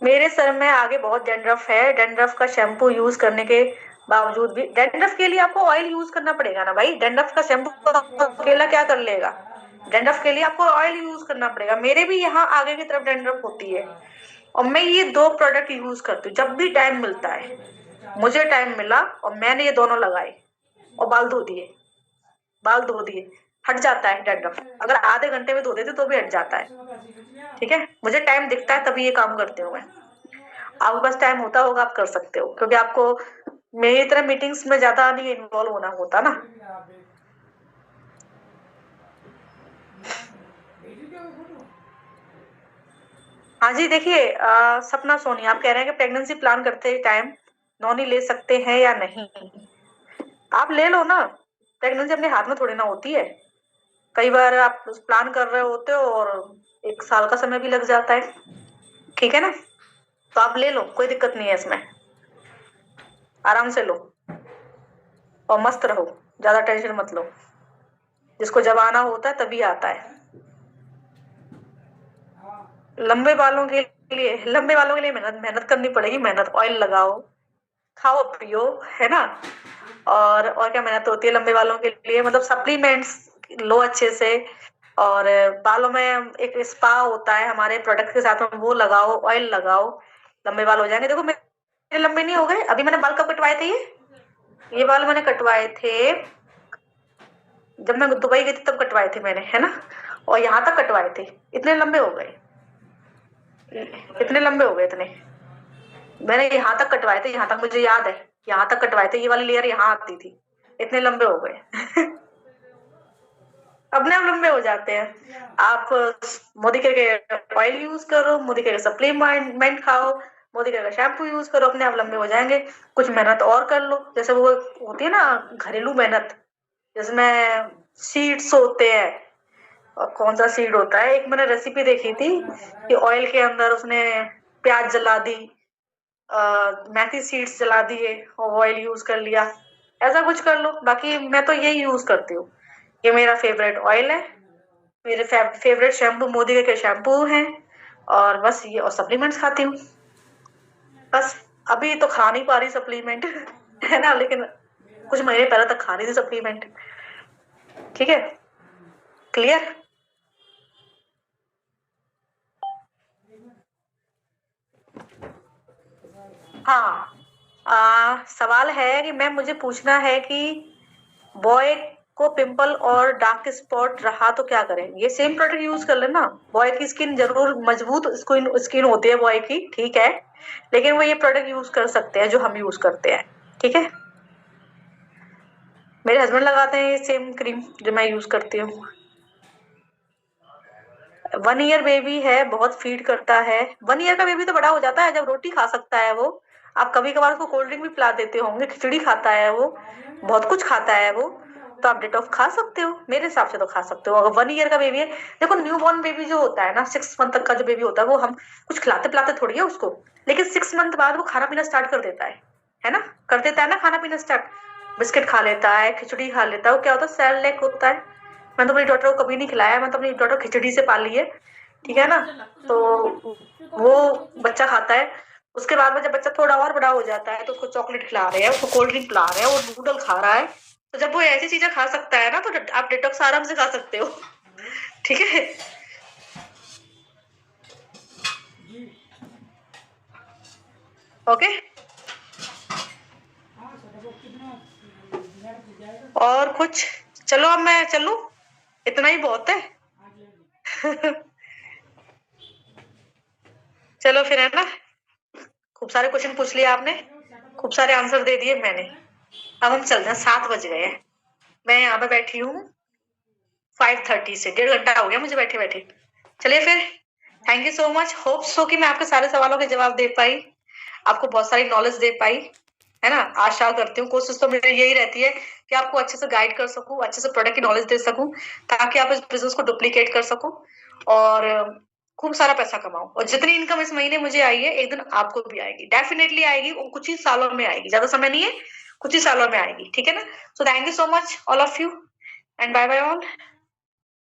मेरे सर में आगे बहुत डैंड्रफ है, डैंड्रफ का शैम्पू यूज करने के बावजूद भी, डैंड्रफ के लिए आपको ऑयल यूज करना पड़ेगा ना भाई, डैंड्रफ का शैम्पू अकेला क्या कर लेगा, डैंड्रफ के लिए आपको ऑयल यूज करना पड़ेगा। मेरे भी यहाँ आगे की तरफ डैंड्रफ होती है, और मैं ये 2 प्रोडक्ट यूज करती हूँ जब भी टाइम मिलता है, मुझे टाइम मिला और मैंने ये दोनों लगाए और बाल धो दिए, बाल धो दिए, हट जाता है डैंड्रफ, अगर आधे घंटे में धो देते तो भी हट जाता है, ठीक है। मुझे टाइम दिखता है तभी ये काम करती हूँ मैं, आपके पास टाइम होता होगा आप कर सकते हो, क्योंकि आपको मेरी तरह मीटिंग्स में ज्यादा नहीं इन्वॉल्व होना होता ना। हाँ जी, देखिए सपना सोनी आप कह रहे हैं कि प्रेगनेंसी प्लान करते टाइम नॉनी ले सकते हैं या नहीं। आप ले लो ना, प्रेगनेंसी अपने हाथ में थोड़ी ना होती है, कई बार आप प्लान कर रहे होते हो और 1 साल का समय भी लग जाता है, ठीक है ना। तो आप ले लो, कोई दिक्कत नहीं है इसमें, आराम से लो और मस्त रहो, ज्यादा टेंशन मत लो, जिसको जब आना होता है तभी आता है। लंबे बालों के लिए, लंबे बालों के लिए मेहनत मेहनत करनी पड़ेगी, मेहनत, ऑयल लगाओ, खाओ पियो, है ना। और क्या मेहनत होती है लंबे बालों के लिए, मतलब सप्लीमेंट्स लो अच्छे से, और बालों में एक स्पा होता है हमारे प्रोडक्ट के साथ में, वो लगाओ, ऑयल लगाओ, लंबे बाल हो जाएंगे। देखो मेरे लंबे नहीं हो गए, अभी मैंने बाल कब कटवाए थे, ये बाल मैंने कटवाए थे जब मैं दुबई गई थी, तब कटवाए थे मैंने, है ना। और यहाँ तक कटवाए थे, इतने लंबे हो गए, इतने लंबे हो गए इतने, मैंने यहाँ तक कटवाए थे, यहाँ तक मुझे याद है, यहाँ तक कटवाए थे, ये वाली लेयर यहाँ आती थी, इतने लंबे हो गए अपने आप लंबे हो जाते हैं। आप मोदी के ऑयल यूज करो, मोदी के सप्लीमेंट खाओ, मोदी का शैम्पू यूज करो, अपने आप लंबे हो जाएंगे। कुछ मेहनत और कर लो, जैसे वो होती है ना घरेलू मेहनत, जिसमें सीड्स होते हैं, और कौन सा सीड होता है, एक मैंने रेसिपी देखी थी कि ऑयल के अंदर उसने प्याज जला दी, मेथी सीड्स जला दिए और ऑयल यूज कर लिया, ऐसा कुछ कर लो। बाकी मैं तो यही यूज करती हूँ, ये मेरा फेवरेट ऑयल है, मेरे फेवरेट शैम्पू मोदी के शैम्पू हैं, और बस ये, और सप्लीमेंट्स खाती हूँ बस। अभी तो खा नहीं पा रही सप्लीमेंट है ना, लेकिन कुछ महीने पहले तक खा रही थी सप्लीमेंट, ठीक है, क्लियर। हाँ, सवाल है कि मैम मुझे पूछना है कि बॉय को पिंपल और डार्क स्पॉट रहा तो क्या करें। ये सेम प्रोडक्ट यूज कर लेना, बॉय की स्किन जरूर मजबूत स्किन स्किन होती है बॉय की, ठीक है, लेकिन वो ये प्रोडक्ट यूज कर सकते हैं जो हम यूज करते हैं, ठीक है। मेरे हस्बैंड लगाते हैं ये सेम क्रीम जो मैं यूज करती हूँ। 1 ईयर बेबी है, बहुत फीड करता है। 1 ईयर का बेबी तो बड़ा हो जाता है जब रोटी खा सकता है वो। आप कभी कभार उसको कोल्ड ड्रिंक भी पिला देते होंगे, खिचड़ी खाता है वो, बहुत कुछ खाता है वो, तो आप डिटॉक्स खा सकते हो, मेरे हिसाब से तो खा सकते हो अगर 1 ईयर का बेबी है। देखो न्यू बॉर्न बेबी जो होता है ना, 6 मंथ तक का जो बेबी होता है, वो हम कुछ खिलाते पिलाते थोड़ी है उसको, लेकिन 6 मंथ बाद वो खाना पीना स्टार्ट कर देता है ना, कर देता है ना खाना पीना स्टार्ट। बिस्किट खा लेता है, खिचड़ी खा लेता है, वो क्या होता है सेरेलैक होता है। मैंने तो अपनी डॉटर को कभी नहीं खिलाया, मैं तो अपनी डॉटर खिचड़ी से पाली है, ठीक है ना। तो वो बच्चा खाता है। उसके बाद में जब बच्चा थोड़ा और बड़ा हो जाता है तो उसको चॉकलेट खिला रहे हैं, उसको कोल्ड ड्रिंक पिला रहे हैं, वो नूडल खा रहा है। तो जब वो ऐसी चीजें खा सकता है ना, तो आप डिटॉक्स आराम से खा सकते हो, ठीक है। ओके, और कुछ? चलो अब मैं चलूं, इतना ही बहुत है। चलो फिर, है ना। खूब सारे क्वेश्चन पूछ लिए आपने, खूब सारे आंसर दे दिए मैंने। अब हम चलते हैं, 7 बज गए हैं। मैं यहाँ पे बैठी हूँ 5:30 से, 1.5 घंटा हो गया मुझे बैठे बैठे। चलिए फिर, thank you so much. Hope so कि मैं आपके सारे सवालों के जवाब दे पाई, आपको बहुत सारी नॉलेज दे पाई, है ना। आशा करती हूँ, कोशिश तो मेरी यही रहती है कि आपको अच्छे से गाइड कर सकूं, अच्छे से प्रोडक्ट की नॉलेज दे सकूं, ताकि आप इस बिजनेस को डुप्लीकेट कर सको और खूब सारा पैसा कमाओ। और जितनी इनकम इस महीने मुझे आई है, एक दिन आपको भी आएगी, डेफिनेटली आएगी, वो कुछ ही सालों में आएगी, ज्यादा समय नहीं है, कुछ ही सालों में आएगी, ठीक है ना। So thank you so much all of you, and bye bye all.